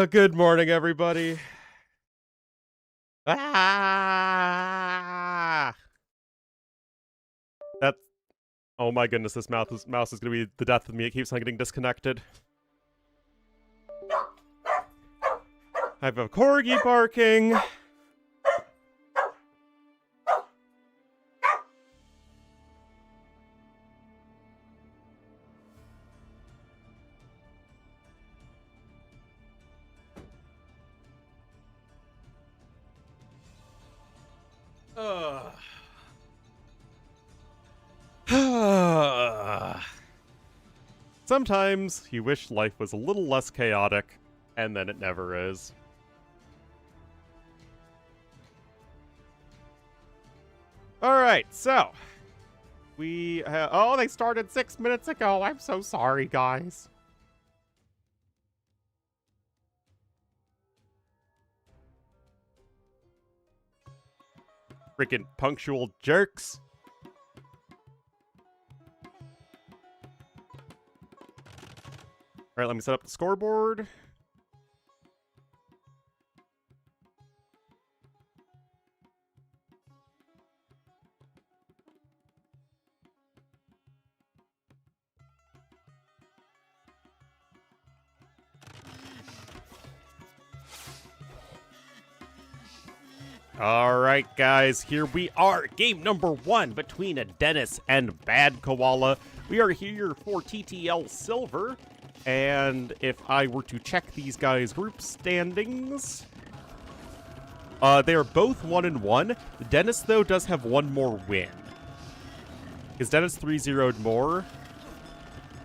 Good morning, everybody. Ah! That's... Oh my goodness, this mouse is gonna be the death of me. It keeps on getting disconnected. I have a corgi barking. Sometimes you wish life was a little less chaotic, and then it never is. Alright, so... oh, they started 6 minutes ago. I'm so sorry, guys. Freaking punctual jerks. Alright, let me set up the scoreboard. Alright, guys, here we are. Game number 1 between a Dennis and Bad Koala. We are here for TTL Silver. And if I were to check these guys' group standings, they are both 1-1. Dennis, though, does have one more win. Because Dennis 3-0'd more,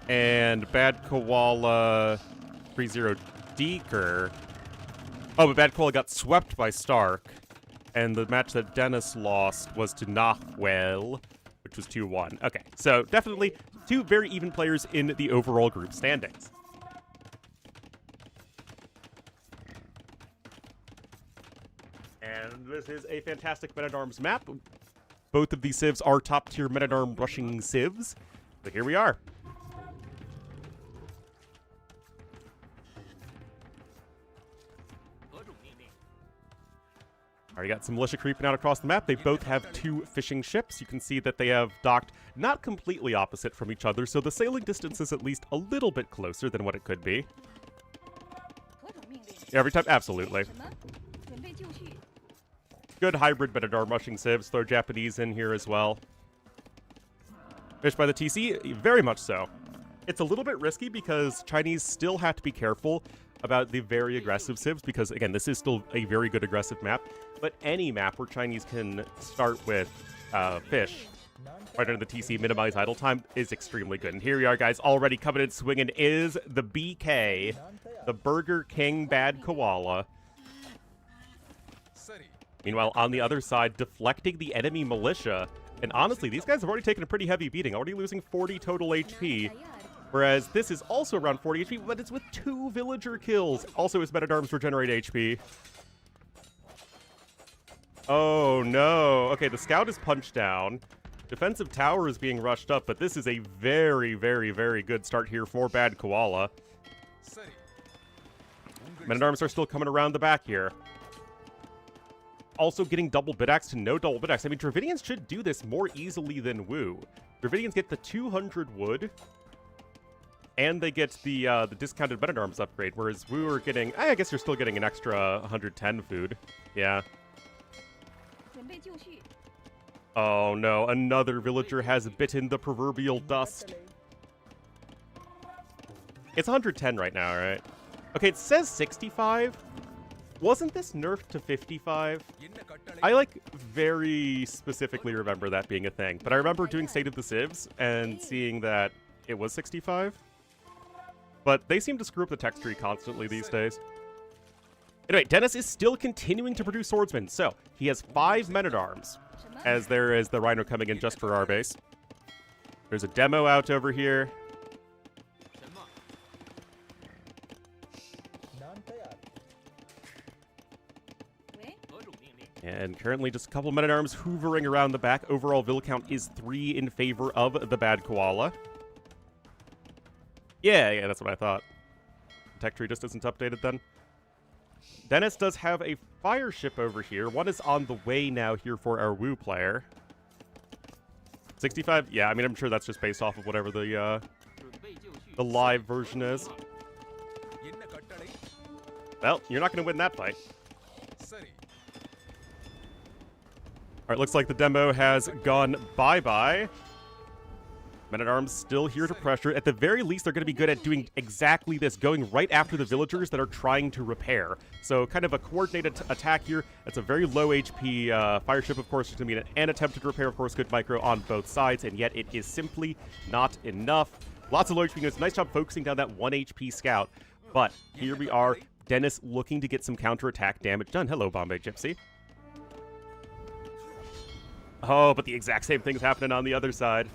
and Bad Koala 3-0'd Deeker. Oh, but Bad Koala got swept by Stark, and the match that Dennis lost was to Nahuel, which was 2-1. Okay, so definitely two very even players in the overall group standings. And this is a fantastic Men-at-Arms map. Both of these civs are top-tier Men-at-Arms rushing civs. So here we are. Alright, got some militia creeping out across the map. They both have 2 fishing ships. You can see that they have docked not completely opposite from each other, so the sailing distance is at least a little bit closer than what it could be. Every time, absolutely. Good hybrid Men-at-Arms rushing civs. Throw Japanese in here as well. Fish by the TC, very much so. It's a little bit risky because Chinese still have to be careful about the very aggressive civs because, again, this is still a very good aggressive map. But any map where Chinese can start with fish right under the TC, minimize idle time, is extremely good. And here we are, guys. Already coming in swinging is the BK, the Burger King Bad Koala. Meanwhile, on the other side, deflecting the enemy militia. And honestly, these guys have already taken a pretty heavy beating, already losing 40 total HP. Whereas this is also around 40 HP, but it's with 2 villager kills. Also, his Men-at-Arms regenerate HP. Oh, no. Okay, the scout is punched down. Defensive tower is being rushed up, but this is a very, very, very good start here for Bad Koala. Men-at-Arms are still coming around the back here. Also getting double bid-axe to no double bid-axe. I mean, Dravidians should do this more easily than Wu. Dravidians get the 200 wood, and they get the discounted Men-at-Arms upgrade, whereas Wu are getting... I guess you're still getting an extra 110 food. Yeah. Oh no, another villager has bitten the proverbial dust. It's 110 right now, right? Okay, it says 65. Wasn't this nerfed to 55? I, very specifically remember that being a thing. But I remember doing State of the Civs and seeing that it was 65. But they seem to screw up the text tree constantly these days. Anyway, Dennis is still continuing to produce swordsmen. So, he has 5 Men-at-Arms, as there is the Rhino coming in just for our base. There's a demo out over here. And currently just a couple of Men-at-Arms hoovering around the back. Overall vill count is 3 in favor of the Bad Koala. Yeah, that's what I thought. Tech tree just isn't updated then. Dennis does have a fire ship over here. One is on the way now here for our Wu player. 65? Yeah, I mean, I'm sure that's just based off of whatever the live version is. Well, you're not going to win that fight. Alright, looks like the demo has gone bye-bye. Men-at-Arms still here to pressure. At the very least, they're going to be good at doing exactly this, going right after the villagers that are trying to repair. So kind of a coordinated attack here. That's a very low HP fire ship, of course. There's going to be an attempted repair, of course, good micro on both sides, and yet it is simply not enough. Lots of low HP units. Nice job focusing down that 1 HP scout. But here we are, Dennis looking to get some counterattack damage done. Hello, Bombay Gypsy. Oh, but the exact same thing's happening on the other side.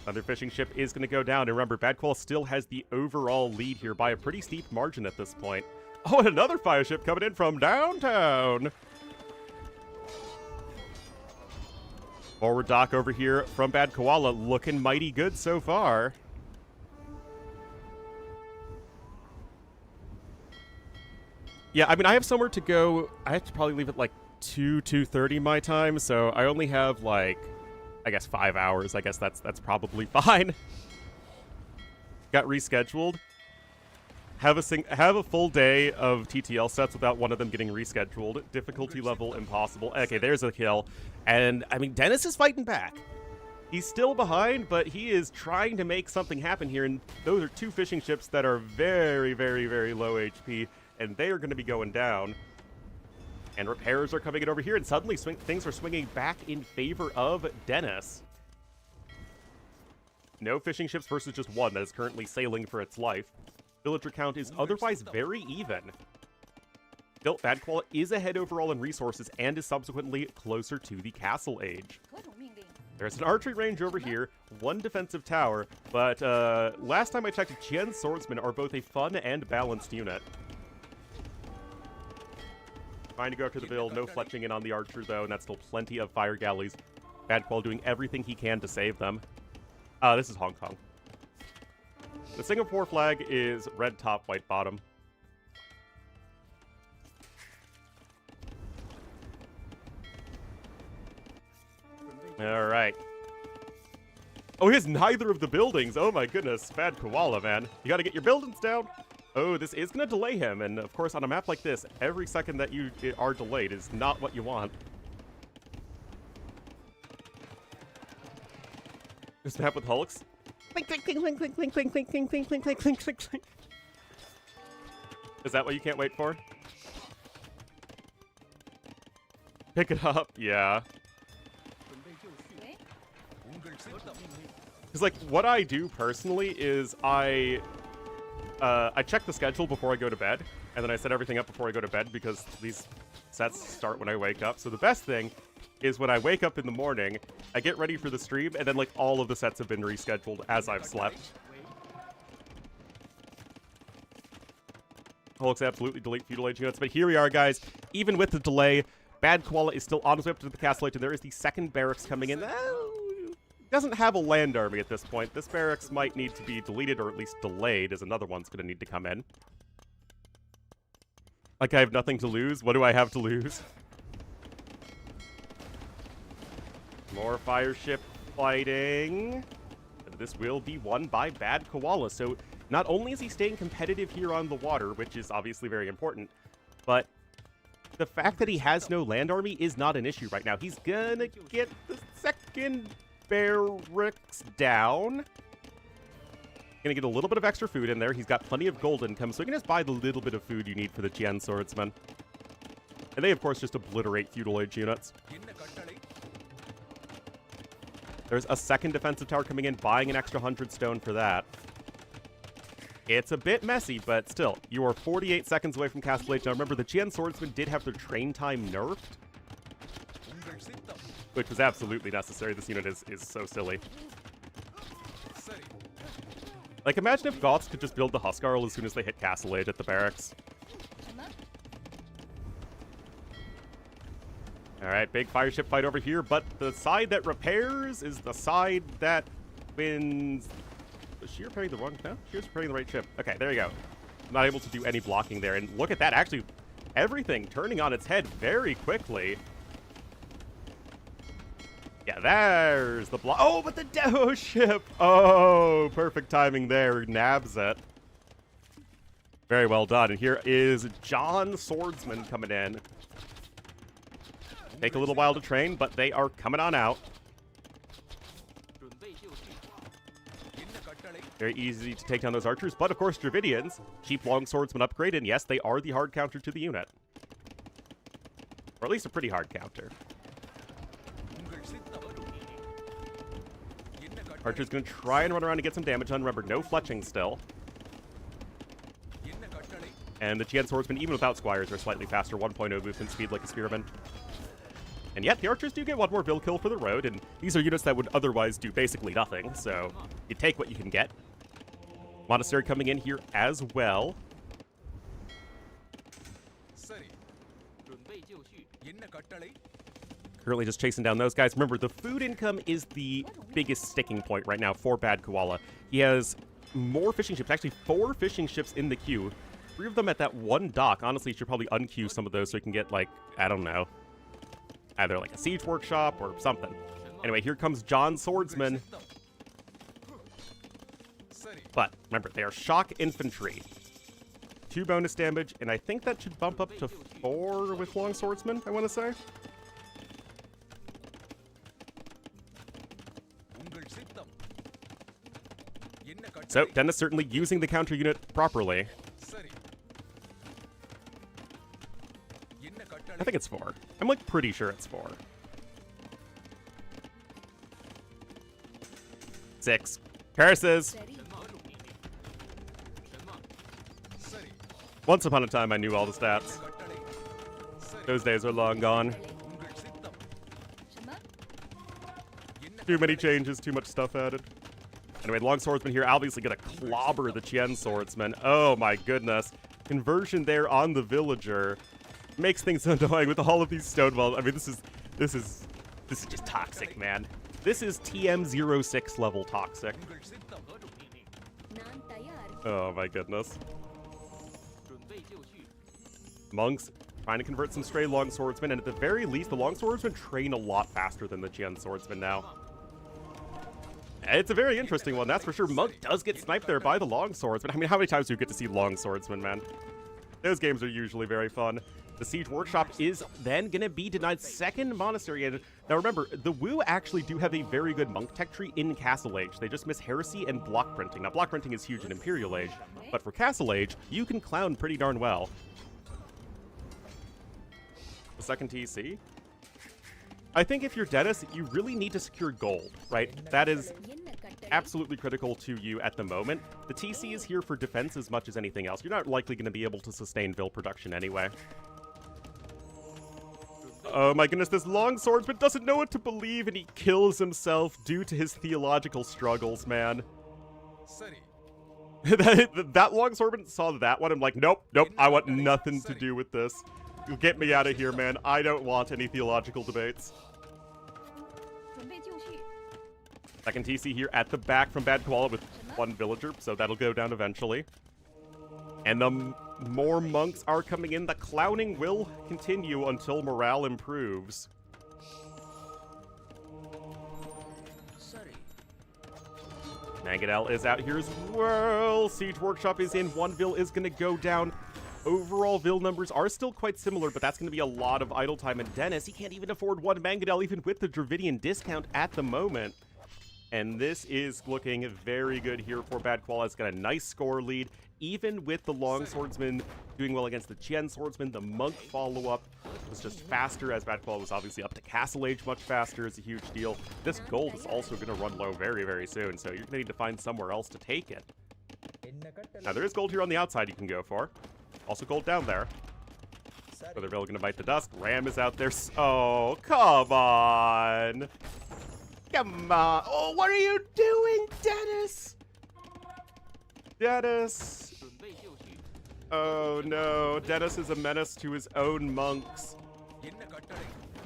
Another fishing ship is going to go down. And remember, Bad Koala still has the overall lead here by a pretty steep margin at this point. Oh, and another fire ship coming in from downtown. Forward dock over here from Bad Koala, looking mighty good so far. Yeah, I mean, I have somewhere to go. I have to probably leave at like 2:30 my time, so I only have like, I guess 5 hours. I guess that's probably fine. Got rescheduled. Have a full day of TTL sets without one of them getting rescheduled. Difficulty level impossible. Okay, there's a kill. And I mean, Dennis is fighting back. He's still behind, but he is trying to make something happen here. And those are 2 fishing ships that are very, very, very low HP, and they are going to be going down. And repairs are coming in over here, and suddenly things are swinging back in favor of Dennis. No fishing ships versus just one that is currently sailing for its life. Villager count is otherwise very even. Still, Bad Koala is ahead overall in resources and is subsequently closer to the castle age. There's an archery range over here, 1 defensive tower, but last time I checked, Jian's swordsmen are both a fun and balanced unit. Trying to go up to the build, no fletching in on the archer though, and that's still plenty of fire galleys. Bad Koala doing everything he can to save them. This is Hong Kong. The Singapore flag is red top, white bottom. Alright. Oh, he has neither of the buildings. Oh my goodness, Bad Koala, man. You gotta get your buildings down. Oh, this is going to delay him, and of course on a map like this, every second that you are delayed is not what you want. This map with Hulks. Clink, clink, clink, clink, clink, clink, clink, clink, clink, clink, clink, clink, clink, clink, clink. Is that what you can't wait for? Pick it up, yeah. Because, like, what I do personally is I check the schedule before I go to bed, and then I set everything up before I go to bed because these sets start when I wake up. So the best thing is when I wake up in the morning, I get ready for the stream, and then, like, all of the sets have been rescheduled as I've slept. Hulks absolutely delete feudal age units, but here we are, guys. Even with the delay, Bad Koala is still on his way up to the castle age, and there is the second barracks coming in. Doesn't have a land army at this point. This barracks might need to be deleted or at least delayed, as another one's going to need to come in. Like I have nothing to lose? What do I have to lose? More fire ship fighting. This will be won by Bad Koala. So not only is he staying competitive here on the water, which is obviously very important, but the fact that he has no land army is not an issue right now. He's gonna get the second barracks down. Gonna get a little bit of extra food in there. He's got plenty of gold income, so he can just buy the little bit of food you need for the Jian swordsman. And they, of course, just obliterate feudal age units. There's a second defensive tower coming in, buying an extra 100 stone for that. It's a bit messy, but still, you are 48 seconds away from Castle Age. Now remember, the Jian swordsman did have their train time nerfed, which was absolutely necessary. This unit is so silly. Like, imagine if Goths could just build the Huskarl as soon as they hit Castle Age at the barracks. Alright, big fire ship fight over here, but the side that repairs is the side that wins. Was she repairing the wrong? No, she was repairing the right ship. Okay, there you go. not able to do any blocking there. And look at that, actually, everything turning on its head very quickly. Yeah, there's the block. Oh, but the Deho ship! Oh, perfect timing there. Nabs it. Very well done. And here is John Swordsman coming in. Take a little while to train, but they are coming on out. Very easy to take down those archers, but of course, Dravidians, cheap long swordsman upgrade, and yes, they are the hard counter to the unit. Or at least a pretty hard counter. Archer's gonna try and run around to get some damage done. Remember, no fletching still. And the Tien swordsmen, even without squires, are slightly faster, 1.0 movement speed like a spearman. And yet, the archers do get one more Vil kill for the road, and these are units that would otherwise do basically nothing, so you take what you can get. Monastery coming in here as well. Currently just chasing down those guys. Remember, the food income is the biggest sticking point right now for Bad Koala. He has more fishing ships, actually 4 fishing ships in the queue. 3 of them at that one dock. Honestly, you should probably unqueue some of those so you can get, like, I don't know, either like a siege workshop or something. Anyway, here comes John Swordsman. But remember, they are shock infantry. 2 bonus damage, and I think that should bump up to 4 with long swordsman, I want to say. So, Dennis certainly using the counter unit properly. I think it's 4. I'm like pretty sure it's 4. 6. Curses! Once upon a time, I knew all the stats. Those days are long gone. Too many changes, too much stuff added. Anyway, long swordsman here, obviously gonna clobber the Tien swordsman. Oh my goodness. Conversion there on the villager makes things annoying with all of these stone walls. I mean, this is just toxic, man. This is TM06 level toxic. Oh my goodness. Monks trying to convert some stray long swordsmen, and at the very least, the long swordsmen train a lot faster than the Tien swordsmen now. It's a very interesting one, that's for sure. Monk does get sniped there by the long swordsman. I mean, how many times do you get to see long swordsmen, man? Those games are usually very fun. The Siege Workshop is then going to be denied second Monastery. And now remember, the Wu actually do have a very good monk tech tree in Castle Age. They just miss Heresy and block printing. Now, block printing is huge in Imperial Age, but for Castle Age, you can clown pretty darn well. The second TC? I think if you're Dennis, you really need to secure gold, right? That is absolutely critical to you at the moment. The TC is here for defense as much as anything else. You're not likely going to be able to sustain Vil production anyway. Oh my goodness, this long swordsman doesn't know what to believe, and he kills himself due to his theological struggles, man. That long swordsman saw that one, I'm like, nope, I want nothing to do with this. Get me out of here, man. I don't want any theological debates. Second TC here at the back from Bad Koala with 1 villager, so that'll go down eventually. And the more monks are coming in. The clowning will continue until morale improves. Mangadel is out here as well. Siege Workshop is in. 1 Vil is going to go down. Overall, Vil numbers are still quite similar, but that's going to be a lot of idle time. And Dennis, he can't even afford 1 Mangadel, even with the Dravidian discount at the moment. And this is looking very good here for Bad Koala. It's got a nice score lead. Even with the long swordsman doing well against the Tien swordsman, the monk follow-up was just faster, as Bad Koala was obviously up to Castle Age much faster. It's a huge deal. This gold is also going to run low very, very soon, so you're going to need to find somewhere else to take it. Now, there is gold here on the outside you can go for. Also gold down there. Whether they're going to bite the dust. Ram is out there. Oh, come on. Come on. Oh, what are you doing, Dennis? Dennis. Oh, no. Dennis is a menace to his own monks.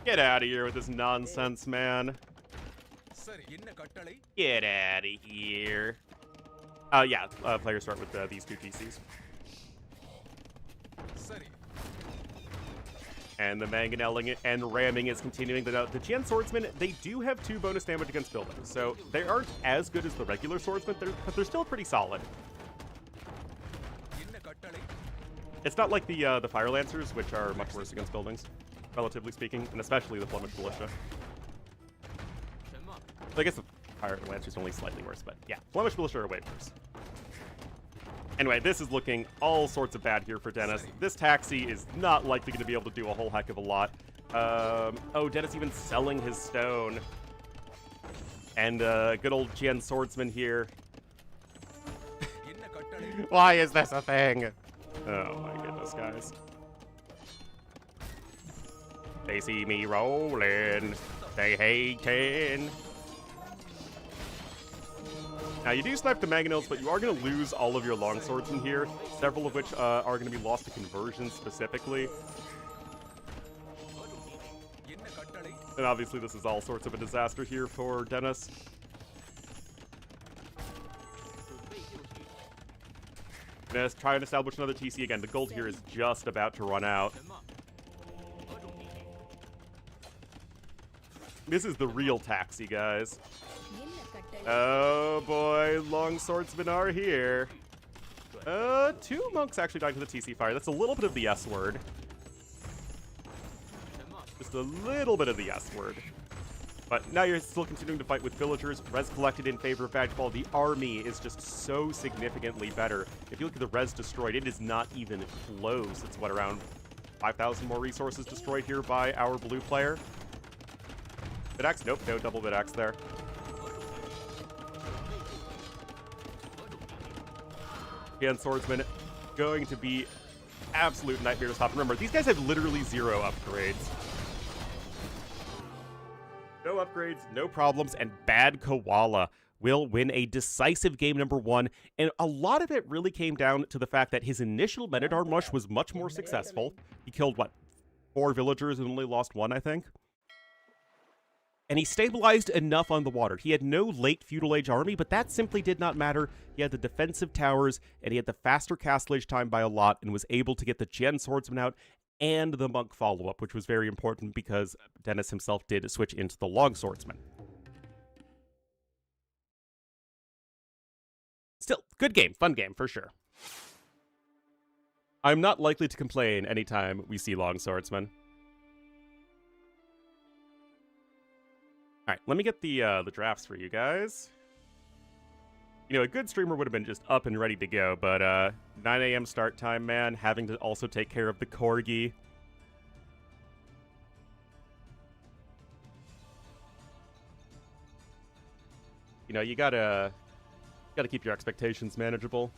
Get out of here with this nonsense, man. Get out of here. Yeah, players start with these 2 TCs. And the mangonelling and ramming is continuing. The Gen Swordsmen, they do have 2 bonus damage against buildings, so they aren't as good as the regular swordsmen, but they're still pretty solid. It's not like the Fire Lancers, which are much worse against buildings, relatively speaking, and especially the Flemish Militia. I guess the Fire Lancers are only slightly worse, but yeah, Flemish Militia are way worse. Anyway, this is looking all sorts of bad here for Dennis. This taxi is not likely going to be able to do a whole heck of a lot. Oh, Dennis even selling his stone. And good old Gen Swordsman here. Why is this a thing? Oh my goodness, guys. They see me rolling. They hating. Now, you do snipe the mangonels, but you are going to lose all of your longswords in here, several of which are going to be lost to conversion specifically. And obviously, this is all sorts of a disaster here for Dennis. Let's try and establish another TC again. The gold here is just about to run out. This is the real taxi, guys. Oh boy, long swordsmen are here. 2 monks actually died to the TC fire. That's a little bit of the S word. Just a little bit of the S word. But now you're still continuing to fight with villagers. Res collected in favor of Badgeball. The army is just so significantly better. If you look at the res destroyed, it is not even close. It's what, around 5,000 more resources destroyed here by our blue player. Bitaxe? Nope, no double Bitaxe there. Again, swordsman going to be absolute nightmare to stop. Remember, these guys have literally 0 upgrades. No upgrades, no problems, and Bad Koala will win a decisive game number 1. And a lot of it really came down to the fact that his initial Men-at-Arm rush was much more successful. He killed, what, 4 villagers and only lost 1, I think? And he stabilized enough on the water. He had no late feudal age army, but that simply did not matter. He had the defensive towers, and he had the faster castle age time by a lot, and was able to get the Gen Swordsman out and the monk follow-up, which was very important because Dennis himself did switch into the long swordsman. Still, good game, fun game, for sure. I'm not likely to complain anytime we see long swordsman. All right, let me get the drafts for you guys. You know, a good streamer would have been just up and ready to go, but 9 a.m. start time, man, having to also take care of the corgi. You know, you gotta keep your expectations manageable.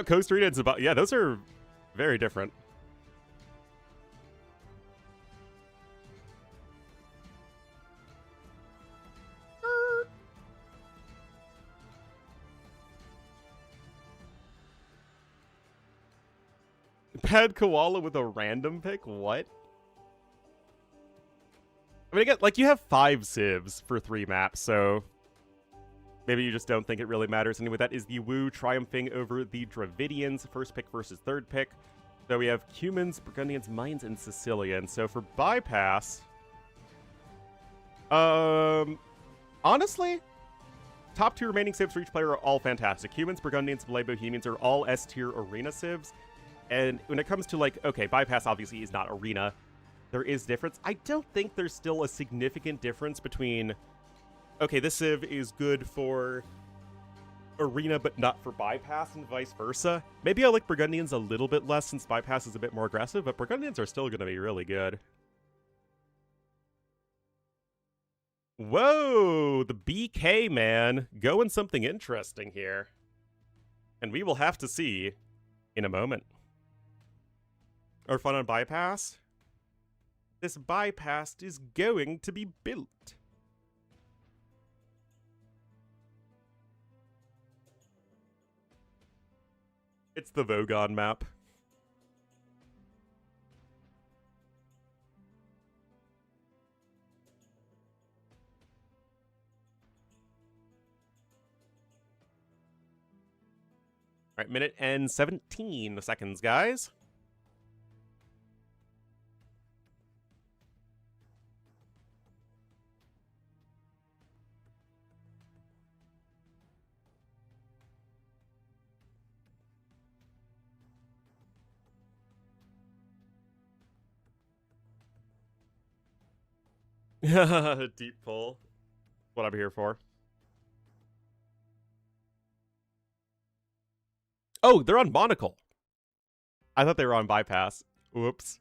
Coast Arena, it's about, yeah, those are very different. Bad Koala with a random pick? What? I mean, again, like, you have 5 civs for 3 maps, so maybe you just don't think it really matters. Anyway, that is the Wu triumphing over the Dravidians, first pick versus third pick. So we have Cumans, Burgundians, Mayans, and Sicilians. So for bypass, honestly, top 2 remaining civs for each player are all fantastic. Cumans, Burgundians, Blve, Bohemians are all S-tier arena civs. And when it comes to, like, okay, bypass obviously is not arena. There is difference. I don't think there's still a significant difference between, okay, this civ is good for arena but not for bypass and vice versa. Maybe I like Burgundians a little bit less since bypass is a bit more aggressive, but Burgundians are still going to be really good. Whoa, the BK, man. Going something interesting here. And we will have to see in a moment. Or fun on bypass? This bypass is going to be built. It's the Vogon map. All right, minute and 17 seconds, guys. Deep pull. What I'm here for. Oh, they're on Monocle. I thought they were on Bypass. Whoops.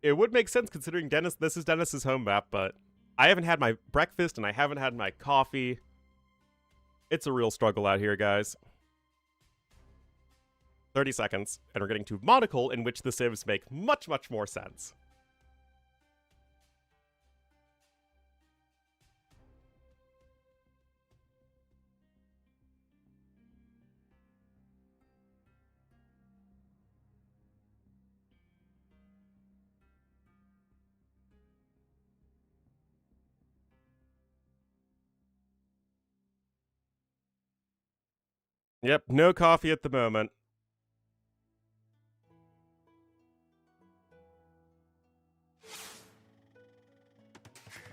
It would make sense considering this is Dennis's home map, but I haven't had my breakfast and I haven't had my coffee. It's a real struggle out here, guys. 30 seconds, and we're getting to Monocle, in which the civs make much, much more sense. Yep, no coffee at the moment.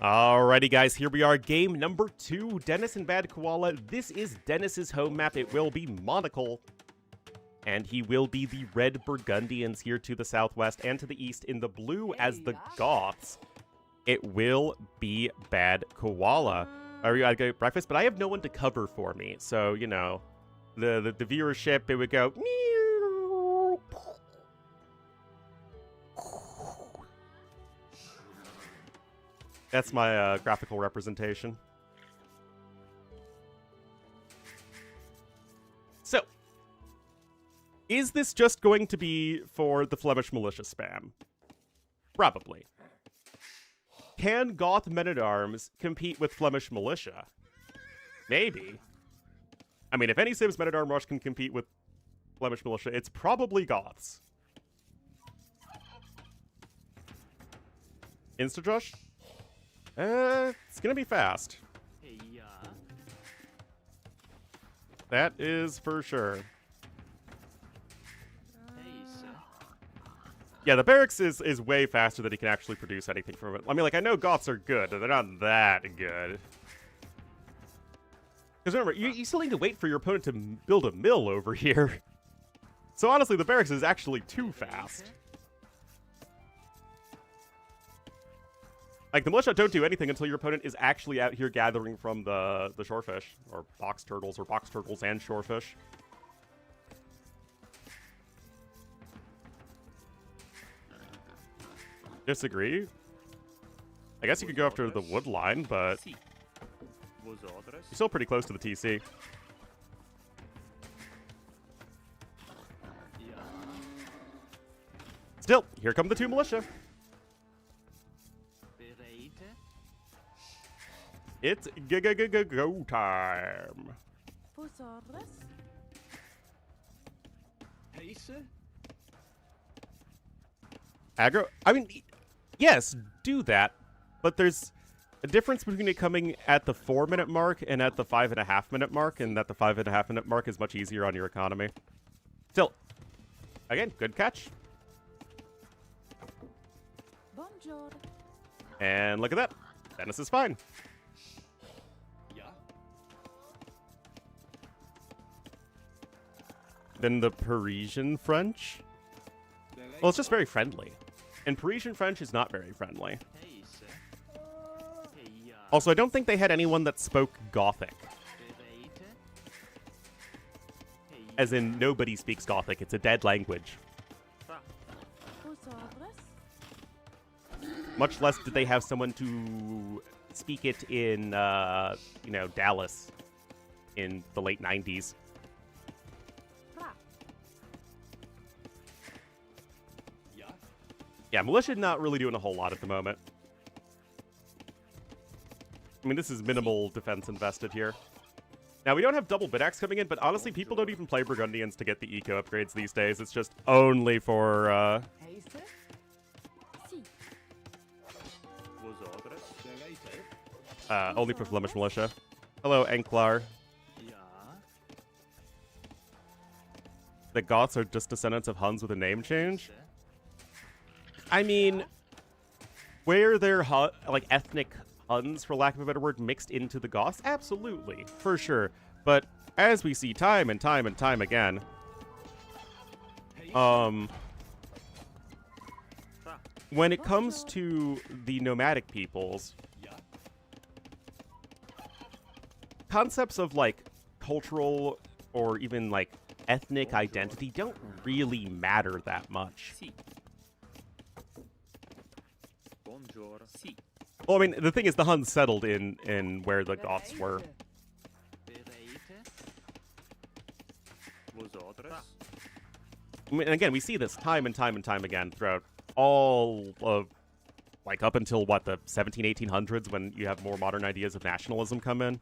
Alrighty, guys, here we are. Game number 2, Dennis and Bad Koala. This is Dennis's home map. It will be Monocle. And he will be the Red Burgundians here to the southwest and to the east. In the blue as the Goths, it will be Bad Koala. I gotta go breakfast, but I have no one to cover for me. So, you know, the viewership, it would go... That's my graphical representation. So, is this just going to be for the Flemish militia spam? Probably. Can Goth men-at-arms compete with Flemish militia? Maybe. I mean, if any Civs men-at-arm rush can compete with Flemish militia, it's probably Goths. Insta-rush? It's gonna be fast. That is for sure. Yeah, the barracks is way faster than he can actually produce anything from it. I mean, like, I know Goths are good, but they're not that good. Because remember, you still need to wait for your opponent to build a mill over here. So honestly, the barracks is actually too fast. Like, the militia don't do anything until your opponent is actually out here gathering from the shorefish, or box turtles and shorefish. Disagree? I guess you could go after the wood line, but you're still pretty close to the TC. Still, here come the 2 militia. It's go time. Aggro? I mean, yes, do that, but there's a difference between it coming at the 4-minute mark and at the 5.5-minute mark, and that the 5.5-minute mark is much easier on your economy. Still, again, good catch. Bonjour. And look at that. Dennis is fine. Then the Parisian French? Well, it's just very friendly. And Parisian French is not very friendly. Also, I don't think they had anyone that spoke Gothic. As in, nobody speaks Gothic. It's a dead language. Much less did they have someone to speak it in, you know, Dallas in the late 90s. Yeah, militia not really doing a whole lot at the moment. I mean, this is minimal defense invested here. Now, we don't have double Bidax coming in, but honestly, people don't even play Burgundians to get the eco upgrades these days. It's just only for, only for Flemish militia. Hello, Enklar. the Goths are just descendants of Huns with a name change? I mean, where they're like ethnic Huns, for lack of a better word, mixed into the Goths? Absolutely, for sure. But as we see time and time and time again, when it comes to the nomadic peoples, concepts of, like, cultural or even, like, ethnic identity don't really matter that much. Well, I mean, the thing is, the Huns settled in where the Goths were. I mean, again, we see this time and time and time again throughout all of, like, up until, what, the 1800s, when you have more modern ideas of nationalism come in.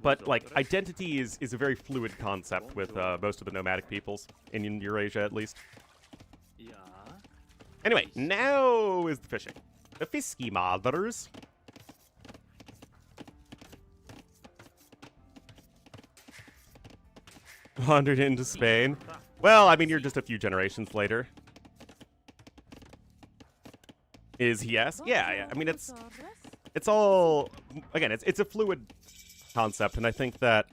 But, like, identity is a very fluid concept with most of the nomadic peoples, in Eurasia at least. Anyway, now is the fishing. The Fisky Mothers. Wandered into Spain. Well, I mean, you're just a few generations later. Is he yes? Yeah. I mean, it's all, again, it's a fluid concept, and I think that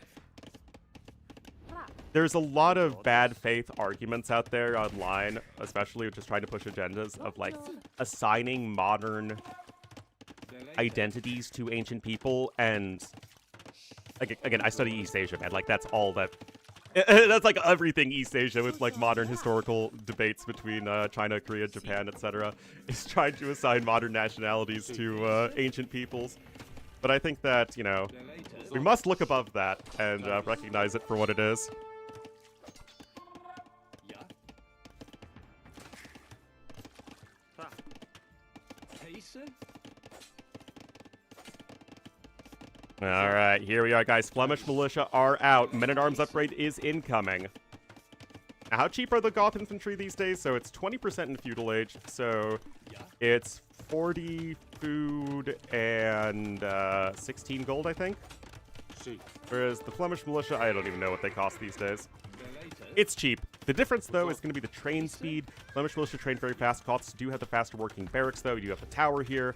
there's a lot of bad faith arguments out there online, especially just trying to push agendas of, like, assigning modern identities to ancient people, and again, I study East Asia, man. Like, that's all that. That's like everything East Asia with, like, modern historical debates between China, Korea, Japan, etc. is trying to assign modern nationalities to ancient peoples. But I think that, you know, we must look above that and recognize it for what it is. Alright, here we are, guys. Flemish militia are out. Men-at-Arms upgrade is incoming. Now, how cheap are the Goth infantry these days? So it's 20% in Feudal Age, so it's 40 food and 16 gold, I think. Whereas the Flemish militia, I don't even know what they cost these days. It's cheap. The difference, though, is going to be the train speed. Flemish militia train very fast. Goths do have the faster working barracks, though. You do have the tower here.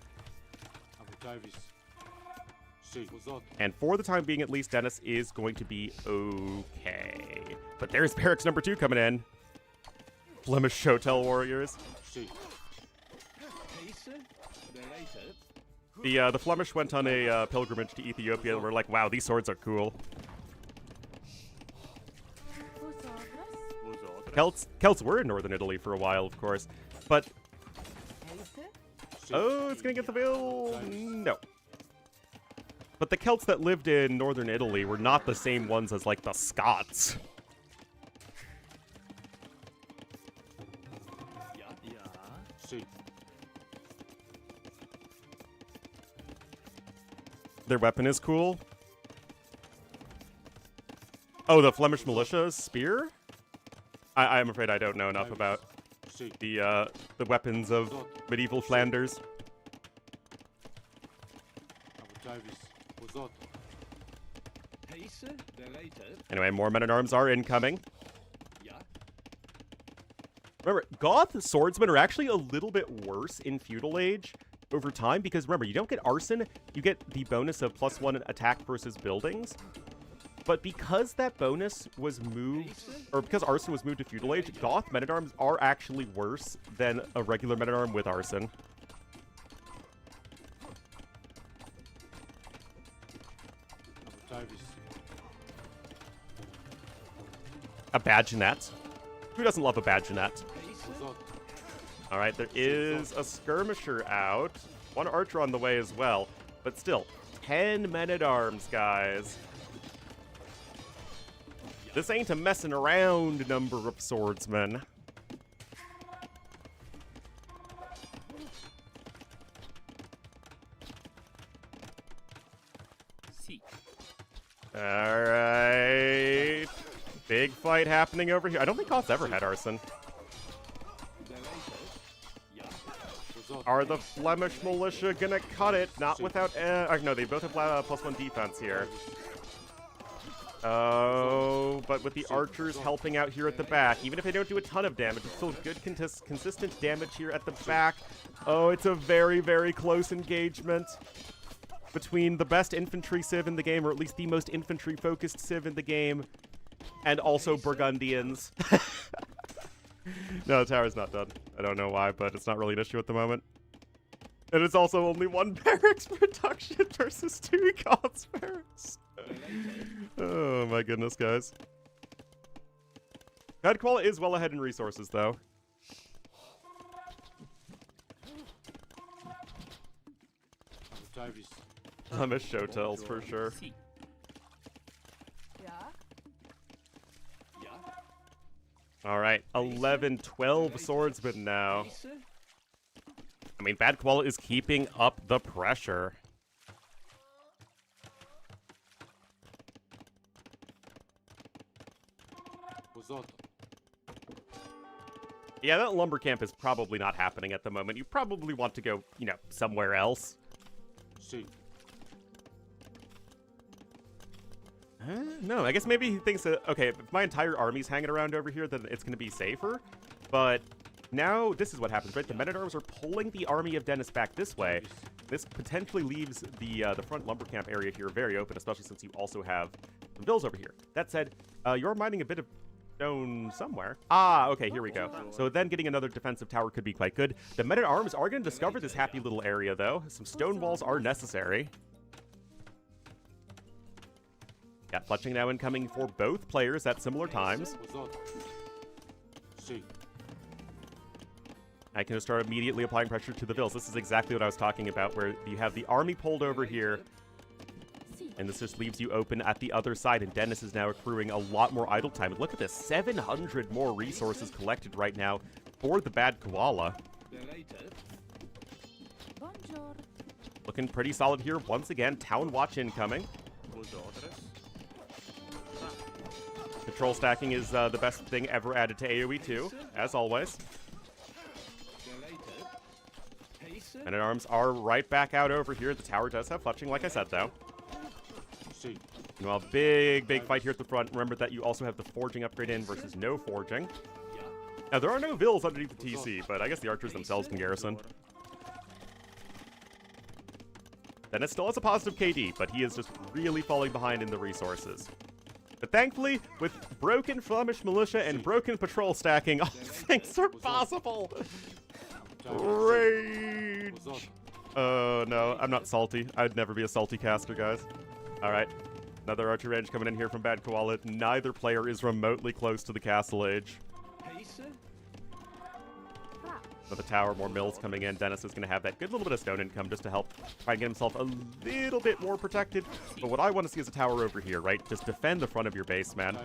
And for the time being, at least, Dennis is going to be okay. But there's barracks number 2 coming in. Flemish Hotel Warriors. The Flemish went on a pilgrimage to Ethiopia and were like, wow, these swords are cool. Celts were in northern Italy for a while, of course. But... oh, it's gonna get the bill. No. But the Celts that lived in northern Italy were not the same ones as, like, the Scots. Their weapon is cool. Oh, the Flemish militia spear? I'm afraid I don't know enough about the weapons of medieval Flanders. Anyway, more men-at-arms are incoming. Remember, Goth swordsmen are actually a little bit worse in Feudal Age over time, because remember, you don't get arson, you get the bonus of +1 attack versus buildings. But because that bonus was moved, or because arson was moved to Feudal Age, Goth men-at-arms are actually worse than a regular men-at-arm with arson. A Badgenet. Who doesn't love a Badgenet? Alright, there is a skirmisher out. One archer on the way as well. But still, 10 men-at-arms, guys. This ain't a messing around number of swordsmen. Alright. Big fight happening over here. I don't think Goths ever had arson. Are the Flemish militia gonna cut it? Not without... no, they both have +1 defense here. Oh, but with the archers helping out here at the back, even if they don't do a ton of damage, it's still good consistent damage here at the back. Oh, it's a very, very close engagement between the best infantry civ in the game, or at least the most infantry-focused civ in the game, and also Burgundians. No, the tower's not done. I don't know why, but it's not really an issue at the moment. And it's also only 1 barracks production versus 2 Goths barracks. Oh my goodness, guys. Bad Koala is well ahead in resources, though. Flemish show tells for sure. All right, 11, 12 swordsmen now. I mean, Bad Koala is keeping up the pressure. Yeah, that lumber camp is probably not happening at the moment. You probably want to go, you know, somewhere else. No, I guess maybe he thinks that, okay, if my entire army's hanging around over here, then it's going to be safer. But now, this is what happens, right? The men-at-arms are pulling the army of Dennis back this way. This potentially leaves the front lumber camp area here very open, especially since you also have the vills over here. That said, you're mining a bit of stone somewhere. Ah, okay, here we go. So then getting another defensive tower could be quite good. The men-at-arms are going to discover this happy little area, though. Some stone walls are necessary. Got fletching now incoming for both players at similar times. I can just start immediately applying pressure to the vills. This is exactly what I was talking about, where you have the army pulled over here, and this just leaves you open at the other side, and Dennis is now accruing a lot more idle time. And look at this, 700 more resources collected right now for the Bad Koala. Looking pretty solid here. Once again, Town Watch incoming. Control stacking is the best thing ever added to AoE 2, as always. Men-at-arms are right back out over here. The tower does have fletching, like I said, though. Meanwhile, big fight here at the front. Remember that you also have the forging upgrade in versus no forging. Now, there are no vills underneath the TC, but I guess the archers themselves can garrison. Dennis still has a positive KD, but he is just really falling behind in the resources. But thankfully, with broken Flemish militia and broken patrol stacking, all things are possible. Rage! Oh, no, I'm not salty. I'd never be a salty caster, guys. All right, another archer range coming in here from Bad Koala. Neither player is remotely close to the castle age. Another tower, more mills coming in. Dennis is going to have that good little bit of stone income just to help try and get himself a little bit more protected. But what I want to see is a tower over here, right? Just defend the front of your base, man.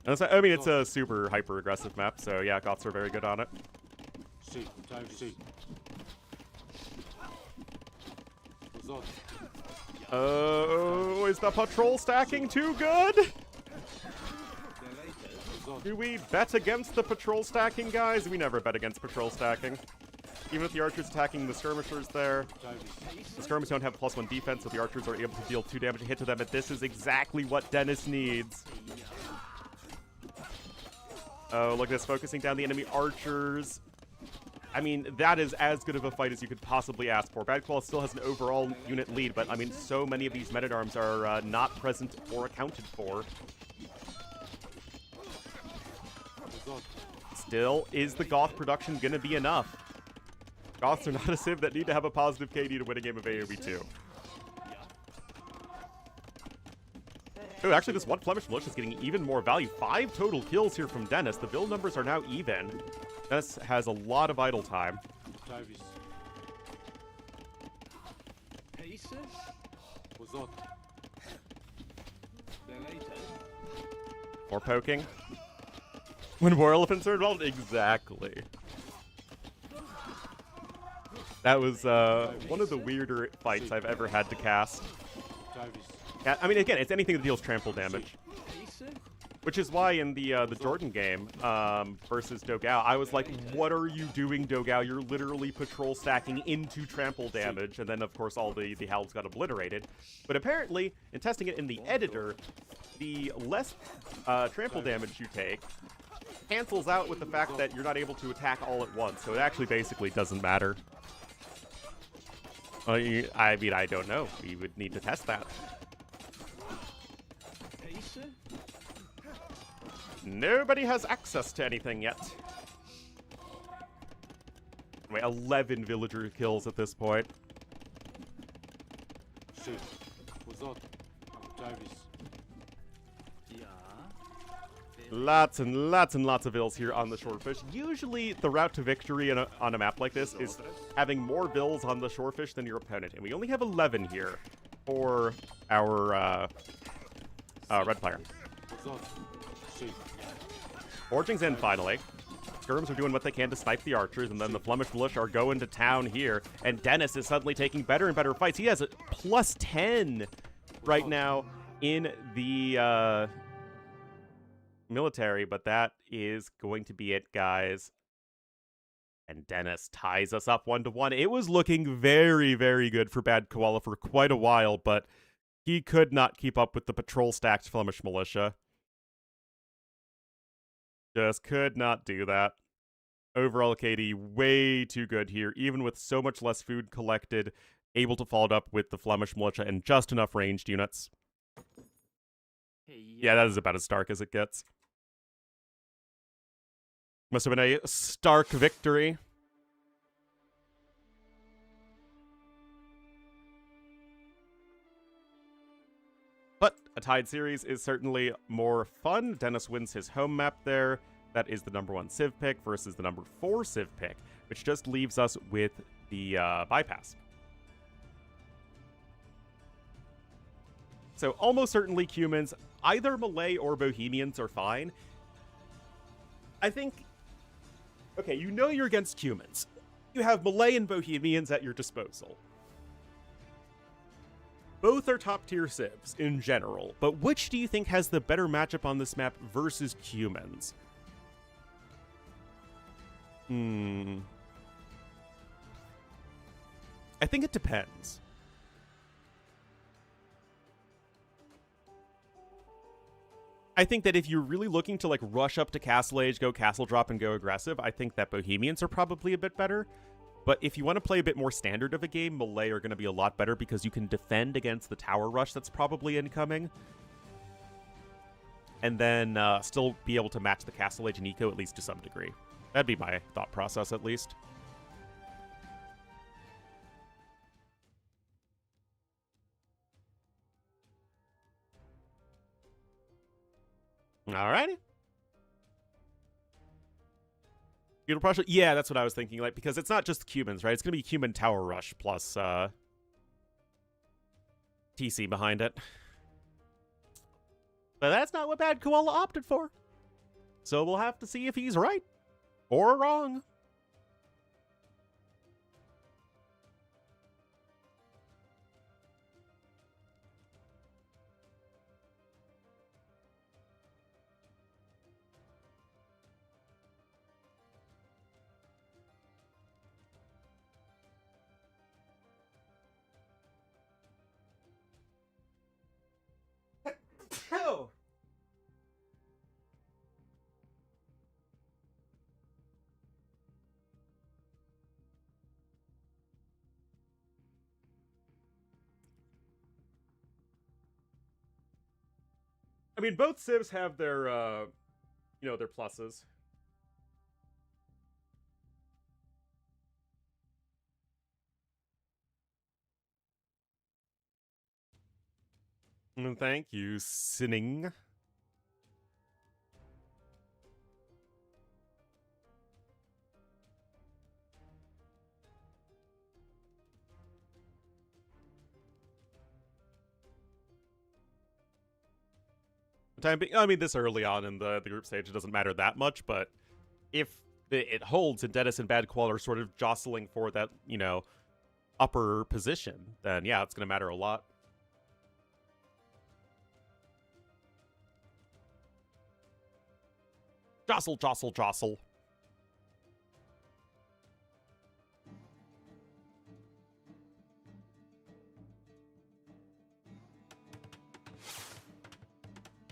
And so, I mean, it's a super hyper-aggressive map, so yeah, Goths are very good on it. Oh, is the patrol stacking too good? Do we bet against the patrol stacking, guys? We never bet against patrol stacking. Even with the archers attacking the skirmishers there. The skirmishers don't have +1 defense, so the archers are able to deal 2 damage a hit to them, but this is exactly what Dennis needs. Oh, look at this, focusing down the enemy archers. I mean, that is as good of a fight as you could possibly ask for. Bad Koala still has an overall unit lead, but I mean, so many of these men-at-arms are not present or accounted for. Still, is the Goth production going to be enough? Goths are not a civ that need to have a positive KD to win a game of AoE 2. Oh, actually, this one Flemish militia is getting even more value. 5 total kills here from Dennis. The build numbers are now even. Dennis has a lot of idle time. More poking. When war elephants are involved? Exactly. That was one of the weirder fights I've ever had to cast. Yeah, I mean, again, it's anything that deals trample damage. Which is why in the Jordan game versus Dogao, I was like, what are you doing, Dogao? You're literally patrol stacking into trample damage, and then, of course, all the Howls got obliterated. But apparently, in testing it in the editor, the less trample damage you take cancels out with the fact that you're not able to attack all at once, so it actually basically doesn't matter. I mean, I don't know. We would need to test that. Nobody has access to anything yet. Wait, 11 villager kills at this point. Lots and lots and lots of vills here on the shorefish. Usually, the route to victory on a map like this is having more vills on the shorefish than your opponent. And we only have 11 here for our red player. Forging's in, finally. Skirms are doing what they can to snipe the archers, and then the Flemish militia are going to town here. And Dennis is suddenly taking better and better fights. He has a plus 10 right now in the military, but that is going to be it, guys. And Dennis ties us up 1-1. It was looking very, very good for Bad Koala for quite a while, but he could not keep up with the patrol-stacked Flemish militia. Just could not do that. Overall, KD, way too good here, even with so much less food collected, able to follow it up with the Flemish militia and just enough ranged units. Yeah, that is about as stark as it gets. Must have been a stark victory. But a tied series is certainly more fun. Dennis wins his home map there. That is the #1 Civ pick versus the #4 Civ pick, which just leaves us with the bypass. So almost certainly Cumans, either Malay or Bohemians are fine. I think, okay, you know you're against Cumans. You have Malay and Bohemians at your disposal. Both are top-tier civs in general, but which do you think has the better matchup on this map versus Cumans? I think it depends. I think that if you're really looking to like rush up to Castle Age, go Castle Drop, and go aggressive, I think that Bohemians are probably a bit better. But if you want to play a bit more standard of a game, Malay are going to be a lot better because you can defend against the tower rush that's probably incoming. And then still be able to match the Castle Age and Eco at least to some degree. That'd be my thought process at least. Alrighty. Feudal Prussia? Yeah, that's what I was thinking. Like, because it's not just Cumans, right? It's going to be Cuman Tower Rush plus TC behind it. But that's not what Bad Koala opted for. So we'll have to see if he's right or wrong. I mean, both civs have their, you know, their pluses. Thank you, Sinning. Time being, I mean, this early on in the group stage, it doesn't matter that much, but if it holds and Dennis and Bad Koala are sort of jostling for that, you know, upper position, then yeah, it's going to matter a lot. Jostle, jostle, jostle.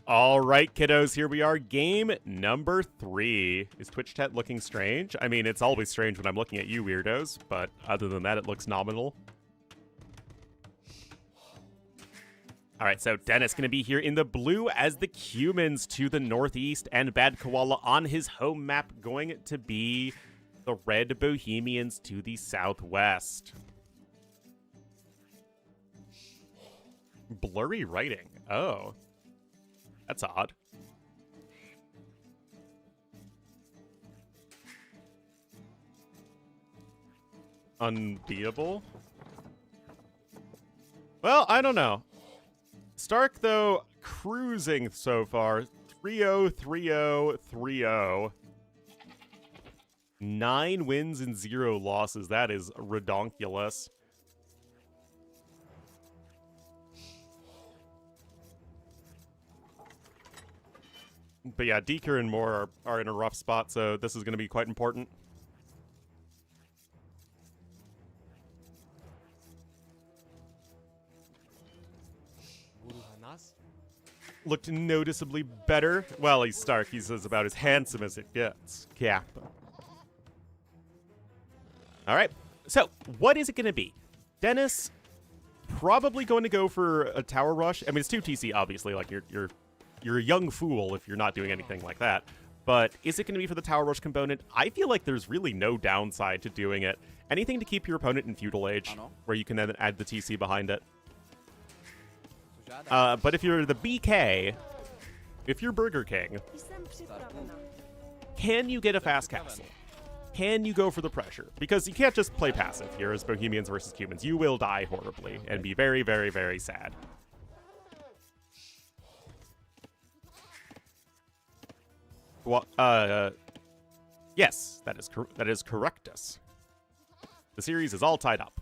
All right, kiddos, here we are. Game number 3. Is Twitch chat looking strange? I mean, it's always strange when I'm looking at you weirdos, but other than that, it looks nominal. All right, so Dennis going to be here in the blue as the Cumans to the northeast, and Bad Koala on his home map going to be the red Bohemians to the southwest. Blurry writing. Oh. That's odd. Unbeatable? Well, I don't know. Stark, though, cruising so far. 3-0, 3-0, 3-0. 9 wins and 0 losses. That is redonkulous. But yeah, Deeker and Moore are in a rough spot, so this is going to be quite important. Looked noticeably better. Well, he's Stark. He's about as handsome as it gets. Cap. All right. So, what is it going to be? Dennis probably going to go for a tower rush. I mean, it's 2 TC, obviously. Like, you're a young fool if you're not doing anything like that. But is it going to be for the tower rush component? I feel like there's really no downside to doing it. Anything to keep your opponent in feudal age, where you can then add the TC behind it. But if you're the BK, if you're Burger King, can you get a fast castle? Can you go for the pressure? Because you can't just play passive here as Bohemians versus Cumans. You will die horribly and be very, very, very sad. Well, yes, that is correctus. The series is all tied up.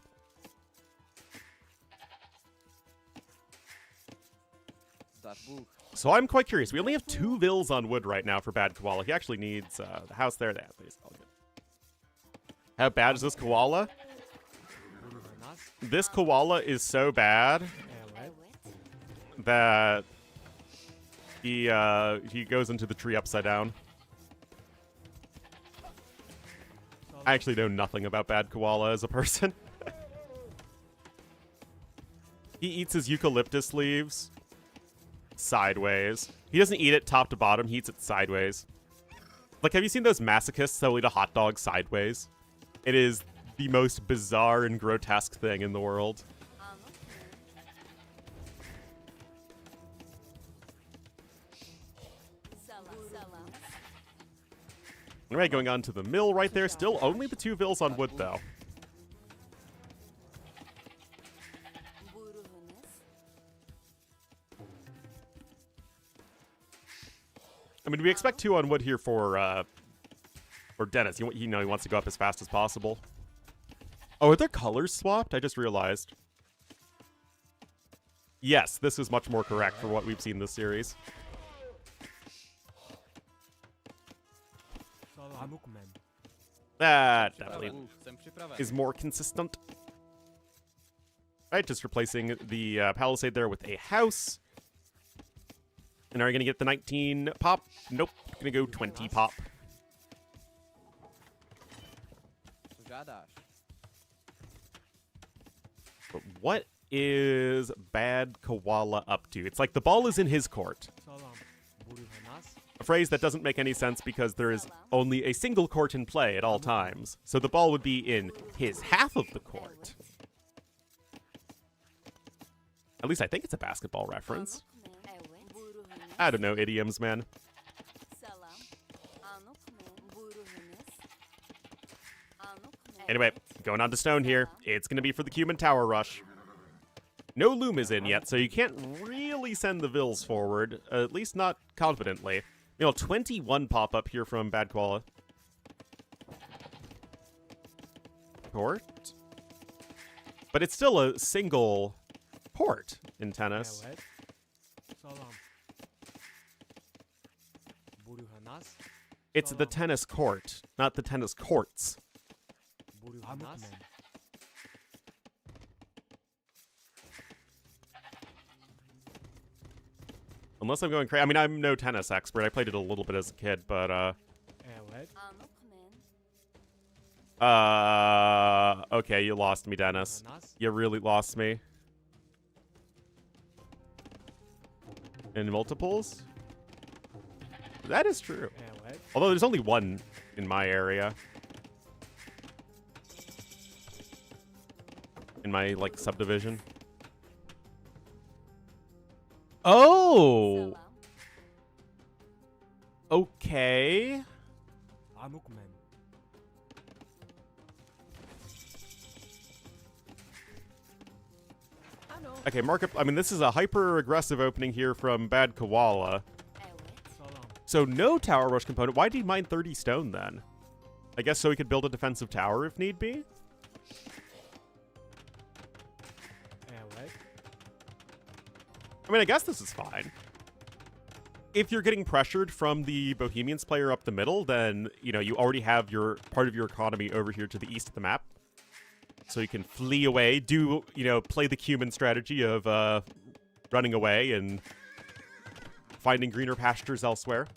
So I'm quite curious. We only have 2 vills on wood right now for Bad Koala. He actually needs the house there. That please. All good. How bad is this koala? This koala is so bad that he goes into the tree upside down. I actually know nothing about Bad Koala as a person. He eats his eucalyptus leaves sideways. He doesn't eat it top to bottom. He eats it sideways. Like, have you seen those masochists that will eat a hot dog sideways? It is the most bizarre and grotesque thing in the world. All right, going on to the mill right there. Still only the 2 vills on wood, though. I mean, we expect 2 on wood here for Dennis. You know, he wants to go up as fast as possible. Oh, are their colors swapped? I just realized. Yes, this is much more correct for what we've seen this series. That definitely is more consistent. Right, just replacing the palisade there with a house. And are we going to get the 19 pop? Nope. Going to go 20 pop. But what is Bad Koala up to? It's like the ball is in his court. A phrase that doesn't make any sense because there is only a single court in play at all times. So the ball would be in his half of the court. At least I think it's a basketball reference. I don't know idioms, man. Anyway, going on to stone here. It's going to be for the Cuman Tower Rush. No loom is in yet, so you can't really send the vills forward, at least not confidently. You know, 21 pop up here from Bad Koala. Port? But it's still a single port in tennis. It's the tennis court, not the tennis courts. Unless I'm going crazy. I mean, I'm no tennis expert. I played it a little bit as a kid, but, okay, you lost me, Dennis. You really lost me. In multiples? That is true. Although there's only one in my area. In my, like, subdivision. Oh! Okay. Okay, market. I mean, this is a hyper-aggressive opening here from Bad Koala. So no tower rush component. Why did he mine 30 stone then? I guess so he could build a defensive tower if need be. I mean, I guess this is fine. If you're getting pressured from the Bohemians player up the middle, then, you know, you already have your part of your economy over here to the east of the map. So you can flee away, do, you know, play the Cuman strategy of running away and finding greener pastures elsewhere.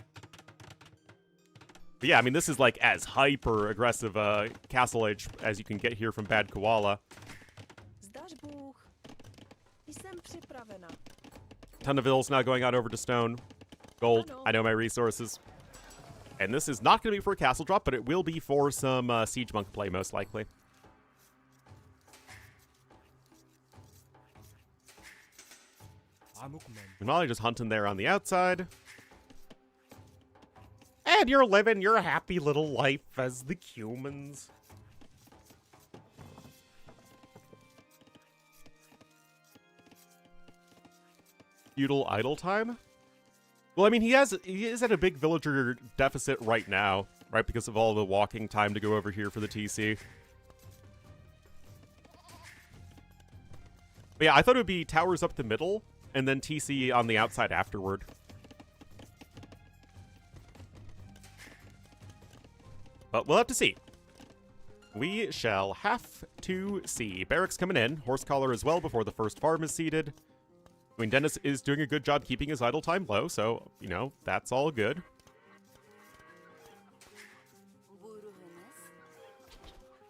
But yeah, I mean, this is like as hyper-aggressive castle age as you can get here from Bad Koala. Ton of vills now going out over to stone. Gold, I know my resources. And this is not going to be for a castle drop, but it will be for some siege monk play, most likely. Meanwhile, you're just hunting there on the outside. And you're living your happy little life as the Cumans. Feudal idle time? Well, I mean, he is at a big villager deficit right now, right? Because of all the walking time to go over here for the TC. But yeah, I thought it would be towers up the middle, and then TC on the outside afterward. But we'll have to see. We shall have to see. Barracks coming in. Horse collar as well before the first farm is seeded. I mean, Dennis is doing a good job keeping his idle time low, so, you know, that's all good.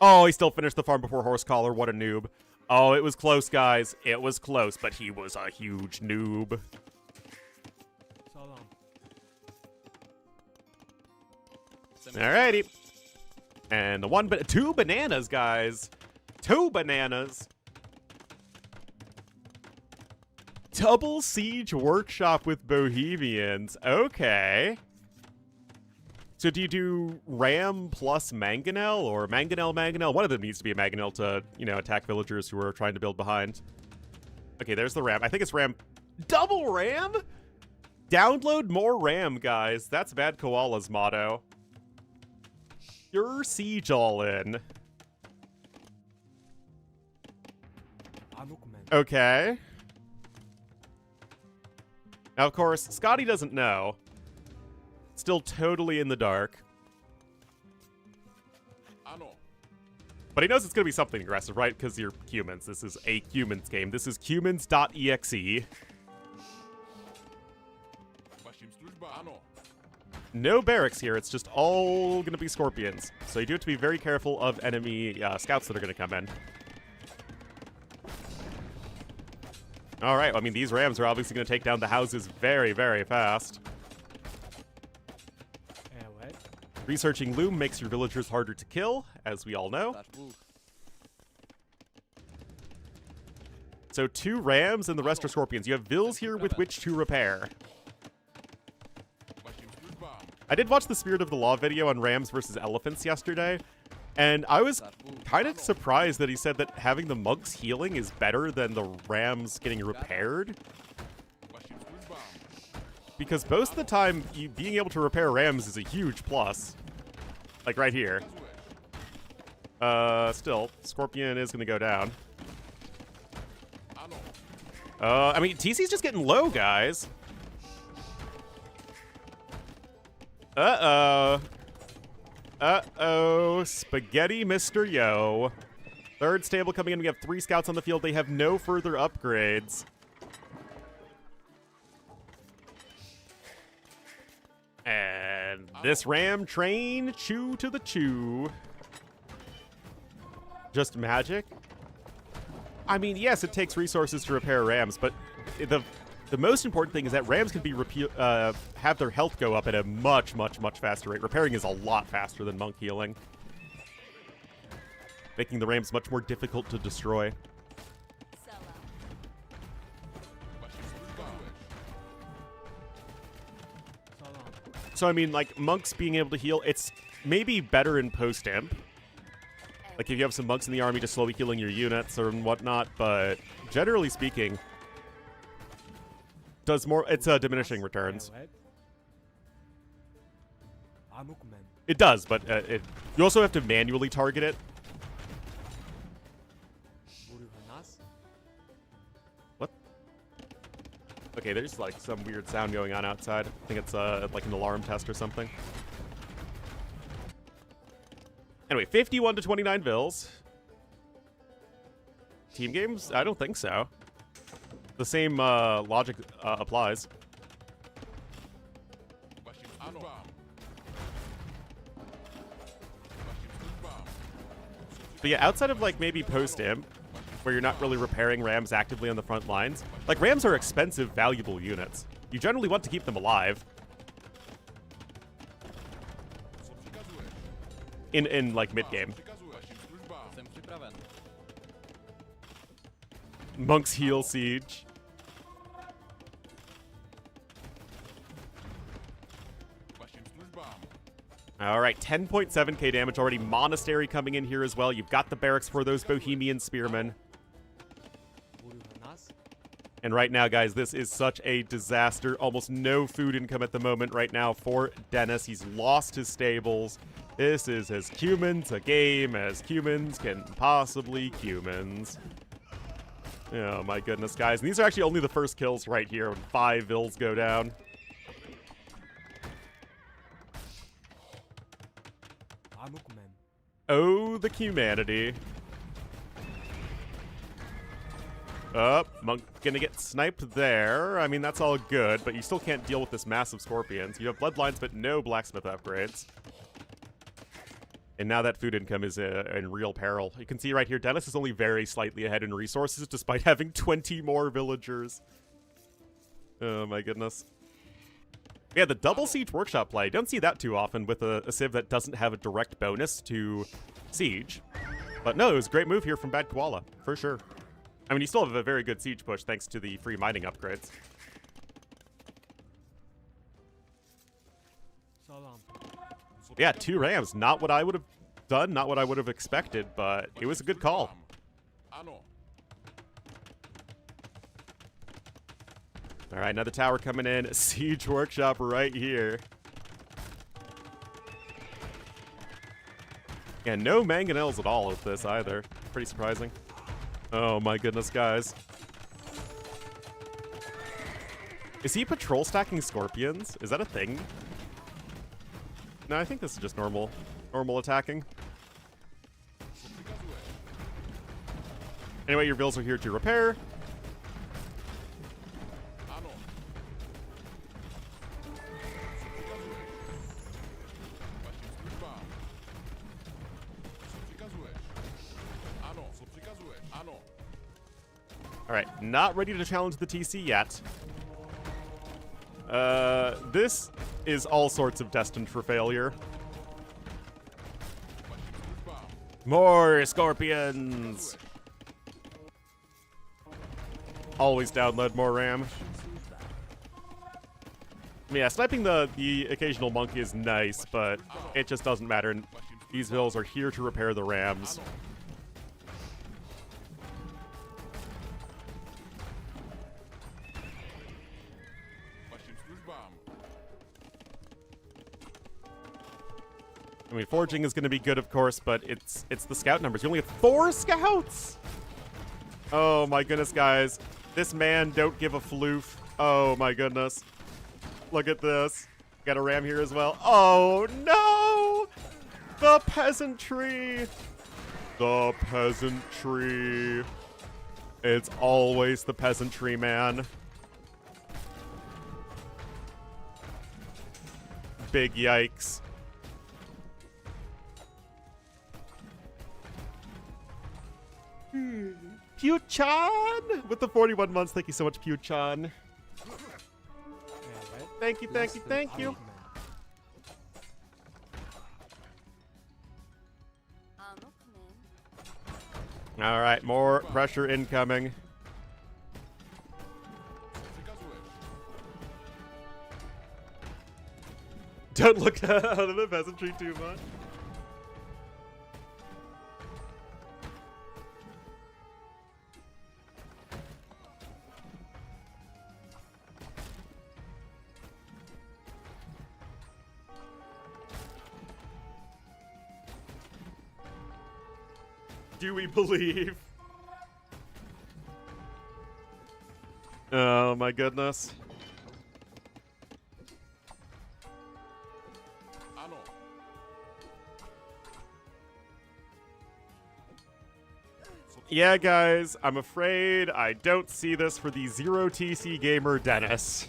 Oh, he still finished the farm before horse collar. What a noob. Oh, it was close, guys. It was close, but he was a huge noob. Alrighty. And the two bananas, guys. 2 bananas. Double siege workshop with Bohemians. Okay. So do you do Ram plus Mangonel or Mangonel? One of them needs to be a Mangonel to, you know, attack villagers who are trying to build behind. Okay, there's the Ram. I think it's Ram. Double Ram? Download more Ram, guys. That's Bad Koala's motto. Pure siege all in. Okay. Now, of course, Scotty doesn't know. Still totally in the dark. But he knows it's going to be something aggressive, right? Because you're humans. This is a humans game. This is humans.exe. No barracks here. It's just all going to be scorpions. So you do have to be very careful of enemy scouts that are going to come in. All right. I mean, these rams are obviously going to take down the houses very, very fast. Researching loom makes your villagers harder to kill, as we all know. So 2 rams and the rest are scorpions. You have vills here with which to repair. I did watch the Spirit of the Law video on rams versus elephants yesterday, and I was kind of surprised that he said that having the monks healing is better than the rams getting repaired. Because most of the time, being able to repair rams is a huge plus. Like right here. Still, Scorpion is going to go down. I mean, TC's just getting low, guys. Uh-oh. Uh-oh. Spaghetti Mr. Yo. Third stable coming in. We have 3 scouts on the field. They have no further upgrades. And this ram train, chew to the chew. Just magic? I mean, yes, it takes resources to repair rams, but the most important thing is that rams can be have their health go up at a much, much, much faster rate. Repairing is a lot faster than monk healing, making the rams much more difficult to destroy. So, I mean, like, monks being able to heal, it's maybe better in post-imp. Like, if you have some monks in the army just slowly healing your units or whatnot, but generally speaking, does more, it's diminishing returns. It does, but you also have to manually target it. What? Okay, there's like some weird sound going on outside. I think it's like an alarm test or something. Anyway, 51 to 29 Vils. Team games? I don't think so. The same logic applies. But yeah, outside of like maybe post-imp, where you're not really repairing rams actively on the front lines, like rams are expensive, valuable units. You generally want to keep them alive. In like mid-game. Monks heal siege. Alright, 10.7k damage already. Monastery coming in here as well. You've got the barracks for those Bohemian spearmen. And right now, guys, this is such a disaster. Almost no food income at the moment right now for Dennis. He's lost his stables. This is as humans a game as humans can possibly humans. Oh my goodness, guys. And these are actually only the first kills right here when 5 Vils go down. Oh, the humanity. Oh, monk gonna get sniped there. I mean, that's all good, but you still can't deal with this massive scorpions. You have bloodlines, but no blacksmith upgrades. And now that food income is in real peril. You can see right here, Dennis is only very slightly ahead in resources, despite having 20 more villagers. Oh my goodness. Yeah, the double siege workshop play. Don't see that too often with a civ that doesn't have a direct bonus to siege. But no, it was a great move here from Bad Koala, for sure. I mean, you still have a very good siege push thanks to the free mining upgrades. Yeah, 2 rams. Not what I would have done, not what I would have expected, but it was a good call. All right, another tower coming in. Siege workshop right here. Yeah, no mangonels at all with this either. Pretty surprising. Oh my goodness, guys. Is he patrol stacking scorpions? Is that a thing? No, I think this is just normal attacking. Anyway, your Vils are here to repair. Alright, not ready to challenge the TC yet. This is all sorts of destined for failure. More scorpions! Always download more RAM. Yeah, sniping the occasional monk is nice, but it just doesn't matter. These Vils are here to repair the rams. I mean, foraging is going to be good, of course, but it's the scout numbers. You only have 4 scouts! Oh my goodness, guys. This man don't give a floof. Oh my goodness. Look at this. Got a ram here as well. Oh no! The peasantry! The peasantry. It's always the peasantry, man. Big yikes. Pew-chan! With the 41 months, thank you so much, Pew-chan. Thank you, thank you, thank you. All right, more pressure incoming. Don't look out of the peasantry too much. Do we believe? Oh my goodness. Yeah, guys, I'm afraid I don't see this for the 0TC gamer Dennis.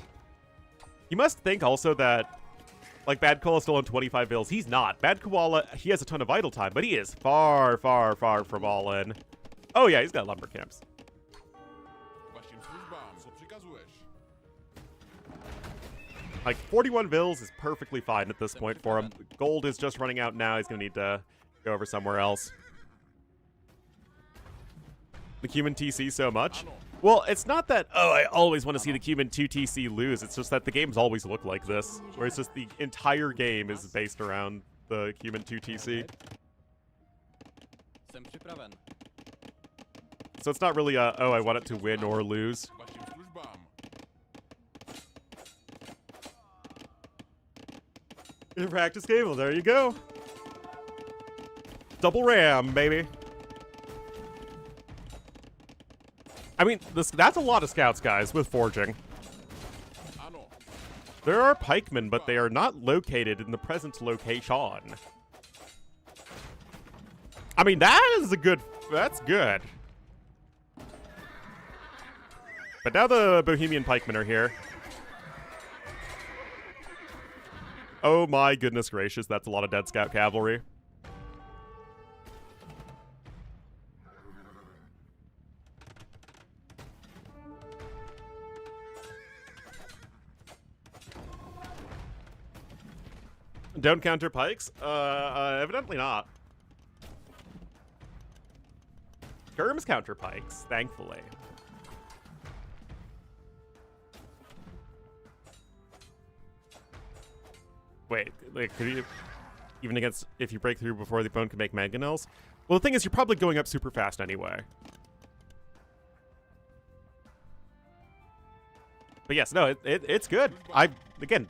You must think also that, like, Bad Koala's still on 25 vills. He's not. Bad Koala, he has a ton of idle time, but he is far, far, far from all in. Oh yeah, he's got lumber camps. Like, 41 vills is perfectly fine at this point for him. Gold is just running out now. He's going to need to go over somewhere else. The Cumin TC so much? Well, it's not that, oh, I always want to see the Cumin 2TC lose. It's just that the games always look like this, where it's just the entire game is based around the Cumin 2TC. So it's not really a, oh, I want it to win or lose. In practice game, well, there you go. Double ram, baby. I mean, that's a lot of scouts, guys, with forging. There are pikemen, but they are not located in the present location. I mean, that is a good... That's good. But now the Bohemian pikemen are here. Oh my goodness gracious, that's a lot of dead scout cavalry. Don't counter pikes? Evidently not. Skirms counter pikes, thankfully. Wait, like, could you... Even against... If you break through before the opponent can make mangonels? Well, the thing is, you're probably going up super fast anyway. But yes, no, it's good. Again,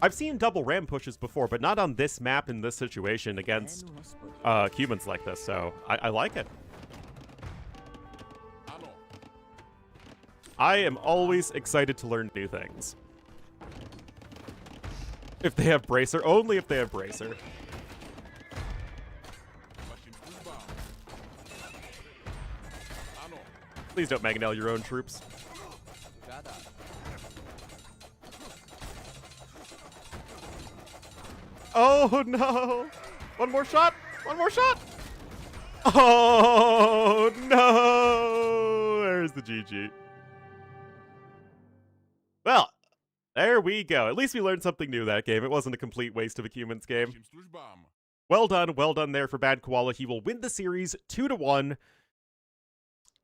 I've seen double ram pushes before, but not on this map in this situation against Cumins like this, so I like it. I am always excited to learn new things. If they have Bracer, only if they have Bracer. Please don't mangonel your own troops. Oh no! One more shot! One more shot! Oh no! There's the GG. Well, there we go. At least we learned something new that game. It wasn't a complete waste of a Cumin's game. Well done there for Bad Koala. He will win the series 2-1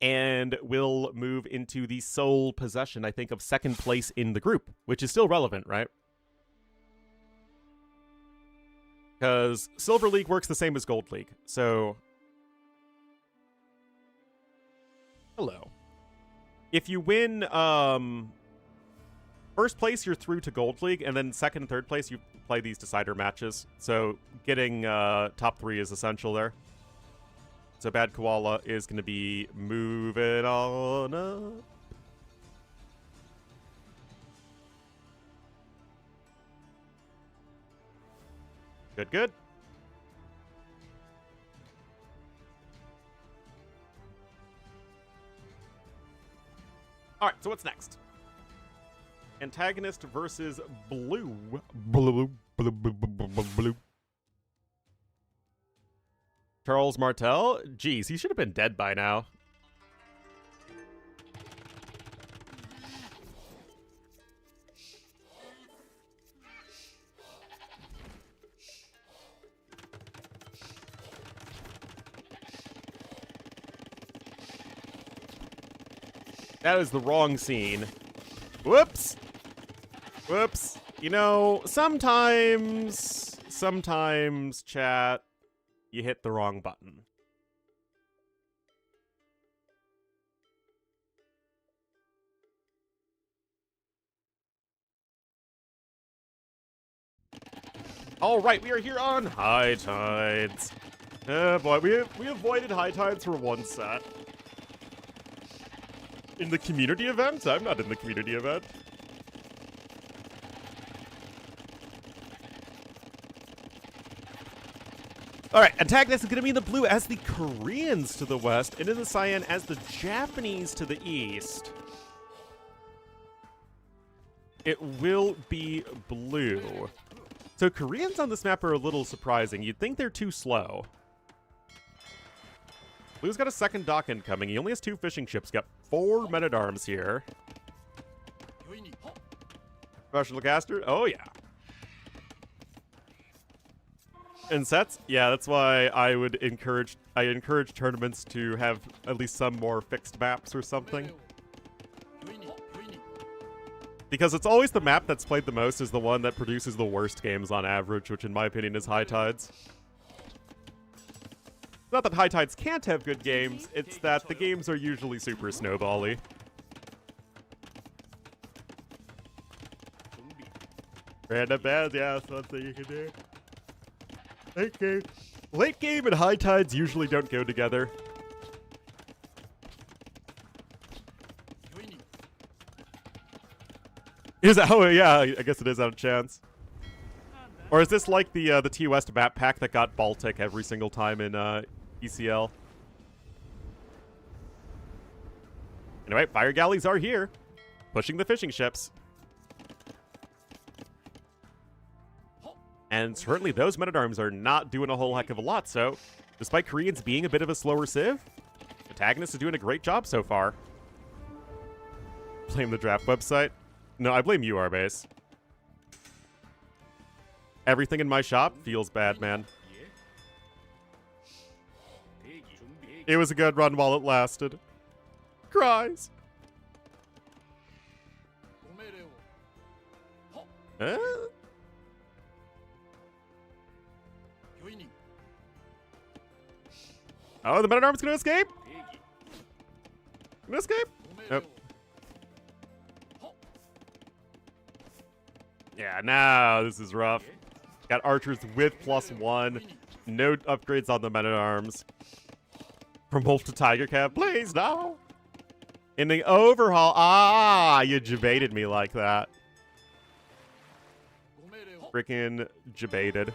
and will move into the sole possession, I think, of second place in the group, which is still relevant, right? Because Silver League works the same as Gold League, so... Hello. If you win, first place, you're through to Gold League, and then second and third place, you play these decider matches. So getting top 3 is essential there. So Bad Koala is going to be moving on up. Good, good. All right, so what's next? Antagonist versus Blue. Blue. Charles Martel? Geez, he should have been dead by now. That is the wrong scene. Whoops. Whoops. You know, sometimes, chat, you hit the wrong button. All right, we are here on High Tides. Oh boy, we avoided High Tides for one set. In the community event? I'm not in the community event. Alright, Antagonist is going to be in the blue as the Koreans to the west, and in the cyan as the Japanese to the east. It will be blue. So Koreans on this map are a little surprising. You'd think they're too slow. Blue's got a second dock incoming. He only has 2 fishing ships. Got 4 men-at-arms here. Professional caster? Oh, yeah. In sets? Yeah, that's why I encourage tournaments to have at least some more fixed maps or something. Because it's always the map that's played the most is the one that produces the worst games on average, which in my opinion is High Tides. Not that High Tides can't have good games, it's that the games are usually super snowbally. Random bands, yeah, that's something you can do. Late game and High Tides usually don't go together. Is that, oh yeah, I guess it is out of chance. Or is this like the T West map pack that got Baltic every single time in ECL? Anyway, fire galleys are here, pushing the fishing ships. And certainly those men-at-arms are not doing a whole heck of a lot, so despite Koreans being a bit of a slower civ, Antagonist is doing a great job so far. Blame the draft website? No, I blame you, Arbase. Everything in my shop feels bad, man. It was a good run while it lasted. Cries. Oh, the men-at-arms gonna escape? Gonna escape? Nope. Yeah, now this is rough. Got archers with +1. No upgrades on the men-at-arms. From Wolf to Tiger Cab. Please, no! In the overhaul. Ah, you debated me like that. Frickin' debated.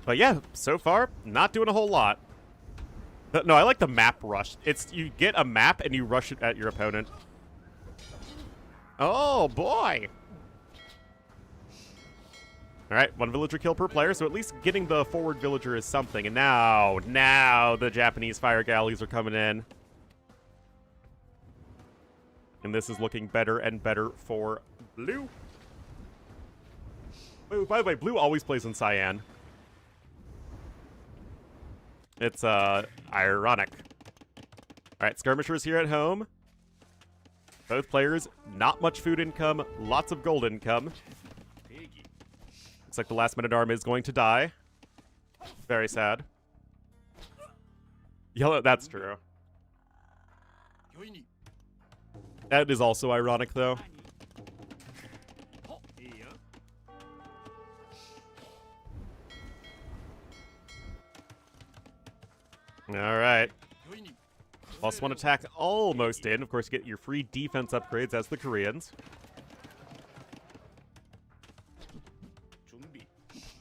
But yeah, so far, not doing a whole lot. No, I like the map rush. It's, you get a map and you rush it at your opponent. Oh, boy. All right, 1 villager kill per player, so at least getting the forward villager is something. And now the Japanese fire galleys are coming in. And this is looking better and better for Blue. Oh, by the way, Blue always plays in cyan. It's, ironic. Alright, skirmishers here at home. Both players, not much food income, lots of gold income. Looks like the last men-at-arm is going to die. Very sad. Yellow, that's true. That is also ironic, though. Alright. +1 attack almost in. Of course, you get your free defense upgrades as the Koreans.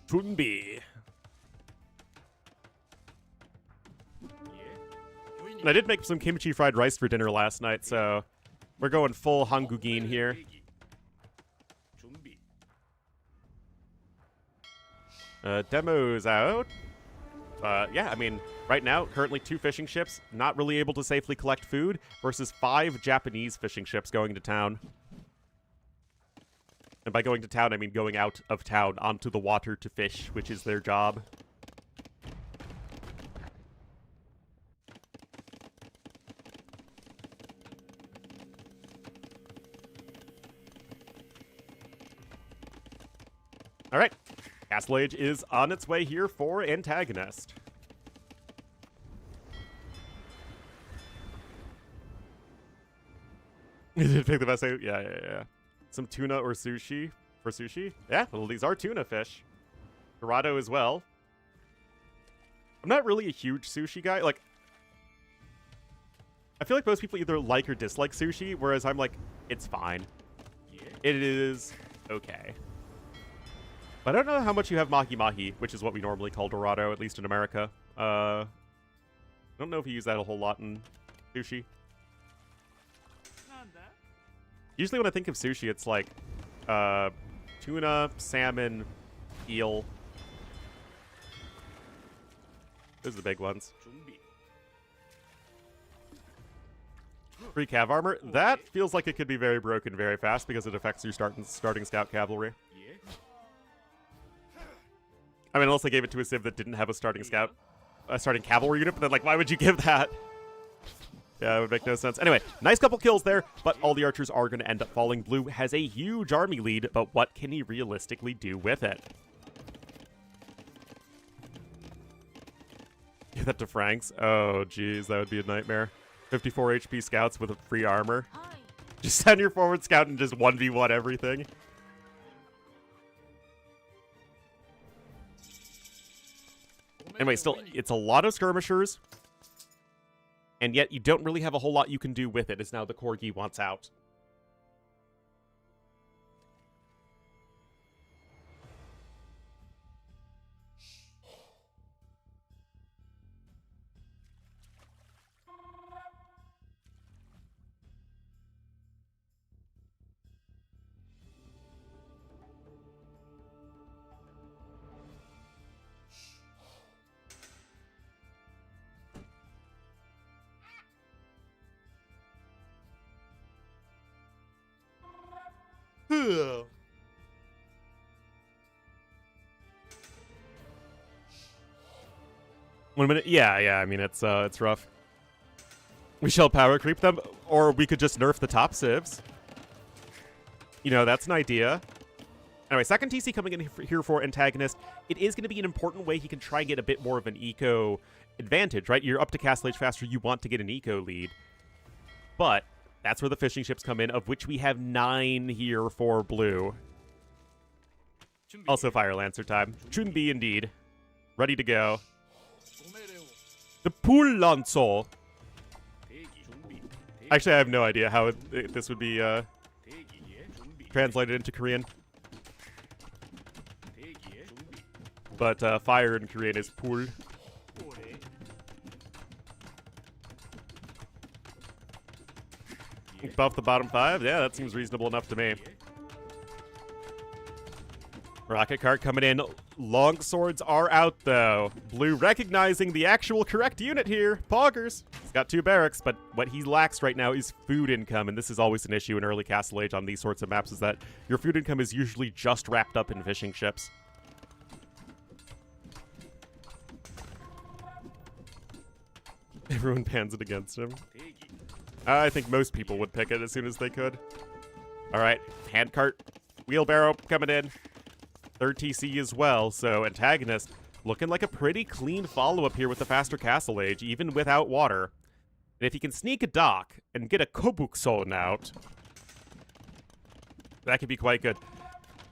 Chunbi. And I did make some kimchi fried rice for dinner last night, so we're going full hangugin here. Demo's out. Yeah, I mean, right now, currently 2 fishing ships, not really able to safely collect food, versus 5 Japanese fishing ships going to town. And by going to town, I mean going out of town onto the water to fish, which is their job. All right. Castle Age is on its way here for Antagonist. You did pick the best. Yeah. Some tuna or sushi for sushi. Yeah, well, these are tuna fish. Dorado as well. I'm not really a huge sushi guy. Like, I feel like most people either like or dislike sushi, whereas I'm like, it's fine. It is okay. But I don't know how much you have mahi-mahi, which is what we normally call Dorado, at least in America. I don't know if you use that a whole lot in sushi. Usually when I think of sushi, it's like tuna, salmon, eel. Those are the big ones. Free cav armor. That feels like it could be very broken very fast because it affects your starting scout cavalry. I mean, unless they gave it to a civ that didn't have a starting cavalry unit, but then, like, why would you give that? Yeah, it would make no sense. Anyway, nice couple kills there, but all the archers are going to end up falling. Blue has a huge army lead, but what can he realistically do with it? Give that to Franks. Oh, geez, that would be a nightmare. 54 HP scouts with a free armor. Just send your forward scout and just 1v1 everything. Anyway, still, it's a lot of skirmishers, and yet you don't really have a whole lot you can do with it, as now the Corgi wants out. One minute. Yeah. I mean, it's rough. We shall power creep them, or we could just nerf the top civs. You know, that's an idea. Anyway, second TC coming in here for Antagonist. It is going to be an important way he can try and get a bit more of an eco advantage, right? You're up to Castle Age faster. You want to get an eco lead. But that's where the fishing ships come in, of which we have 9 here for Blue. Also Fire Lancer time. Chunbi indeed. Ready to go. The Pool Lancer. Actually, I have no idea how this would be translated into Korean. But fire in Korean is Pool. Buff the bottom 5? Yeah, that seems reasonable enough to me. Rocket cart coming in. Long swords are out, though. Blue recognizing the actual correct unit here. Poggers. He's got 2 barracks, but what he lacks right now is food income, and this is always an issue in early Castle Age on these sorts of maps, is that your food income is usually just wrapped up in fishing ships. Everyone pans it against him. I think most people would pick it as soon as they could. All right, handcart, wheelbarrow coming in. 3rd TC as well, so Antagonist looking like a pretty clean follow-up here with the faster Castle Age, even without water. And if he can sneak a dock and get a Kobukson out, that could be quite good.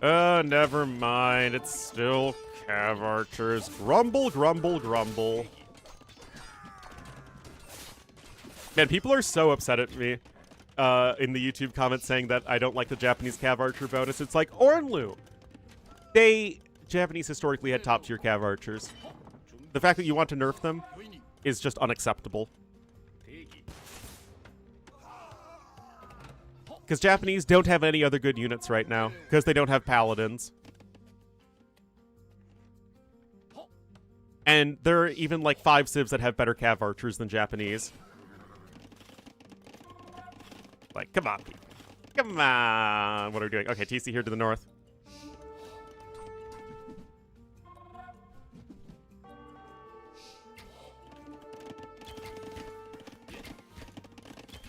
Never mind. It's still Cav Archers. Grumble, grumble, grumble. Man, people are so upset at me in the YouTube comments saying that I don't like the Japanese Cav Archer bonus. It's like, Ornlu! Japanese historically had top-tier Cav Archers. The fact that you want to nerf them is just unacceptable. Because Japanese don't have any other good units right now, because they don't have paladins. And there are even like 5 civs that have better cav archers than Japanese. Like, come on. Come on. What are we doing? Okay, TC here to the north.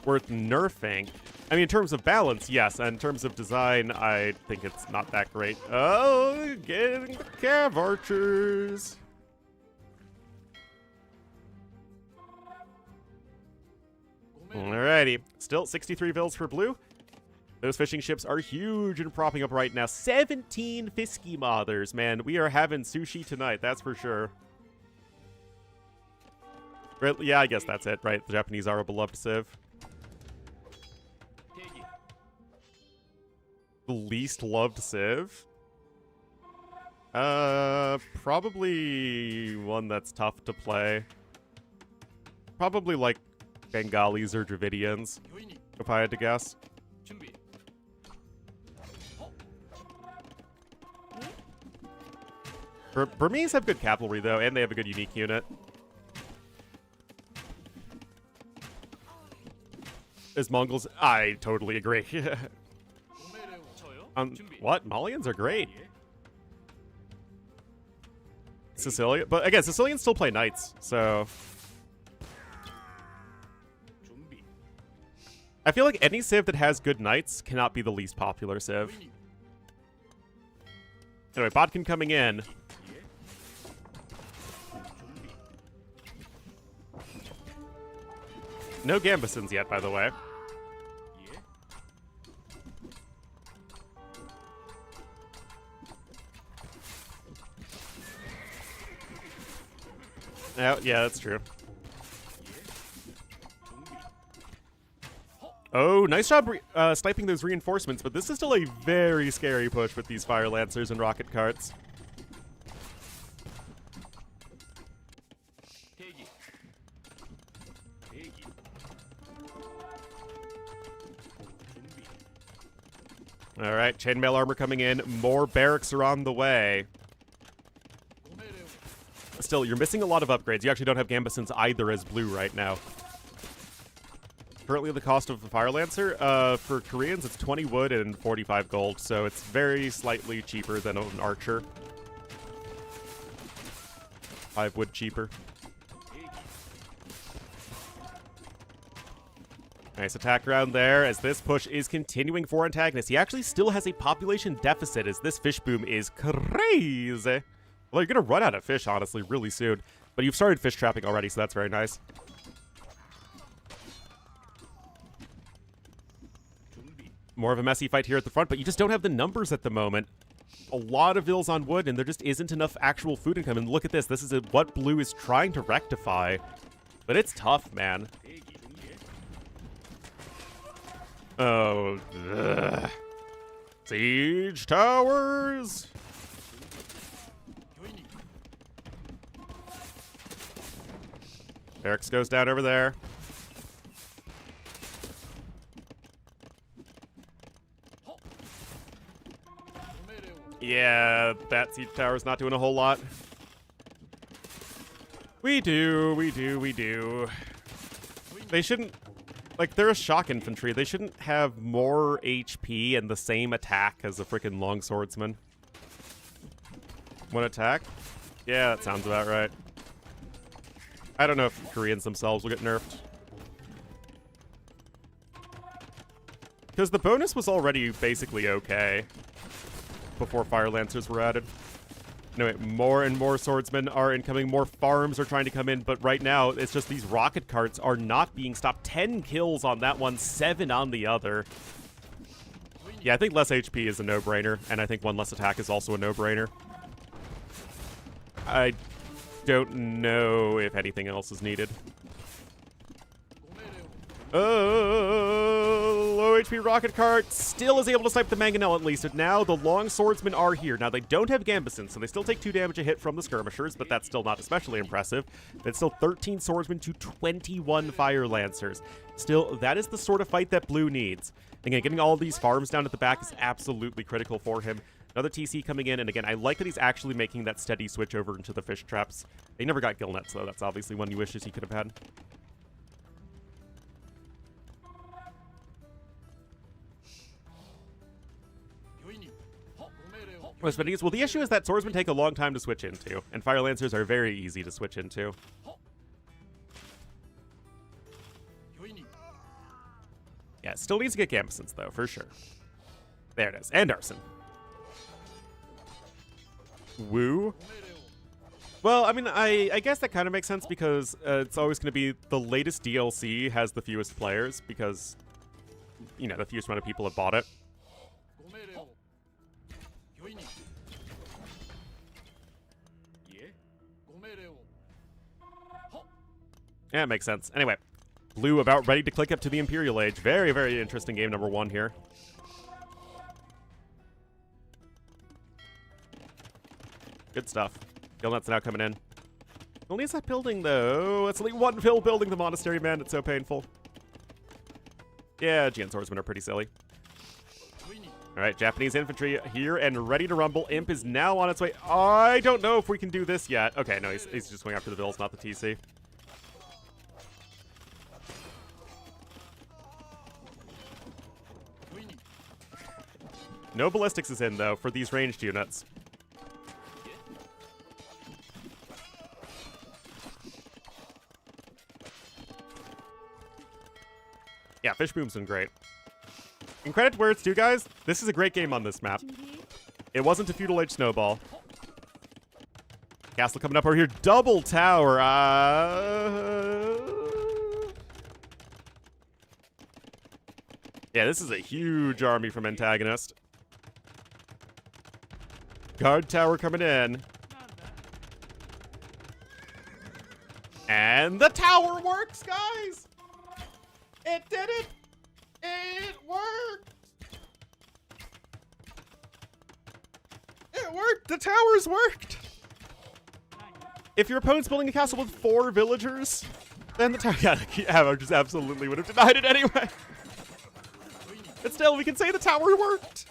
Worth nerfing. I mean, in terms of balance, yes. And in terms of design, I think it's not that great. Oh, getting the cav archers. Alrighty. Still 63 vills for blue. Those fishing ships are huge and propping up right now. 17 Fisky Mothers, man. We are having sushi tonight, that's for sure. Yeah, I guess that's it, right? The Japanese are a beloved civ. The least loved civ? Probably one that's tough to play. Probably like Bengalis or Dravidians, if I had to guess. Burmese have good cavalry, though, and they have a good unique unit. As Mongols, I totally agree. What? Malians are great. Sicilian, but again, Sicilians still play knights, so I feel like any civ that has good knights cannot be the least popular civ. Anyway, Bodkin coming in. No Gambesons yet, by the way. Oh, yeah, that's true. Oh, nice job sniping those reinforcements, but this is still a very scary push with these Fire Lancers and rocket carts. All right, chainmail armor coming in. More barracks are on the way. Still, you're missing a lot of upgrades. You actually don't have Gambesons either as blue right now. Currently, the cost of the Fire Lancer, for Koreans, it's 20 wood and 45 gold, so it's very slightly cheaper than an archer. 5 wood cheaper. Nice attack round there as this push is continuing for Antagonist. He actually still has a population deficit as this fish boom is crazy. Well, you're going to run out of fish, honestly, really soon. But you've started fish trapping already, so that's very nice. More of a messy fight here at the front, but you just don't have the numbers at the moment. A lot of vills on wood, and there just isn't enough actual food income. And look at this. This is what blue is trying to rectify. But it's tough, man. Oh, ugh. Siege towers! Barracks goes down over there. Yeah, that siege tower's not doing a whole lot. We do. They shouldn't... Like, they're a shock infantry. They shouldn't have more HP and the same attack as a freaking longswordsman. One attack? Yeah, that sounds about right. I don't know if Koreans themselves will get nerfed. Because the bonus was already basically okay before Fire Lancers were added. Anyway, more and more swordsmen are incoming, more farms are trying to come in, but right now, it's just these rocket carts are not being stopped. 10 kills on that one, 7 on the other. Yeah, I think less HP is a no-brainer, and I think one less attack is also a no-brainer. I don't know if anything else is needed. Oh, low HP rocket cart still is able to snipe the mangonel at least, but now the long swordsmen are here. Now they don't have gambesons, so they still take 2 damage a hit from the skirmishers, but that's still not especially impressive. It's still 13 swordsmen to 21 fire lancers. Still, that is the sort of fight that Blue needs. Again, getting all these farms down at the back is absolutely critical for him. Another TC coming in, and again, I like that he's actually making that steady switch over into the fish traps. He never got gill nets, though. That's obviously one he wishes he could have had. Well, the issue is that swordsmen take a long time to switch into, and fire lancers are very easy to switch into. Yeah, still needs to get gambesons, though, for sure. There it is. And arson. Woo. Well, I mean, I guess that kind of makes sense because it's always going to be the latest DLC has the fewest players because, you know, the fewest amount of people have bought it. Yeah, it makes sense. Anyway, Blue about ready to click up to the Imperial Age. Very, very interesting game number 1 here. Good stuff. Gilnet's now coming in. Only is that building, though? It's only 1 fill building the monastery, man. It's so painful. Yeah, Gian swordsmen are pretty silly. All right, Japanese infantry here and ready to rumble. Imp is now on its way. I don't know if we can do this yet. Okay, no, he's just going after the bills, not the TC. No ballistics is in, though, for these ranged units. Yeah, Fish Boom's been great. And credit where it's due, guys. This is a great game on this map. It wasn't a Feudal Age Snowball. Castle coming up over here. Double tower. Yeah, this is a huge army from Antagonist. Guard tower coming in. And the tower works, guys! It did it! It worked! It worked! The towers worked! If your opponent's building a castle with 4 villagers, then the tower... Yeah, just absolutely would have denied it anyway. But still, we can say the tower worked!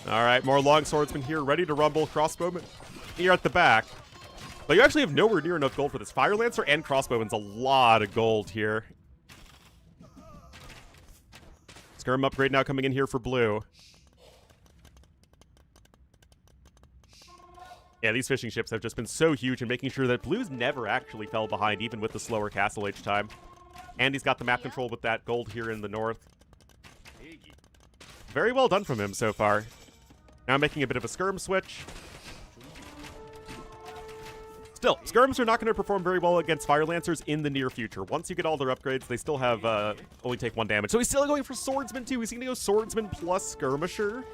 Alright, more long swordsmen here, ready to rumble. Crossbowmen here at the back. But you actually have nowhere near enough gold for this. Fire Lancer and Crossbowman's a lot of gold here. Skirm upgrade now coming in here for Blue. Yeah, these fishing ships have just been so huge in making sure that Blue's never actually fell behind, even with the slower Castle Age time. And he's got the map control with that gold here in the north. Very well done from him so far. Now making a bit of a skirm switch. Still, skirms are not going to perform very well against Fire Lancers in the near future. Once you get all their upgrades, they still have only take 1 damage. So he's still going for Swordsman too. He's going to go Swordsman plus Skirmisher.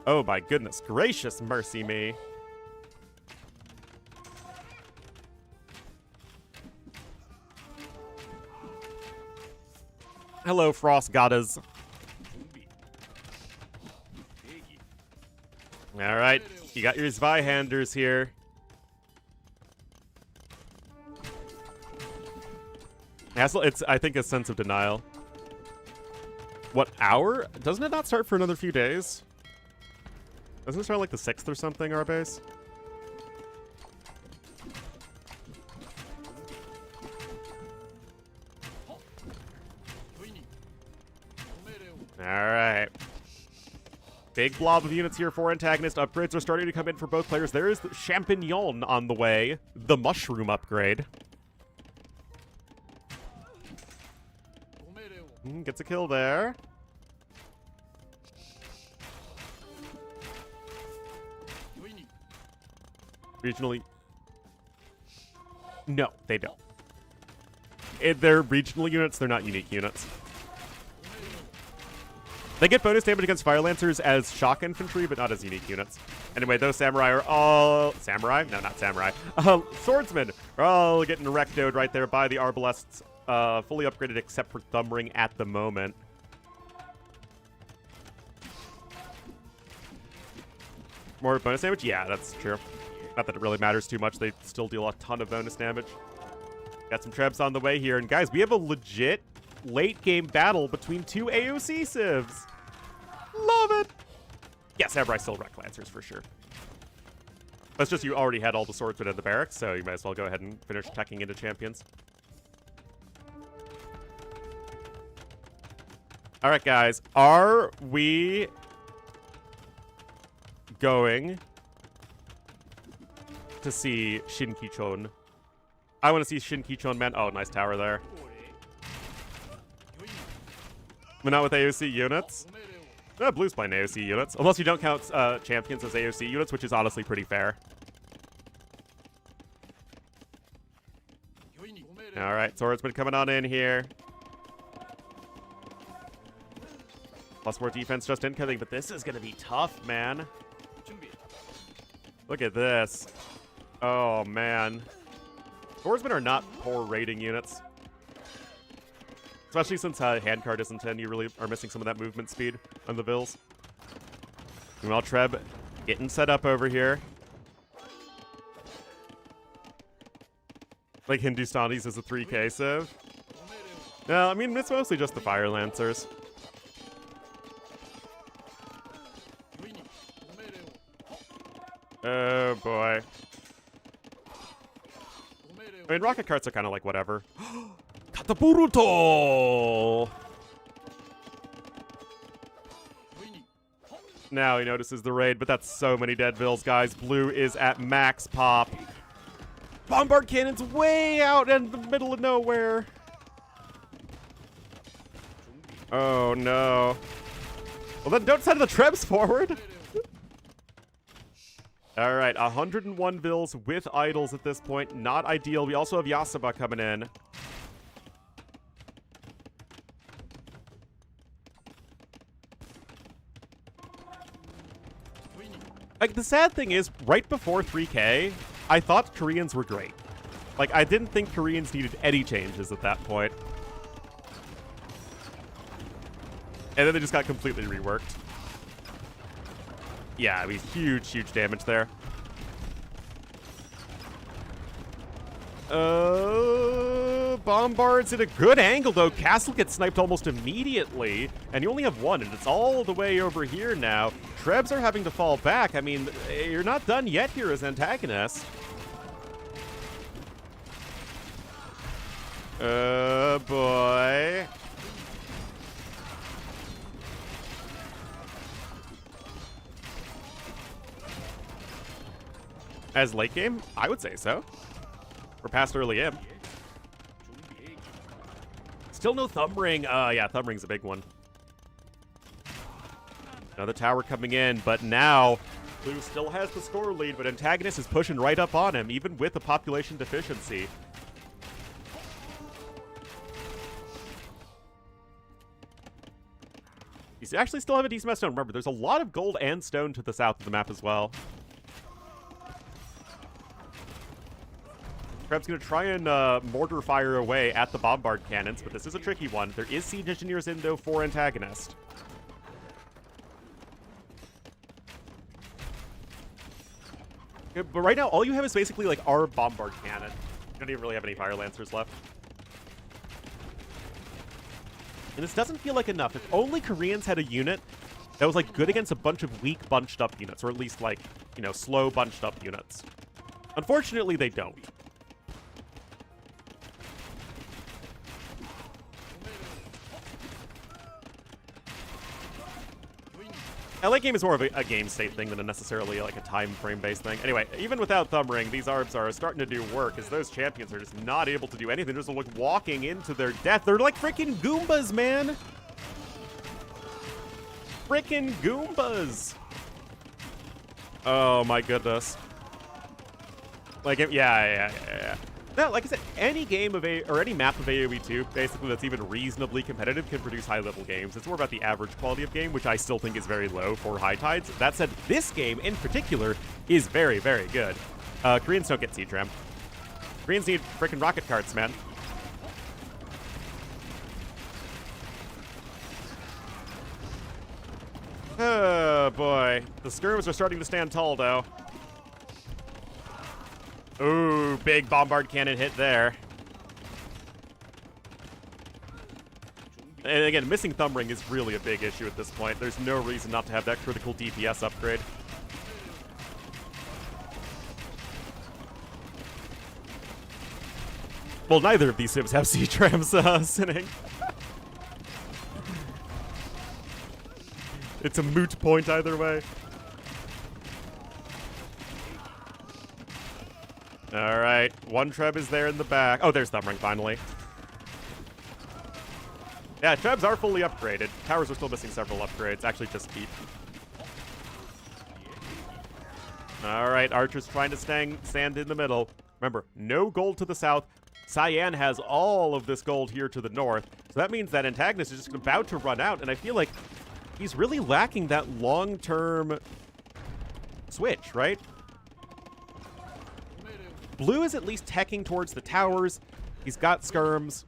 Oh my goodness gracious, mercy me. Hello, Frost Goddess. Alright, you got your Zweihanders here. It's, I think, a sense of denial. What, hour? Doesn't it not start for another few days? Doesn't it start like the 6th or something, our base? Alright. Big blob of units here for Antagonist. Upgrades are starting to come in for both players. There is the Champignon on the way. The Mushroom upgrade. Gets a kill there. Regionally. No, they don't. They're regional units, they're not unique units. They get bonus damage against Fire Lancers as shock infantry, but not as unique units. Anyway, those samurai are all... Samurai? No, not samurai. Swordsmen are all getting rectoed right there by the Arbalests, fully upgraded except for Thumb Ring at the moment. More bonus damage? Yeah, that's true. Not that it really matters too much. They still deal a ton of bonus damage. Got some trebs on the way here. And guys, we have a legit late-game battle between two AOC civs. Love it! Yeah, Samurai still wreck Lancers for sure. That's just you already had all the swordsmen in the barracks, so you might as well go ahead and finish teching into champions. Alright, guys. Are we going to see Shinkichon? I want to see Shinkichon, man. Oh, nice tower there. But not with AOC units. No, Blue's playing AOC units. Unless you don't count champions as AOC units, which is honestly pretty fair. Alright, swordsman coming on in here. Plus more defense just incoming, but this is going to be tough, man. Look at this. Oh, man. Swordsmen are not poor raiding units. Especially since handcard isn't 10, you really are missing some of that movement speed on the Vills. Meanwhile, Treb getting set up over here. Like Hindustanis is a 3k civ. No, I mean, it's mostly just the Fire Lancers. Oh, boy. I mean, rocket carts are kind of like whatever. Katapuruto! Now he notices the raid, but that's so many dead Vills, guys. Blue is at max pop. Bombard cannon's way out in the middle of nowhere. Oh, no. Well, then don't send the Trebs forward. All right, 101 Vills with idols at this point. Not ideal. We also have Yasuba coming in. Like, the sad thing is, right before 3K, I thought Koreans were great. Like, I didn't think Koreans needed any changes at that point. And then they just got completely reworked. Yeah, I mean, huge, huge damage there. Bombard's at a good angle, though. Castle gets sniped almost immediately, and you only have one, and it's all the way over here now. Trebs are having to fall back. I mean, you're not done yet here as Antagonist. Oh, boy. As late game? I would say so. We're past early M. Still no Thumb Ring. Yeah, Thumb Ring's a big one. Another tower coming in, but now Blue still has the score lead, but Antagonist is pushing right up on him, even with a population deficiency. You actually still have a decent amount of stone. Remember, there's a lot of gold and stone to the south of the map as well. Treb's going to try and mortar fire away at the bombard cannons, but this is a tricky one. There is siege engineers in, though, for Antagonist. Okay, but right now, all you have is basically, like, our bombard cannon. You don't even really have any fire lancers left. And this doesn't feel like enough. If only Koreans had a unit that was, like, good against a bunch of weak bunched-up units, or at least, like, you know, slow bunched-up units. Unfortunately, they don't. LA game is more of a game state thing than necessarily like a time frame based thing. Anyway, even without Thumb Ring, these ARBs are starting to do work as those champions are just not able to do anything. They're just like walking into their death. They're like freaking Goombas, man. Freaking Goombas. Oh my goodness. Like, yeah. No, like I said, any game of or any map of AoE 2, basically that's even reasonably competitive, can produce high-level games. It's more about the average quality of game, which I still think is very low for high tides. That said, this game in particular is very, very good. Koreans don't get C-Tram. Koreans need freaking rocket carts, man. Oh, boy. The skirms are starting to stand tall, though. Ooh, big bombard cannon hit there. And again, missing thumb ring is really a big issue at this point. There's no reason not to have that critical DPS upgrade. Well, neither of these Sims have C-Trams sitting. It's a moot point either way. All right, one Treb is there in the back. Oh, there's Thumb Ring finally. Yeah, Trebs are fully upgraded. Towers are still missing several upgrades. Actually, just keep. All right, Archer's trying to stand in the middle. Remember, no gold to the south. Cyan has all of this gold here to the north. So that means that Antagonist is just about to run out, and I feel like he's really lacking that long-term switch, right? Blue is at least teching towards the towers. He's got skirms.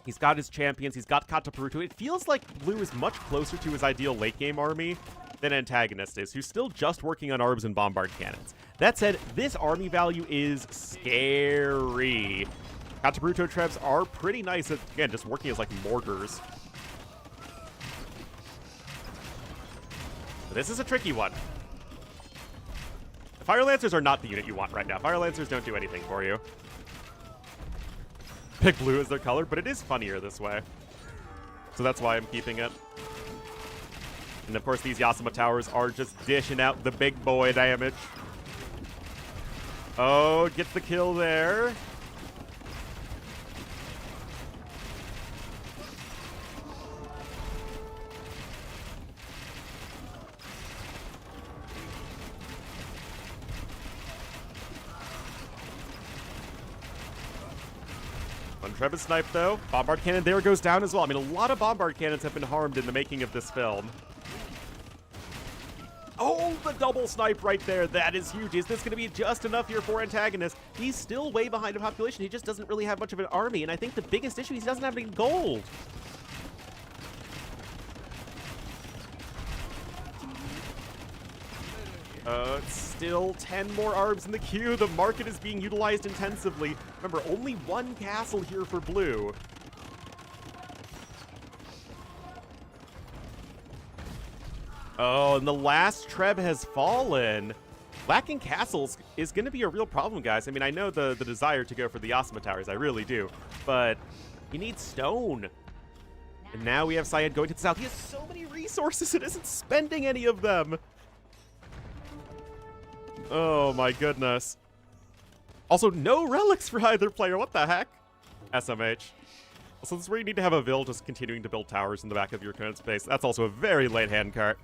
He's got his champions. He's got Katapuruto. It feels like Blue is much closer to his ideal late-game army than Antagonist is, who's still just working on Arbs and Bombard Cannons. That said, this army value is scary. Katapuruto Trebs are pretty nice at, again, just working as, like, mortars. This is a tricky one. Fire Lancers are not the unit you want right now. Fire Lancers don't do anything for you. Pick blue as their color, but it is funnier this way. So that's why I'm keeping it. And of course, these Yasuma towers are just dishing out the big boy damage. Oh, gets the kill there. Treb is sniped, though. Bombard Cannon there goes down as well. I mean, a lot of Bombard Cannons have been harmed in the making of this film. Oh, the double snipe right there. That is huge. Is this going to be just enough here for Antagonist? He's still way behind in population. He just doesn't really have much of an army, and I think the biggest issue is he doesn't have any gold. It's still 10 more Arbs in the queue. The market is being utilized intensively. Remember, only one castle here for blue. Oh, and the last Treb has fallen. Lacking castles is going to be a real problem, guys. I mean, I know the desire to go for the Yasuma Towers. I really do. But you need stone. And now we have Syed going to the south. He has so many resources and isn't spending any of them. Oh my goodness. Also, no relics for either player. What the heck? SMH. So this is where you need to have a Vil just continuing to build towers in the back of your opponent's base. That's also a very late hand cart.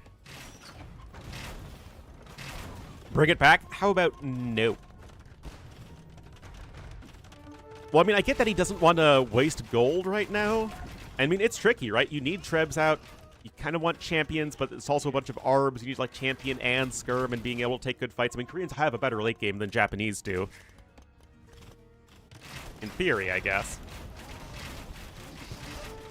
Bring it back? How about no? Well, I mean, I get that he doesn't want to waste gold right now. I mean, it's tricky, right? You need Trebs out. You kind of want champions, but it's also a bunch of Arbs. You need, like, champion and skirm and being able to take good fights. I mean, Koreans have a better late game than Japanese do. In theory, I guess.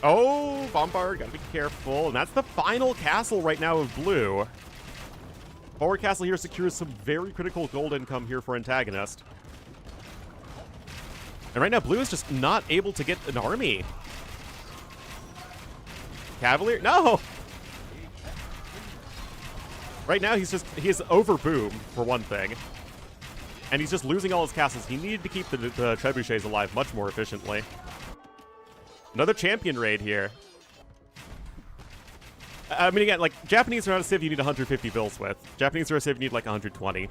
Oh, Bombard, gotta be careful. And that's the final castle right now of blue. Forward castle here secures some very critical gold income here for Antagonist. And right now, blue is just not able to get an army. Cavalier? No! Right now, he is over-boomed, for one thing. And he's just losing all his castles. He needed to keep the trebuchets alive much more efficiently. Another champion raid here. I mean, again, like, Japanese are not a civ you need 150 bills with. Japanese are a civ you need, like, 120.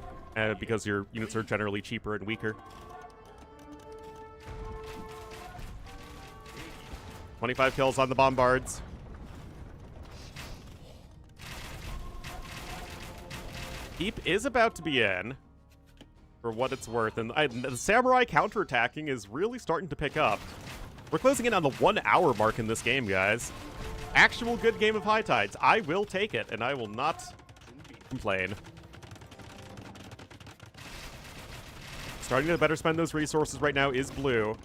Because your units are generally cheaper and weaker. 25 kills on the Bombards. Keep is about to be in. for what it's worth. And the Samurai counterattacking is really starting to pick up. We're closing in on the 1 hour mark in this game, guys. Actual good game of High Tides. I will take it, and I will not complain. Starting to better spend those resources right now is Blue.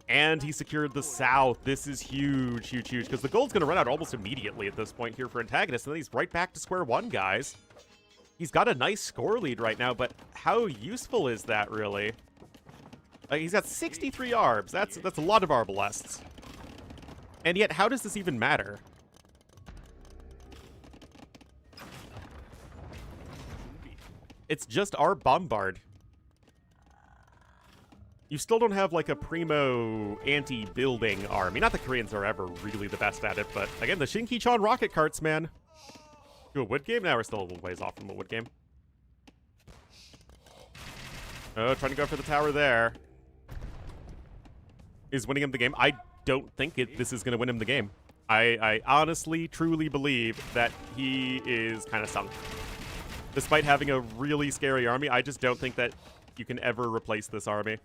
And he secured the South. This is huge, huge, huge. Because the gold's going to run out almost immediately at this point here for Antagonist. And then he's right back to square one, guys. He's got a nice score lead right now, but how useful is that, really? He's got 63 arbs. That's a lot of arbalests. And yet, how does this even matter? It's just Arb Bombard. You still don't have, like, a primo anti-building army. Not that Koreans are ever really the best at it, but, again, the Shinki-chan rocket carts, man. Do a wood game? Now we're still a little ways off from a wood game. Oh, trying to go for the tower there. Is winning him the game? I don't think this is going to win him the game. I honestly, truly believe that he is kind of sunk. Despite having a really scary army, I just don't think that you can ever replace this army.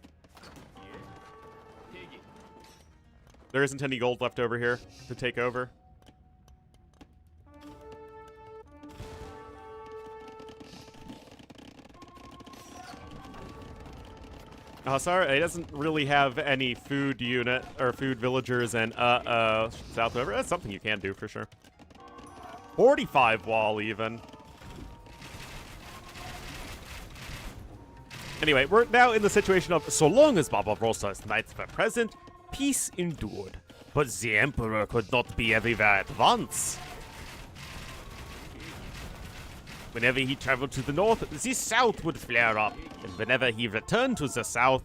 There isn't any gold left over here to take over. Sorry, it doesn't really have any food unit or food villagers, and south over. That's something you can do for sure. 45 wall even. Anyway, we're now in the situation of so long as Barbarossa's knights were present, peace endured. But the Emperor could not be everywhere at once. Whenever he traveled to the north, the south would flare up. And whenever he returned to the south,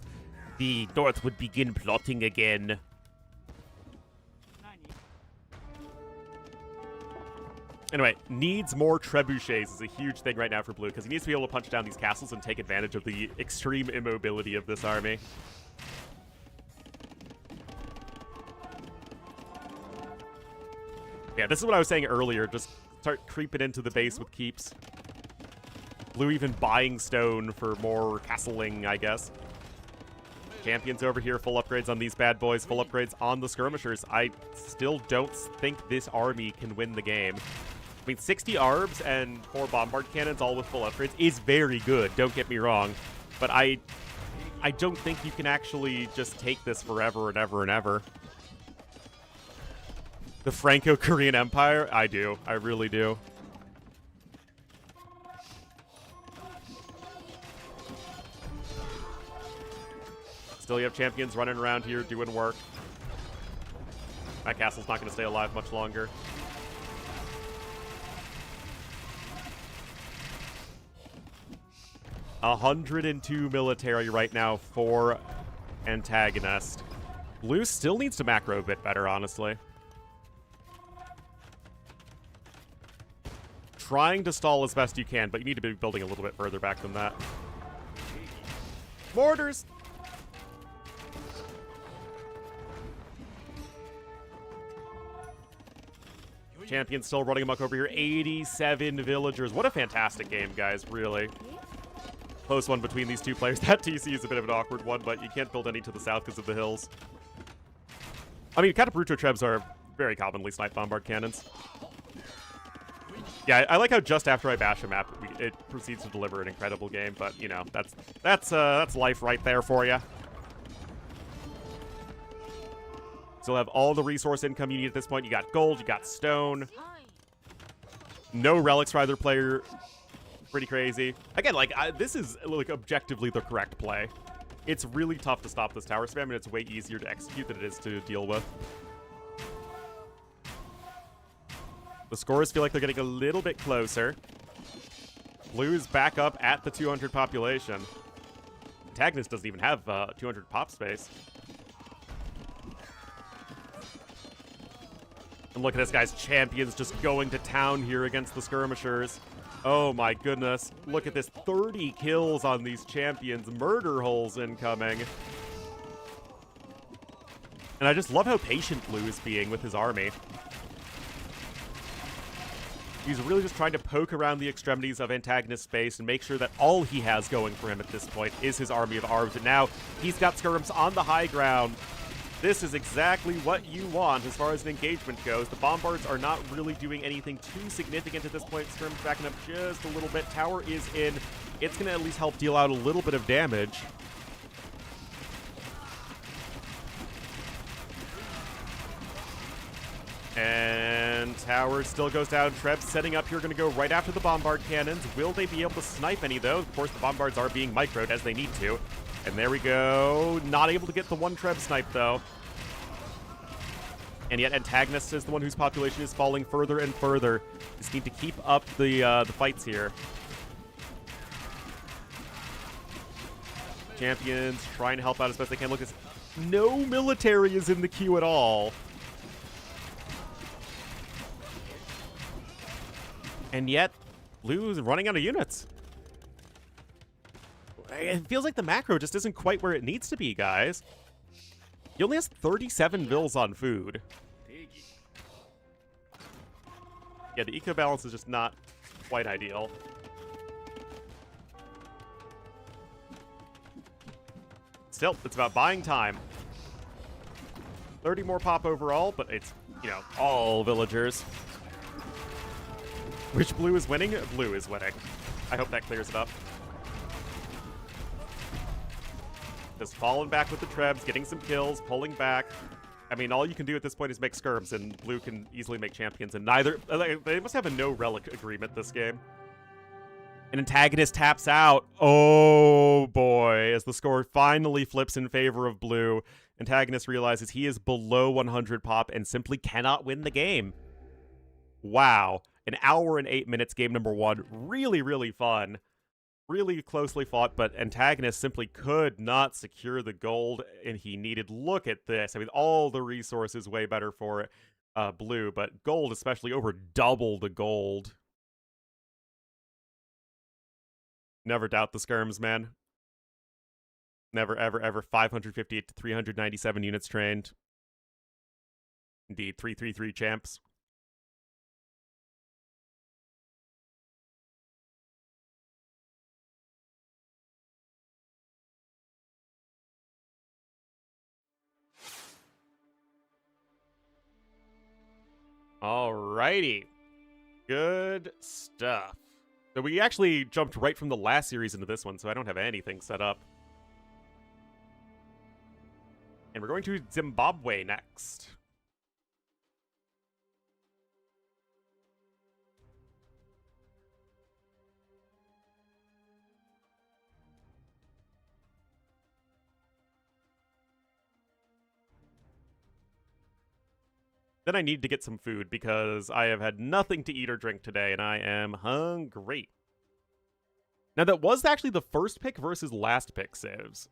the north would begin plotting again. Anyway, needs more trebuchets is a huge thing right now for Blue, because he needs to be able to punch down these castles and take advantage of the extreme immobility of this army. Yeah, this is what I was saying earlier. Just start creeping into the base with keeps. Blue even buying stone for more castling, I guess. Champions over here, full upgrades on these bad boys, full upgrades on the skirmishers. I still don't think this army can win the game. I mean, 60 arbs and 4 bombard cannons all with full upgrades is very good, don't get me wrong. But I don't think you can actually just take this forever and ever and ever. The Franco-Korean Empire? I do. I really do. Still, you have champions running around here doing work. That castle's not going to stay alive much longer. $102 military right now for Antagonist. Blue still needs to macro a bit better, honestly. Trying to stall as best you can, but you need to be building a little bit further back than that. Mortars! Champion still running amok over here. 87 villagers. What a fantastic game, guys, really. Close one between these two players. That TC is a bit of an awkward one, but you can't build any to the south because of the hills. I mean, Catapulto Trebs are very commonly snipe bombard cannons. Yeah, I like how just after I bash a map, it proceeds to deliver an incredible game, but, you know, that's life right there for you. Still have all the resource income you need at this point. You got gold, you got stone. No relics for either player. Pretty crazy. Again, like, this is, like, objectively the correct play. It's really tough to stop this tower spam, and it's way easier to execute than it is to deal with. The scores feel like they're getting a little bit closer. Blue's back up at the 200 population. Antagonist doesn't even have 200 pop space. And look at this guy's champions just going to town here against the skirmishers. Oh my goodness. Look at this. 30 kills on these champions. Murder holes incoming. And I just love how patient Blue is being with his army. He's really just trying to poke around the extremities of Antagonist space and make sure that all he has going for him at this point is his army of arms. And now he's got skirms on the high ground. This is exactly what you want as far as an engagement goes. The bombards are not really doing anything too significant at this point. Skirms backing up just a little bit. Tower is in. It's going to at least help deal out a little bit of damage. And tower still goes down. Trebs setting up here, going to go right after the bombard cannons. Will they be able to snipe any, though? Of course, the bombards are being microed as they need to. And there we go. Not able to get the one Treb snipe, though. And yet Antagonist is the one whose population is falling further and further. Just need to keep up the fights here. Champions trying to help out as best they can. Look, no military is in the queue at all. And yet, Blue is running out of units. It feels like the macro just isn't quite where it needs to be, guys. He only has 37 bills on food. Yeah, the eco balance is just not quite ideal. Still, it's about buying time. 30 more pop overall, but it's, you know, all villagers. Which Blue is winning? Blue is winning. I hope that clears it up. Just falling back with the Trebs, getting some kills, pulling back. I mean, all you can do at this point is make skirms, and Blue can easily make champions, and neither... They must have a no-relic agreement this game. An Antagonist taps out. Oh, boy. As the score finally flips in favor of Blue, Antagonist realizes he is below 100 pop and simply cannot win the game. Wow. An hour and 8 minutes, game number 1. Really, really fun. Really closely fought, but Antagonist simply could not secure the gold, and he needed... Look at this. I mean, all the resources way better for Blue, but gold especially over double the gold. Never doubt the skirms, man. Never, ever, ever. 558 to 397 units trained. Indeed, 333 champs. Alrighty. Good stuff. So we actually jumped right from the last series into this one, so I don't have anything set up. And we're going to Zimbabwe next. Then I need to get some food because I have had nothing to eat or drink today, and I am hungry. Now, that was actually the first pick versus last pick saves.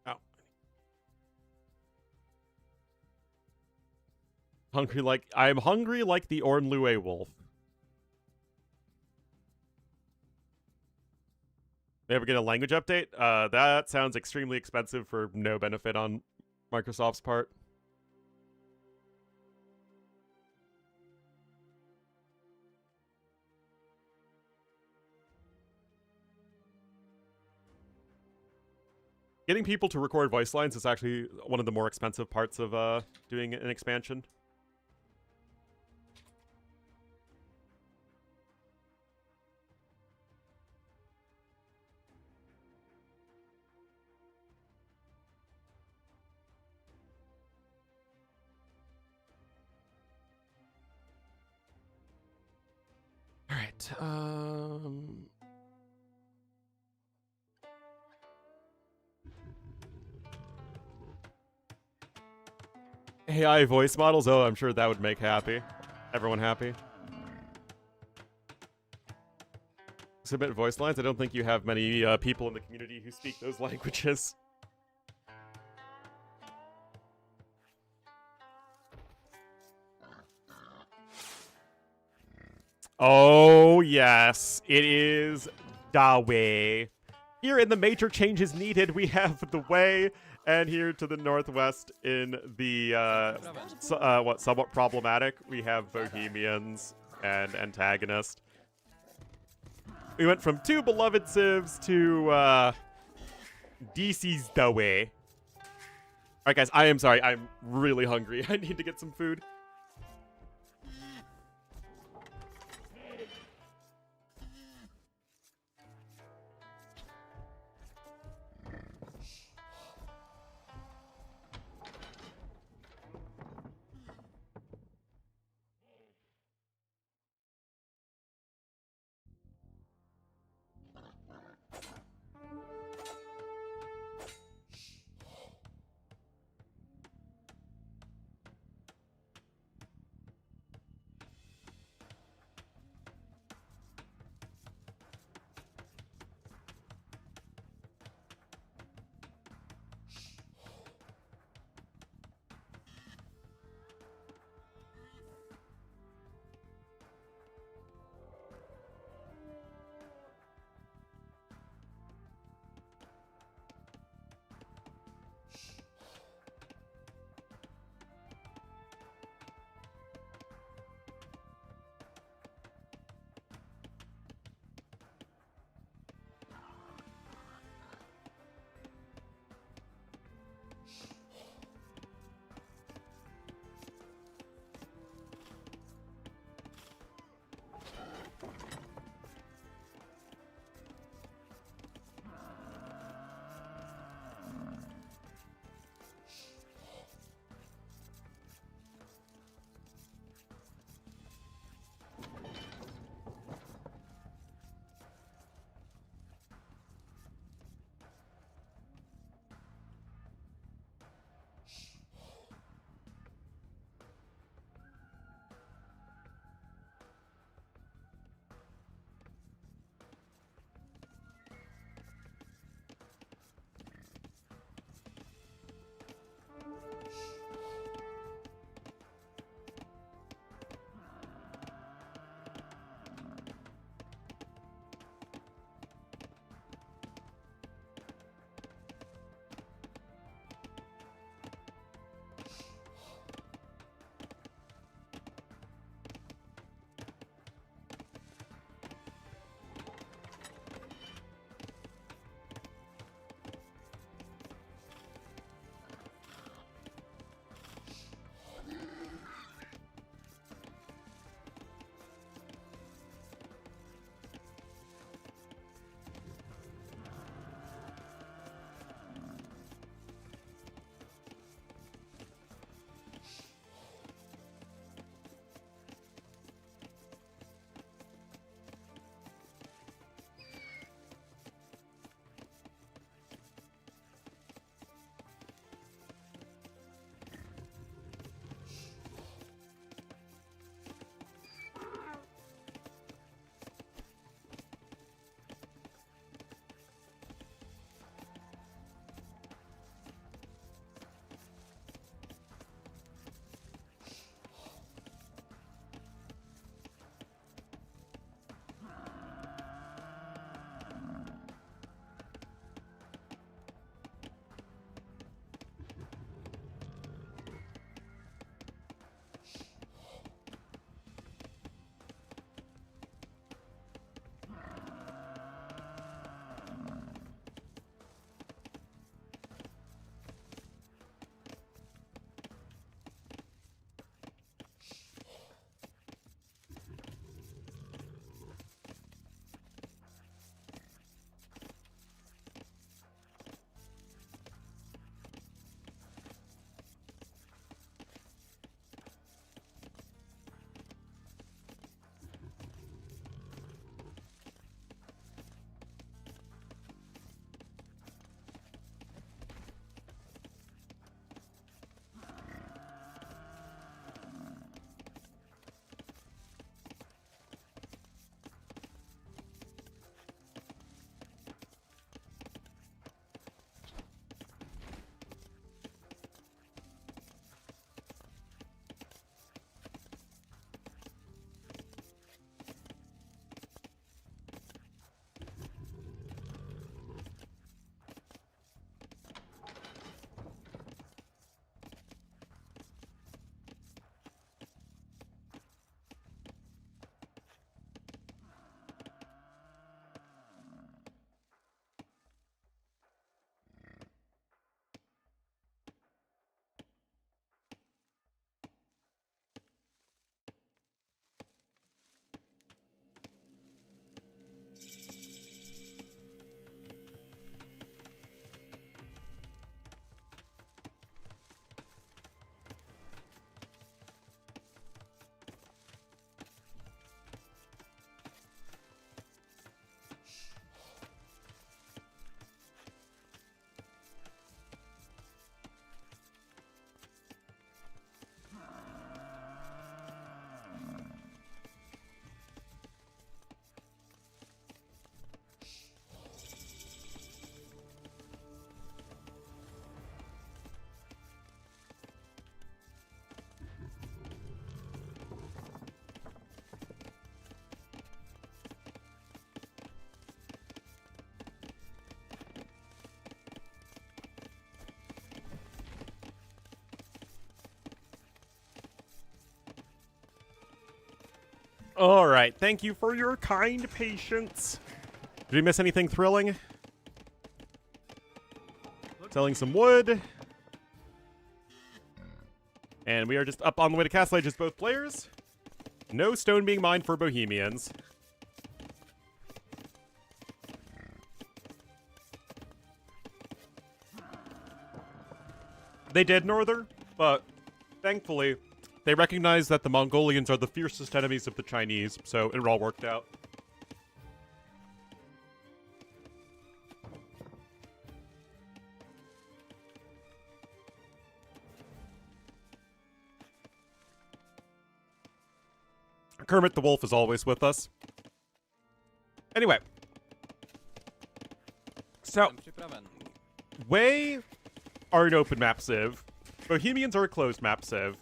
Oh. I'm hungry like the Ornlu wolf. They ever get a language update? That sounds extremely expensive for no benefit on Microsoft's part. Getting people to record voice lines is actually one of the more expensive parts of doing an expansion. AI voice models? Oh, I'm sure that would make everyone happy. Submit voice lines? I don't think you have many people in the community who speak those languages. Oh, yes. It is Dawe. Here in the major changes needed, we have the Way, and here to the northwest in the somewhat problematic, we have Bohemians and Antagonist. We went from 2 beloved civs to DC's the Way. Alright guys, I am sorry, I'm really hungry. I need to get some food. All right, thank you for your kind patience. Did we miss anything thrilling? Selling some wood. And we are just up on the way to Castle Ages, both players. No stone being mined for Bohemians. They did, Norther, but thankfully, they recognize that the Mongolians are the fiercest enemies of the Chinese, so it all worked out. Kermit the Wolf is always with us. Anyway. So, Wei are an open map civ. Bohemians are a closed map civ.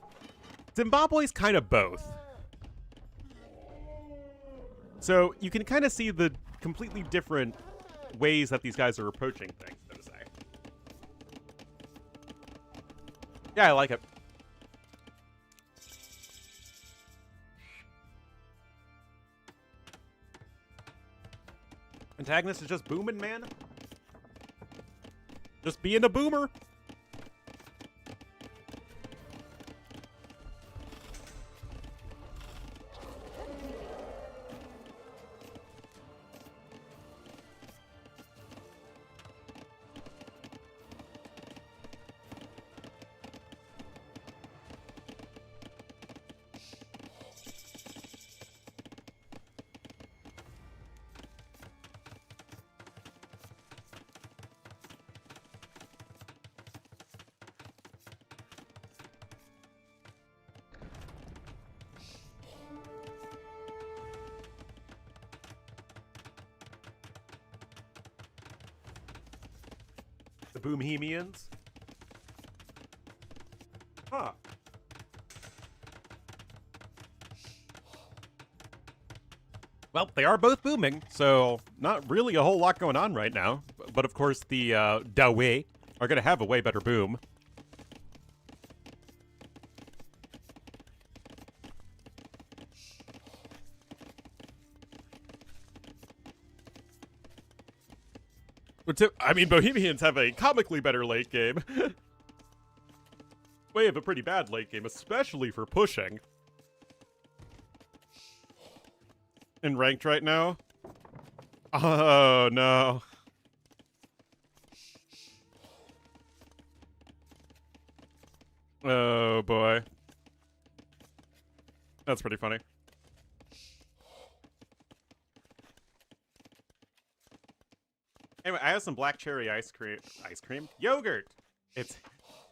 Zimbabwe's kind of both. So you can kind of see the completely different ways that these guys are approaching things, so to say. Yeah, I like it. Antagonist is just booming, man. Just being a boomer. The Boomhemians. Huh. Well, they are both booming, so not really a whole lot going on right now. But of course, the Dawe are going to have a way better boom. I mean, Bohemians have a comically better late game. We have a pretty bad late game, especially for pushing. In ranked right now? Oh, no. Oh, boy. That's pretty funny. Anyway, I have some black cherry ice cream? Yogurt! It's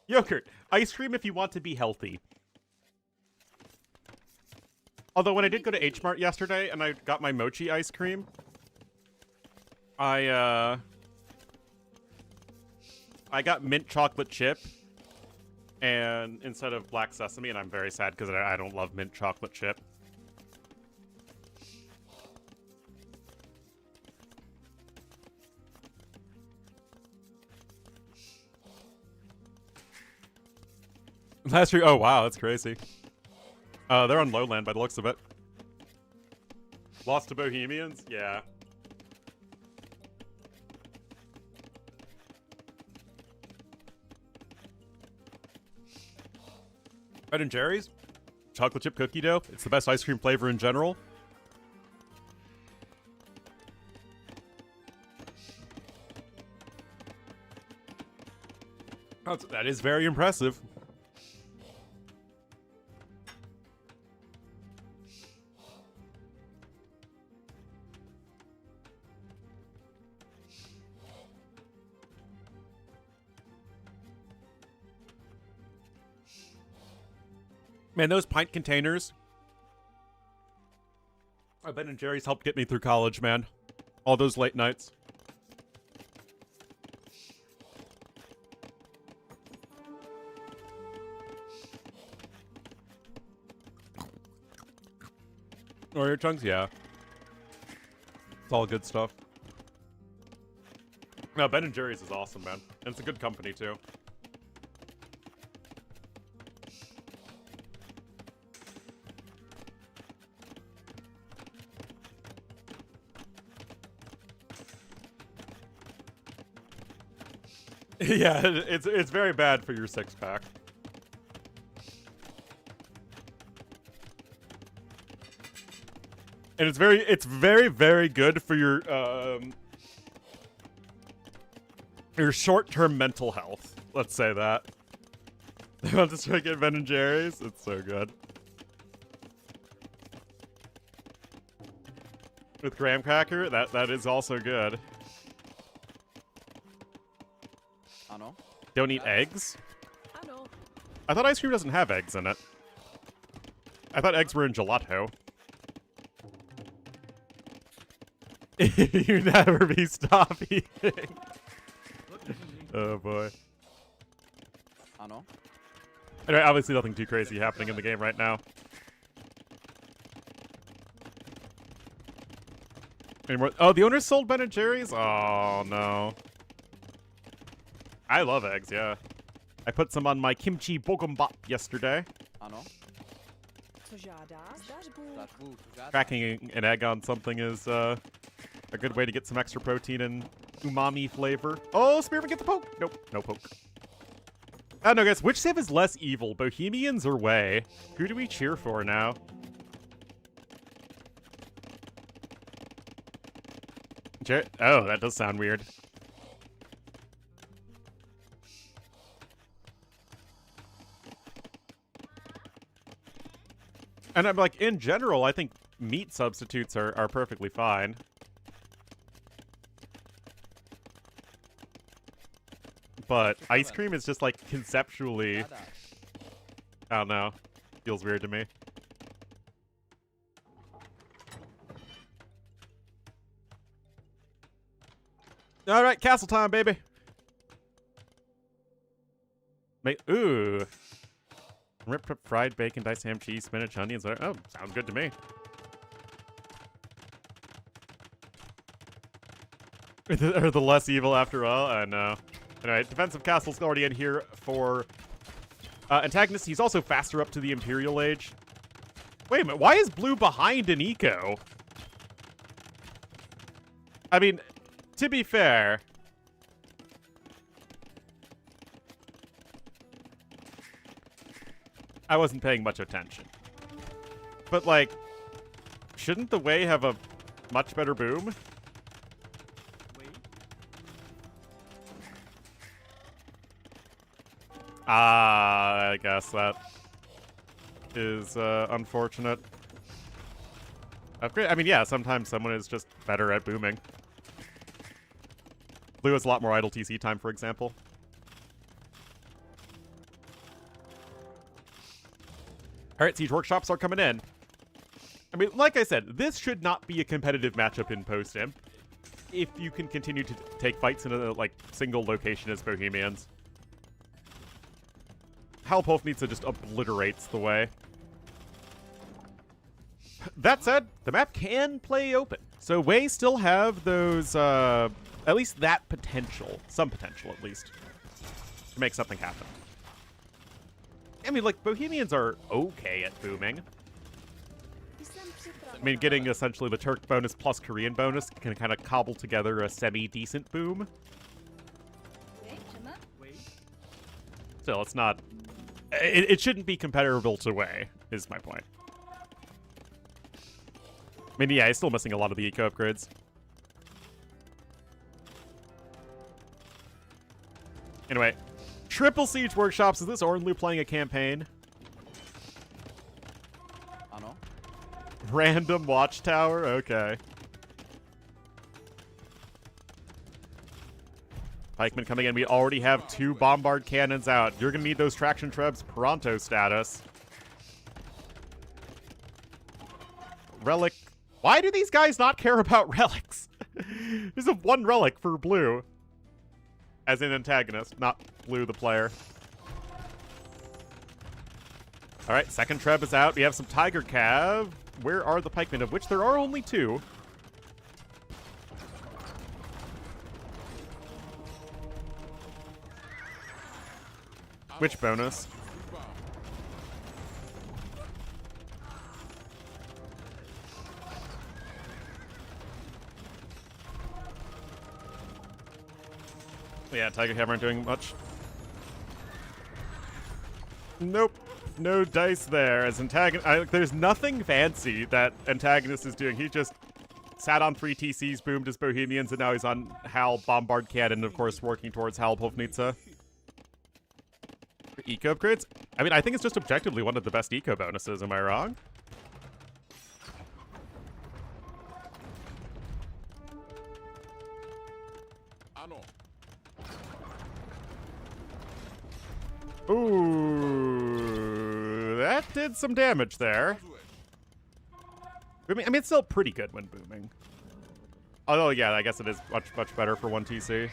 yogurt. Ice cream if you want to be healthy. Although when I did go to H Mart yesterday and I got my mochi ice cream, I got mint chocolate chip and instead of black sesame, and I'm very sad because I don't love mint chocolate chip. Last year, oh wow, that's crazy. They're on lowland by the looks of it. Lost to Bohemians? Yeah. Ben & Jerry's? Chocolate chip cookie dough? It's the best ice cream flavor in general. That is very impressive. Man, those pint containers. Ben & Jerry's helped get me through college, man. All those late nights. Oreo chunks, yeah. It's all good stuff. No, Ben & Jerry's is awesome, man. And it's a good company, too. Yeah, it's very bad for your six-pack. And it's very, very good for your short-term mental health. Let's say that. They want to get Ben & Jerry's? It's so good. With graham cracker, that is also good. Don't eat eggs? I thought ice cream doesn't have eggs in it. I thought eggs were in gelato. You never be stop eating. Oh boy. Anyway, obviously nothing too crazy happening in the game right now. Any more? Oh, the owner sold Ben & Jerry's? Oh no. I love eggs, yeah. I put some on my kimchi bokkeumbap yesterday. Cracking an egg on something is a good way to get some extra protein and umami flavor. Oh, Spearman, get the poke! Nope, no poke. I don't know, guys. Which civ is less evil, Bohemians or Way? Who do we cheer for now? Oh, that does sound weird. And I'm like, in general, I think meat substitutes are perfectly fine. But ice cream is just like conceptually, I don't know, feels weird to me. All right, castle time, baby. Ooh. Rip fried bacon, diced ham, cheese, spinach, onions. Oh, sounds good to me. Are the less evil after all? I know. Anyway, defensive castle's already in here for Antagonist. He's also faster up to the Imperial Age. Wait a minute, why is blue behind an eco? I mean, to be fair, I wasn't paying much attention. But, like, shouldn't the Way have a much better boom? I guess that is unfortunate. Upgrade? I mean, yeah, sometimes someone is just better at booming. Blue has a lot more idle TC time, for example. Alright, Siege Workshops are coming in. I mean, like I said, this should not be a competitive matchup in post-imp if you can continue to take fights in a, like, single location as Bohemians. Halpulf needs to just obliterates the Way. That said, the map can play open. So Way still have those, at least that potential. Some potential, at least. To make something happen. I mean, like, Bohemians are okay at booming. I mean, getting essentially the Turk bonus plus Korean bonus can kind of cobble together a semi-decent boom. Still, it's not... It shouldn't be comparable to Way, is my point. I mean, yeah, he's still missing a lot of the eco upgrades. Anyway, Triple Siege Workshops. Is this Ornlu playing a campaign? Random Watchtower? Okay. Pikeman coming in. We already have 2 Bombard Cannons out. You're going to need those Traction Trebs pronto status. Relic. Why do these guys not care about relics? There's a 1 relic for blue. As an antagonist, not blue the player. Alright, second Treb is out. We have some Tiger Cav. Where are the pikemen, of which there are only 2? Which bonus? Yeah, Tiger Hammer aren't doing much. Nope. No dice there. As there's nothing fancy that Antagonist is doing. He just sat on 3 TCs, boomed his Bohemians, and now he's on Hal Bombard Cannon, of course, working towards Hal Povnitsa. Eco upgrades? I mean, I think it's just objectively one of the best eco bonuses, am I wrong? Ooh, that did some damage there. I mean, it's still pretty good when booming. Although, yeah, I guess it is much, much better for 1 TC.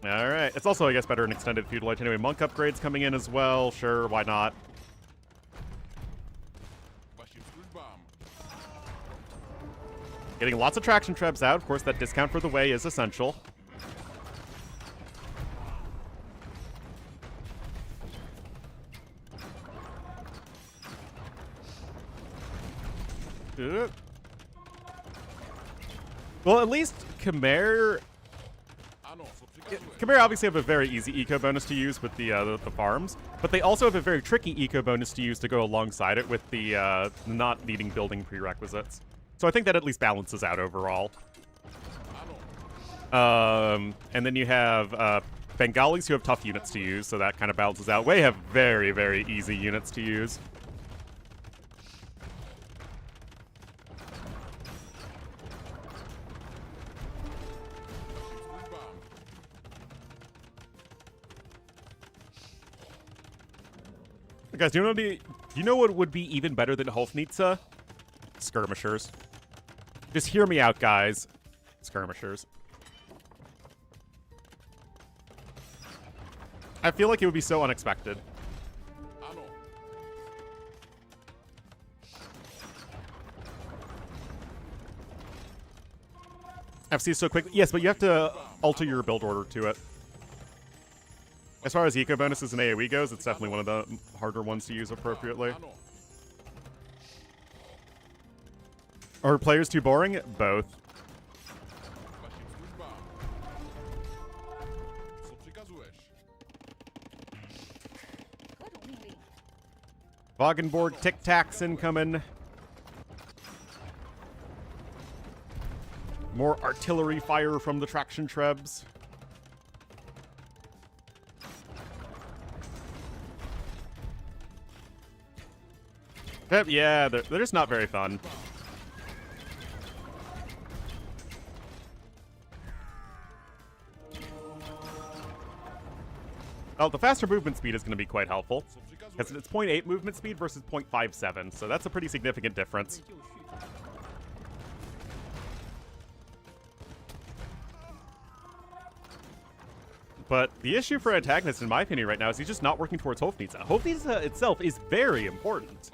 Alright, it's also, I guess, better in Extended Feudal Age. Anyway, Monk upgrades coming in as well. Sure, why not? Getting lots of traction trebs out. Of course, that discount for the way is essential. Well, at least Khmer obviously have a very easy eco bonus to use with the farms, but they also have a very tricky eco bonus to use to go alongside it with the not needing building prerequisites. So I think that at least balances out overall. And then you have Bengalis who have tough units to use, so that kind of balances out. Wei have very, very easy units to use. Guys, do you know what would be even better than Hofnitsa? Skirmishers. Just hear me out, guys. Skirmishers. I feel like it would be so unexpected. FC so quick. Yes, but you have to alter your build order to it. As far as eco bonuses and AoE goes, it's definitely one of the harder ones to use appropriately. Are players too boring? Both. Wagenborg tic-tacs incoming. More artillery fire from the traction trebs. Yeah, they're just not very fun. Oh, the faster movement speed is going to be quite helpful. Because it's 0.8 movement speed versus 0.57, so that's a pretty significant difference. But the issue for Antagonist, in my opinion, right now, is he's just not working towards Hofnitsa. Hofnitsa itself is very important.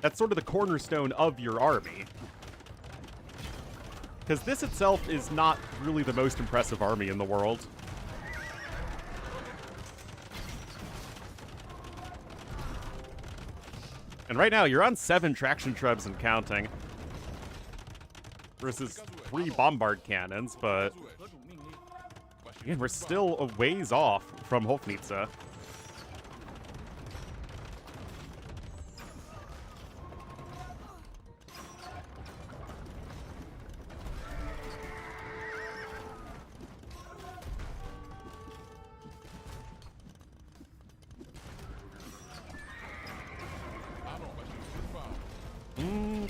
That's sort of the cornerstone of your army. Because this itself is not really the most impressive army in the world. And right now, you're on 7 traction trebs and counting. Versus 3 bombard cannons, but again, we're still a ways off from Hofnitsa.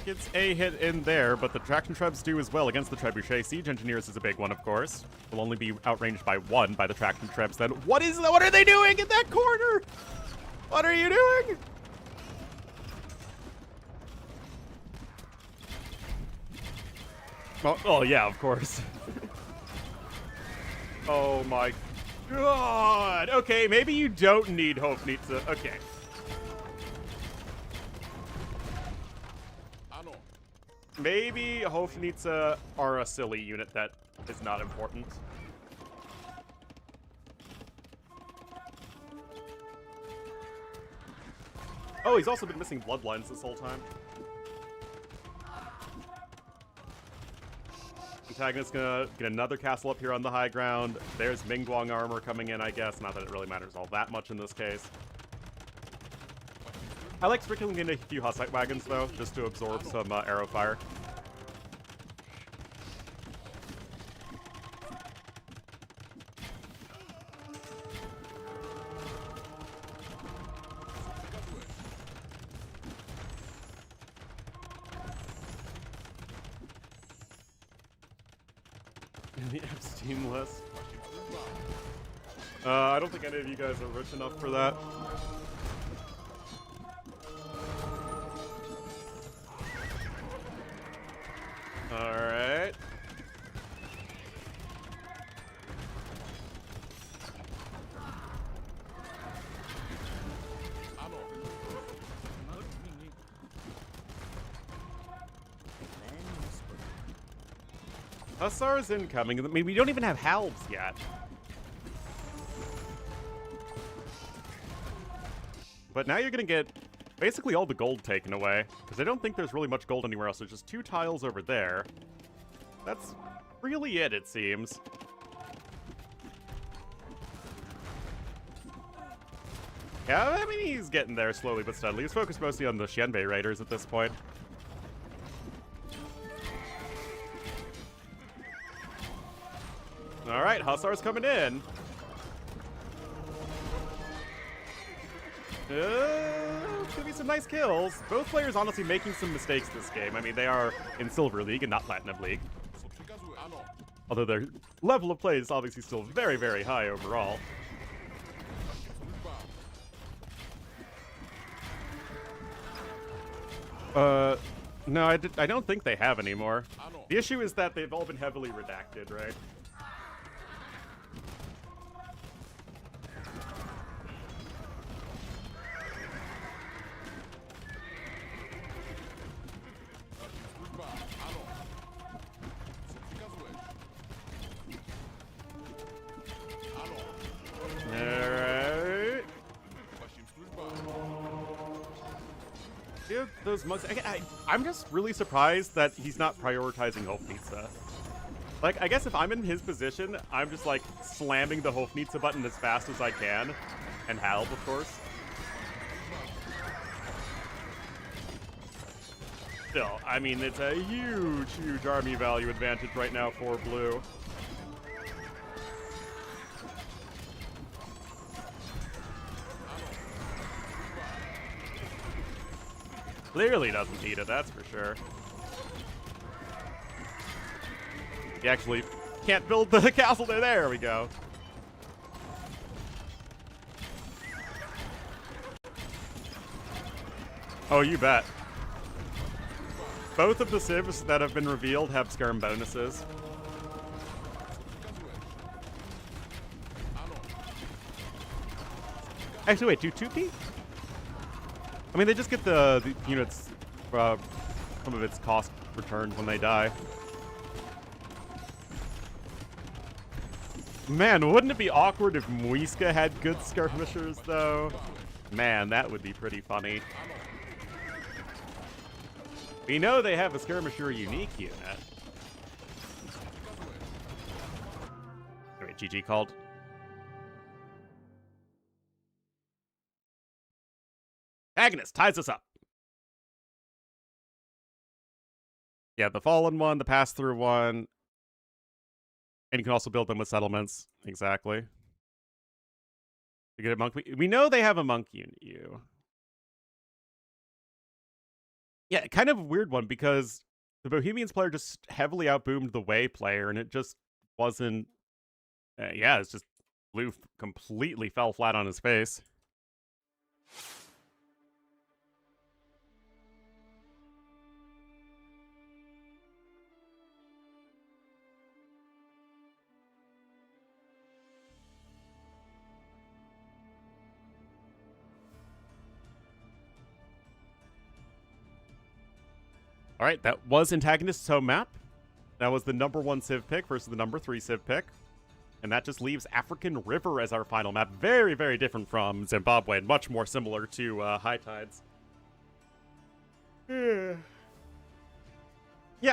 Gets a hit in there, but the traction trebs do as well against the trebuchet. Siege engineers is a big one, of course. Will only be outranged by 1 by the traction trebs. Then what are they doing in that corner? What are you doing? Oh yeah, of course. Oh my god. Okay, maybe you don't need Hofnitsa. Okay. Maybe Hofnitsa are a silly unit that is not important. Oh, he's also been missing bloodlines this whole time. Antagonist gonna get another castle up here on the high ground. There's Mingguang armor coming in, I guess. Not that it really matters all that much in this case. I like sprinkling in a few Hussite wagons, though, just to absorb some arrow fire. The Epstein list. I don't think any of you guys are rich enough for that. Alright. Hussar's incoming. I mean, we don't even have halves yet. But now you're gonna get basically all the gold taken away, because I don't think there's really much gold anywhere else. There's just 2 tiles over there. That's really it seems. Yeah, I mean, he's getting there slowly but steadily. He's focused mostly on the Xianbei Raiders at this point. Alright, Hussar's coming in. Gonna be some nice kills. Both players honestly making some mistakes this game. I mean, they are in Silver League and not Platinum League. Although their level of play is obviously still very, very high overall. No, I don't think they have anymore. The issue is that they've all been heavily redacted, right? Those mugs. I'm just really surprised that he's not prioritizing Hofnitze. Like, I guess if I'm in his position, I'm just like slamming the Hofnitze button as fast as I can. And Halb, of course. Still, I mean, it's a huge, huge army value advantage right now for Blue. Clearly doesn't need it, that's for sure. He actually can't build the castle there. There we go. Oh, you bet. Both of the civs that have been revealed have skirm bonuses. Actually, wait, do 2P? I mean, they just get the units, some of its cost returned when they die. Man, wouldn't it be awkward if Muisca had good skirmishers, though? Man, that would be pretty funny. We know they have a skirmisher unique unit. Wait, GG called. Antagonist ties us up. Yeah, the fallen one, the pass-through one. And you can also build them with settlements. Exactly. You get a monk. We know they have a monk unit. Yeah, kind of a weird one because the Bohemians player just heavily outboomed the Wei player, and it just wasn't. Yeah, it's just Blue completely fell flat on his face. All right, that was Antagonist's home map. That was the #1 Civ pick versus the #3 Civ pick. And that just leaves African River as our final map. Very, very different from Zimbabwe and much more similar to High Tides. Yeah,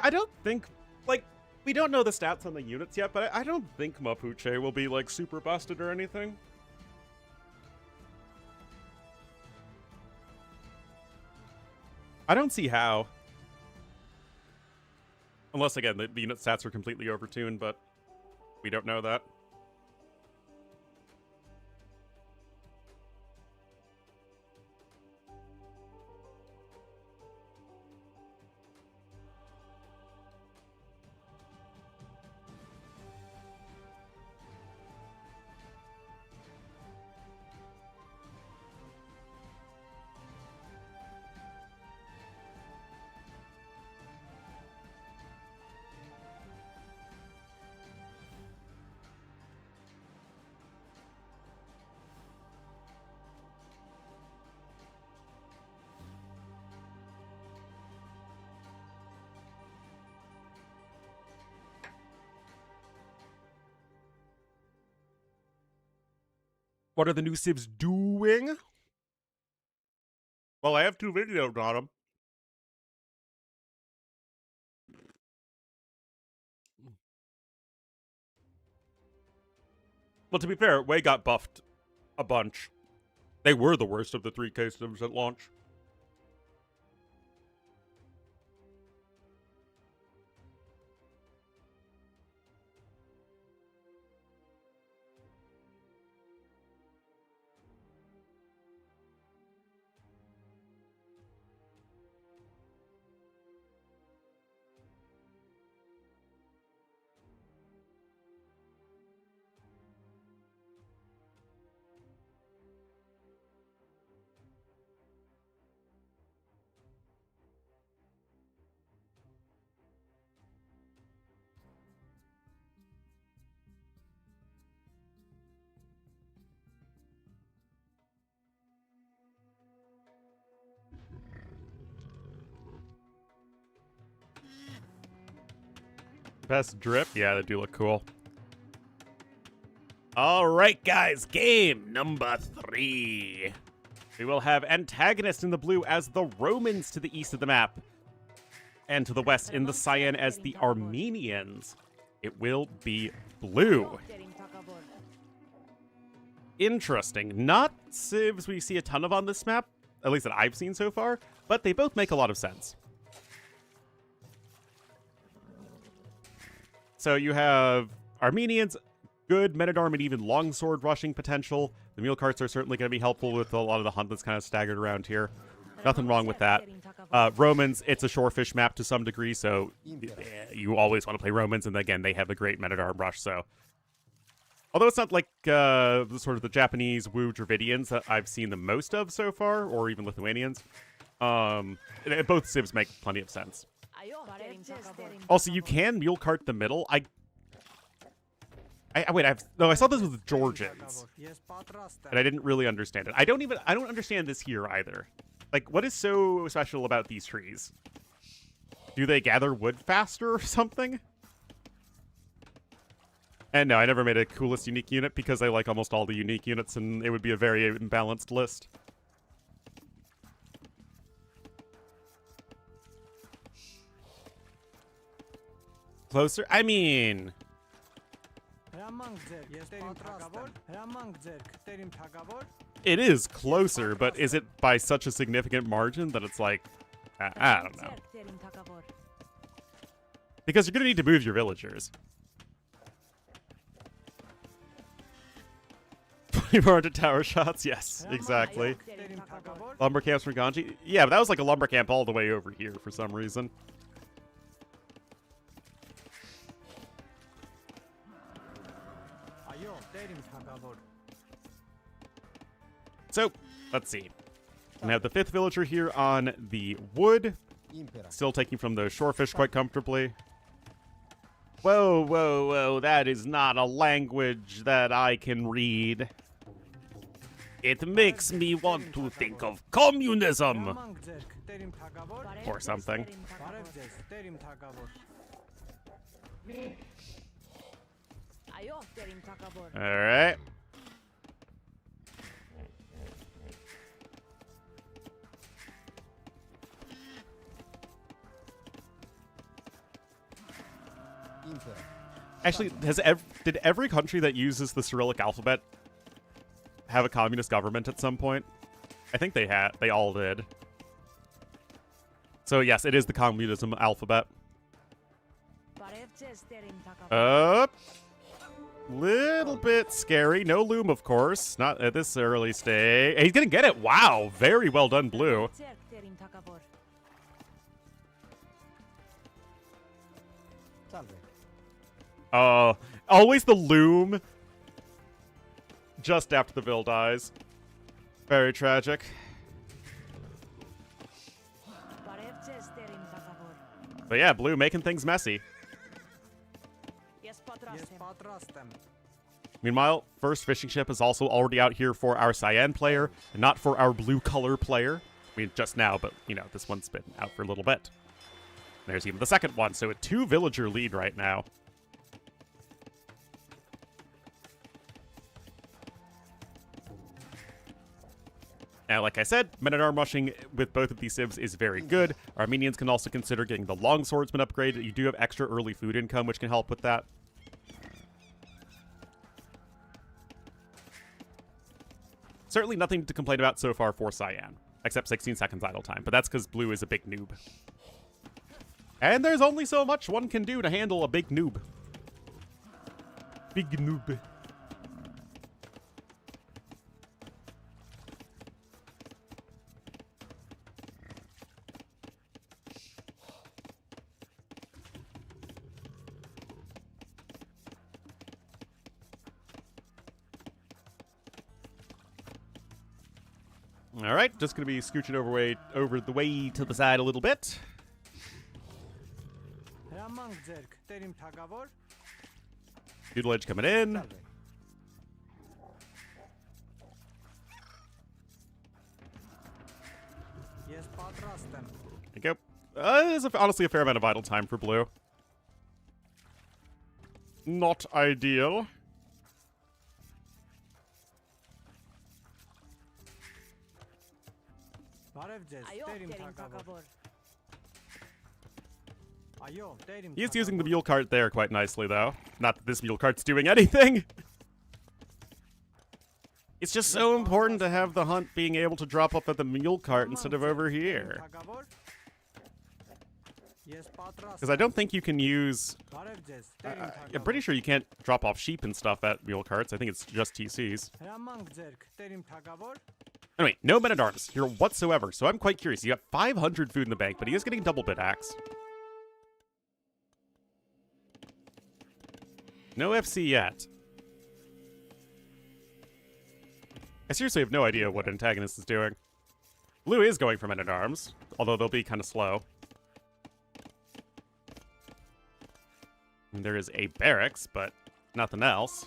I don't think, like, we don't know the stats on the units yet, but I don't think Mapuche will be, like, super busted or anything. I don't see how. Unless, again, the unit stats are completely overtuned, but we don't know that. What are the new civs doing? Well, I have 2 videos on them. Well, to be fair, Wei got buffed a bunch. They were the worst of the 3K civs at launch. Best drip? Yeah, they do look cool. All right, guys, game number 3. We will have Antagonist in the blue as the Romans to the east of the map, and to the west in the cyan as the Armenians. It will be blue. Interesting. Not civs we see a ton of on this map, at least that I've seen so far, but they both make a lot of sense. So you have Armenians, good men-at-arm and even longsword rushing potential. The mule carts are certainly going to be helpful with a lot of the hunt that's kind of staggered around here. Nothing wrong with that. Romans, it's a shorefish map to some degree, so you always want to play Romans, and again, they have a great men-at-arm rush, so. Although it's not like sort of the Japanese Wu Dravidians that I've seen the most of so far, or even Lithuanians, both civs make plenty of sense. Also, you can mule cart the middle. I saw this with Georgians, and I didn't really understand it. I don't understand this here either. Like, what is so special about these trees? Do they gather wood faster or something? And no, I never made a coolest unique unit because I like almost all the unique units, and it would be a very imbalanced list. Closer? I mean... It is closer, but is it by such a significant margin that it's like... I don't know. Because you're going to need to move your villagers. 2400 tower shots? Yes, exactly. Lumber camps for Ganji? Yeah, but that was like a lumber camp all the way over here for some reason. So, let's see. We have the 5th villager here on the wood. Still taking from those shorefish quite comfortably. Whoa, whoa, whoa, that is not a language that I can read. It makes me want to think of communism! Or something. Alright. Actually, did every country that uses the Cyrillic alphabet have a communist government at some point? I think they had. They all did. So yes, it is the communism alphabet. Little bit scary. No loom, of course. Not at this early stage. He's gonna get it. Wow, very well done, Blue. Always the loom just after the Vil dies. Very tragic. But yeah, Blue making things messy. Meanwhile, first fishing ship is also already out here for our cyan player, and not for our blue color player. I mean, just now, but, you know, this one's been out for a little bit. There's even the second one, so a 2-villager lead right now. Now, like I said, men-at-arm rushing with both of these civs is very good. Armenians can also consider getting the long swordsman upgrade. You do have extra early food income, which can help with that. Certainly nothing to complain about so far for Cyan, except 16 seconds idle time, but that's because Blue is a big noob. And there's only so much one can do to handle a big noob. Big noob. All right, just going to be scooching over the way to the side a little bit. Doodle edge coming in. There you go. There's honestly a fair amount of idle time for Blue. Not ideal. He's using the mule cart there quite nicely, though. Not that this mule cart's doing anything. It's just so important to have the hunt being able to drop up at the mule cart instead of over here. Because I don't think you can use... I'm pretty sure you can't drop off sheep and stuff at mule carts. I think it's just TCs. Anyway, no men-at-arms here whatsoever, so I'm quite curious. You got 500 food in the bank, but he is getting double bit axe. No FC yet. I seriously have no idea what Antagonist is doing. Blue is going for men-at-arms, although they'll be kind of slow. And there is a barracks, but nothing else.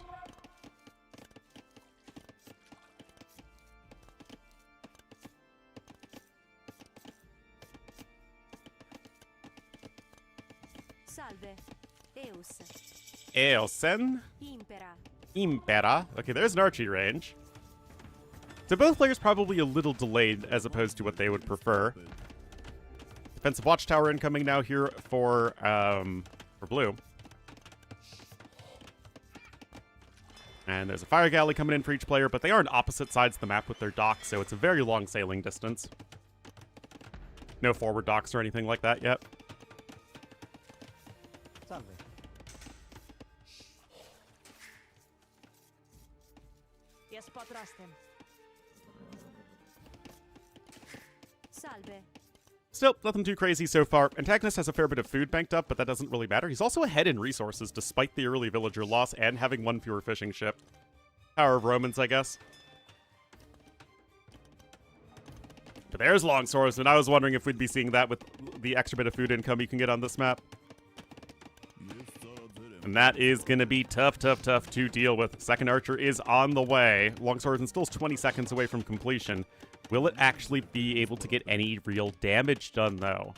Eosen? Impera. Okay, there's an archery range. So both players probably a little delayed as opposed to what they would prefer. Defensive watchtower incoming now here for Blue. And there's a fire galley coming in for each player, but they are on opposite sides of the map with their docks, so it's a very long sailing distance. No forward docks or anything like that yet. Still, nothing too crazy so far. Antagonist has a fair bit of food banked up, but that doesn't really matter. He's also ahead in resources, despite the early villager loss and having one fewer fishing ship. Power of Romans, I guess. But there's longswords, and I was wondering if we'd be seeing that with the extra bit of food income you can get on this map. And that is going to be tough to deal with. Second archer is on the way. Longswordsman still 20 seconds away from completion. Will it actually be able to get any real damage done, though?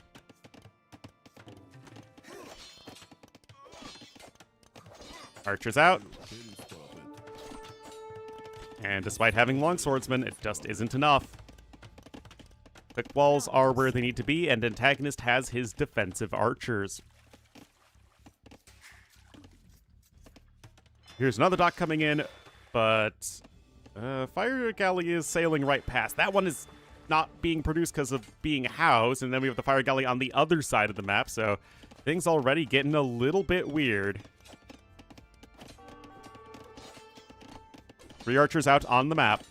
Archer's out. And despite having longswordsmen, it just isn't enough. Quick walls are where they need to be, and Antagonist has his defensive archers. Here's another dock coming in, but Fire Galley is sailing right past. That one is not being produced because of being housed, and then we have the Fire Galley on the other side of the map, so things already getting a little bit weird. 3 archers out on the map.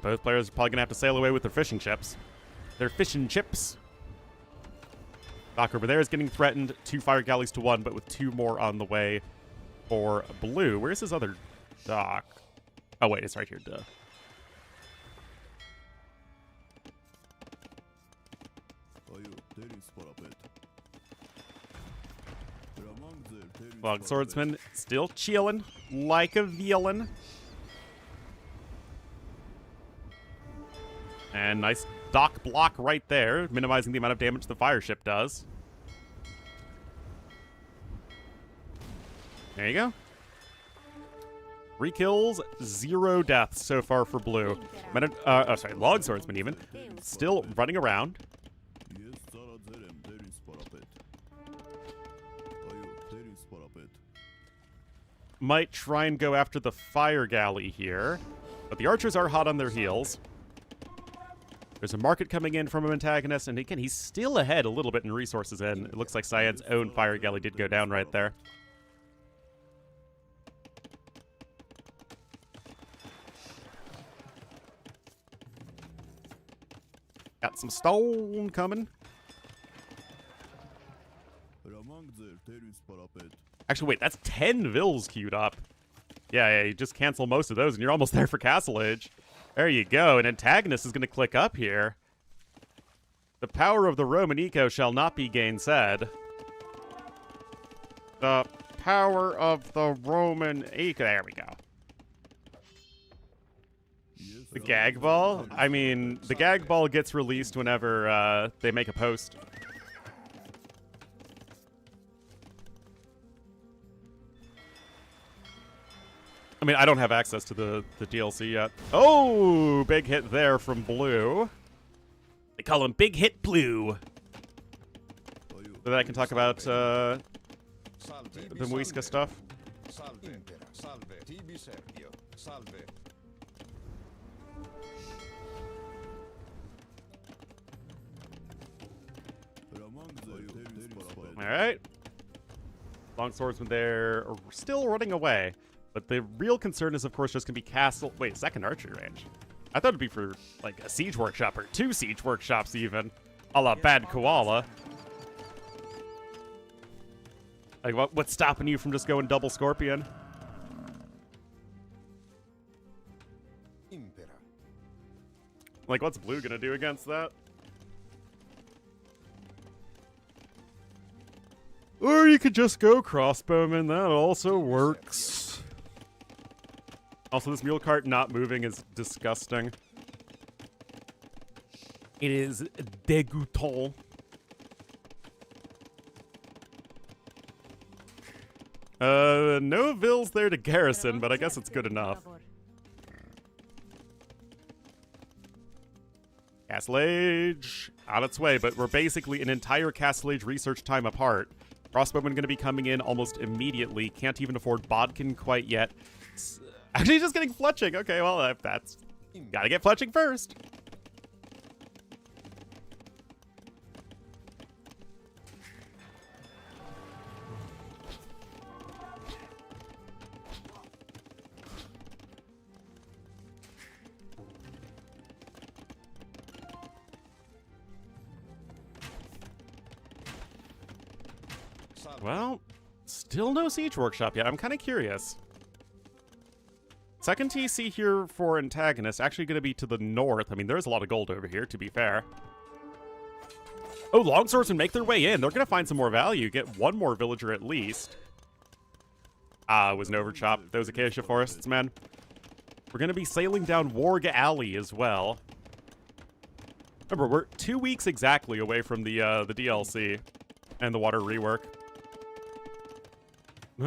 Both players are probably going to have to sail away with their fishing chips. Their fishing chips. Dock over there is getting threatened. 2 fire galleys to 1, but with 2 more on the way for blue. Where's his other dock? Oh, wait, it's right here. Duh. Long swordsman still chilling like a villain. And nice dock block right there, minimizing the amount of damage the fire ship does. There you go. 3 kills, 0 deaths so far for blue. Long swordsman even. Still running around. Might try and go after the fire galley here. But the archers are hot on their heels. There's a market coming in from an antagonist, and again, he's still ahead a little bit in resources, and it looks like Syed's own fire galley did go down right there. Got some stone coming. Actually, wait, that's 10 vills queued up. Yeah, you just cancel most of those, and you're almost there for Castle Age. There you go. An antagonist is going to click up here. The power of the Roman eco shall not be gainsaid. The power of the Roman eco. There we go. The gag ball? I mean, the gag ball gets released whenever they make a post. I mean, I don't have access to the DLC yet. Oh, big hit there from blue. They call him Big Hit Blue. So that I can talk about the Muisca stuff. All right. Long swordsman there, still running away. But the real concern is, of course, just going to be castle... Wait, second archery range. I thought it'd be for, like, a siege workshop, or 2 siege workshops, even. A la Bad Koala. Like, what's stopping you from just going double Scorpion? Like, what's blue going to do against that? Or you could just go crossbowman. That also works. Also, this mule cart not moving is disgusting. It is dégoûtant. No vills there to garrison, but I guess it's good enough. Castle Age on its way, but we're basically an entire Castle Age research time apart. Crossbowman going to be coming in almost immediately. Can't even afford Bodkin quite yet. Actually, just getting fletching. Okay, well, that's... Gotta get fletching first. Well, still no siege workshop yet. I'm kind of curious. Second TC here for Antagonist, actually going to be to the north. I mean, there's a lot of gold over here, to be fair. Oh, longswordsmen make their way in. They're going to find some more value, get 1 more villager at least. Ah, it was an overchop. Those acacia forests, man. We're going to be sailing down Warg Alley as well. Remember, we're 2 weeks exactly away from the DLC and the water rework.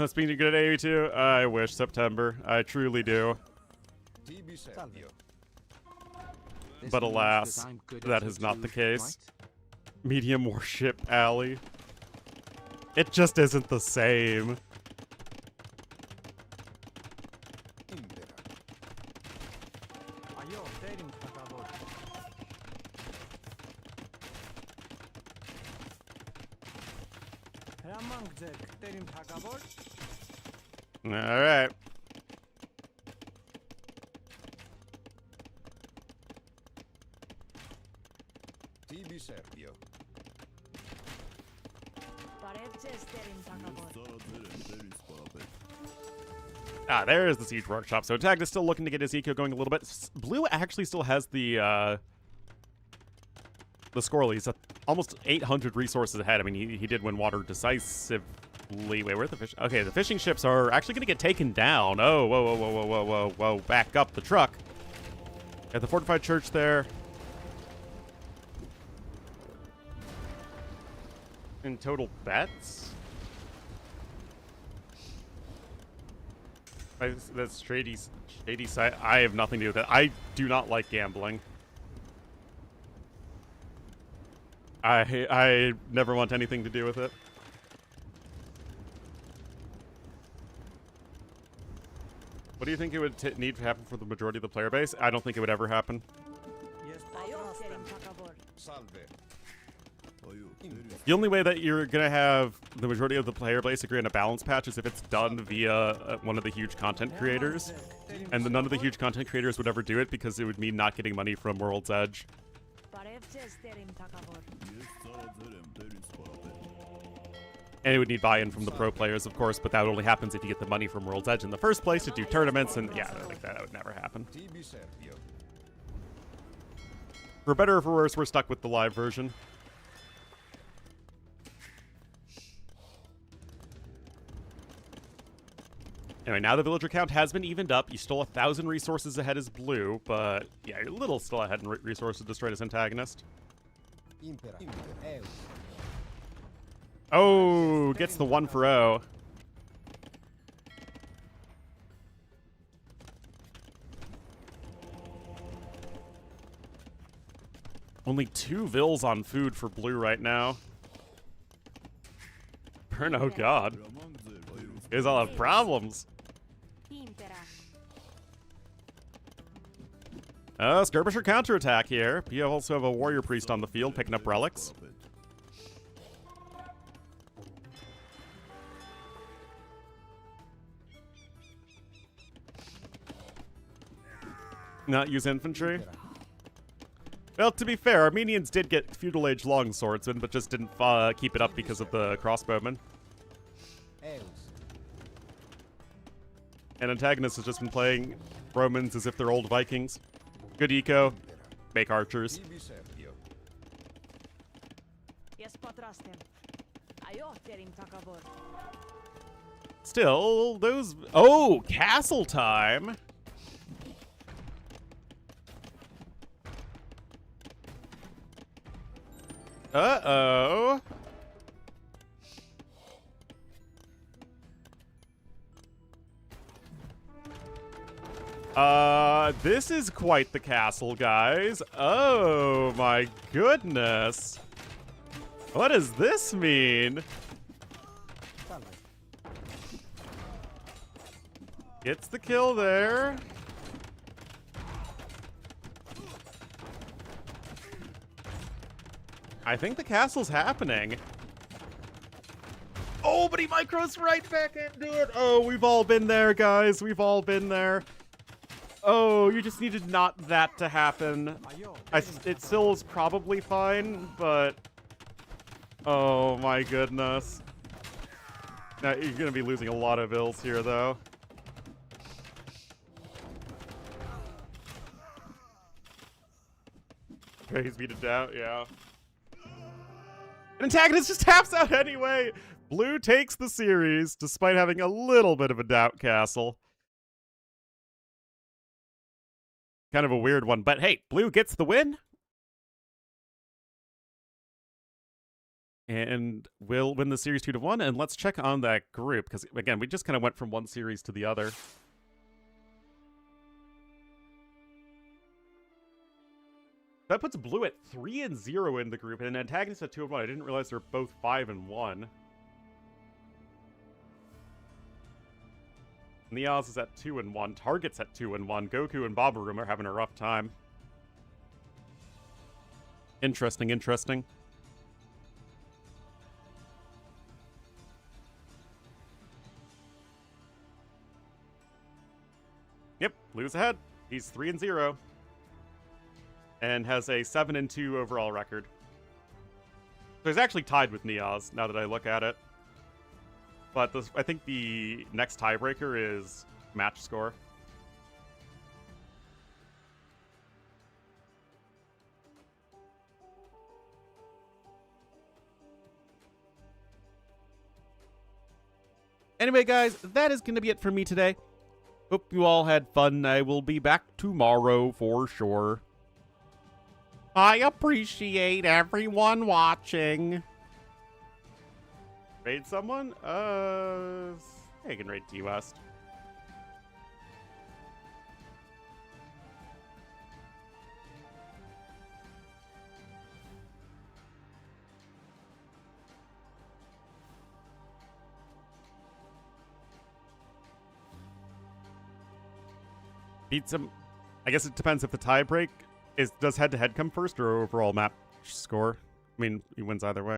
Speaking of good at AU2, I wish September. I truly do. but alas, that is not the case. Medium Warship Alley. It just isn't the same. All right. Ah, there's the Siege Workshop. So Antagonist still looking to get his eco going a little bit. Blue actually still has the score. He's almost 800 resources ahead. I mean, he did win water decisively. Wait, where's the fish? Okay, the fishing ships are actually going to get taken down. Oh, whoa, whoa, whoa, whoa, whoa, whoa, whoa. Back up the truck. Got the fortified church there. In total bets? That's shady side. I have nothing to do with it. I do not like gambling. I never want anything to do with it. What do you think it would need to happen for the majority of the player base? I don't think it would ever happen. The only way that you're going to have the majority of the player base agree on a balance patch is if it's done via one of the huge content creators. And none of the huge content creators would ever do it because it would mean not getting money from World's Edge. And it would need buy-in from the pro players, of course, but that only happens if you get the money from World's Edge in the first place to do tournaments, and yeah, like that would never happen. For better or for worse, we're stuck with the live version. Anyway, now the villager count has been evened up. You still 1,000 resources ahead as Blue, but yeah, you're a little still ahead in resources destroyed as Antagonist. Oh, gets the 1-for-0. Only 2 vills on food for Blue right now. Oh god. You guys all have problems. Skirmisher counterattack here. You also have a warrior priest on the field picking up relics. Not use infantry. Well, to be fair, Armenians did get feudal age longswordsmen, but just didn't keep it up because of the crossbowmen. And Antagonist has just been playing Romans as if they're old Vikings. Good eco, make archers. Still, those... Oh, castle time! Uh-oh. This is quite the castle, guys. Oh, my goodness. What does this mean? Gets the kill there. I think the castle's happening. Oh, but he micros right back into it. Oh, we've all been there, guys. We've all been there. Oh, you just needed not that to happen. It still is probably fine, but... Oh my goodness. Now, you're gonna be losing a lot of ills here, though. He's beat it down, yeah. An Antagonist just taps out anyway! Blue takes the series, despite having a little bit of a doubt castle. Kind of a weird one, but hey, Blue gets the win. And we'll win the series 2-1, and let's check on that group, because again, we just kind of went from one series to the other. That puts Blue at 3-0 in the group, and Antagonist at 2-1. I didn't realize they're both 5-1. Niaz is at 2-1. Target's at 2-1. Goku and Babaroom are having a rough time. Interesting, interesting. Yep, Blue's ahead. He's 3-0. And has a 7-2 overall record. So he's actually tied with Niaz, now that I look at it. But I think the next tiebreaker is match score. Anyway, guys, that is going to be it for me today. Hope you all had fun. I will be back tomorrow for sure. I appreciate everyone watching. Raid someone? I can raid T-West. Beat some. I guess it depends if the tie break does head-to-head come first or overall map score. I mean, he wins either way.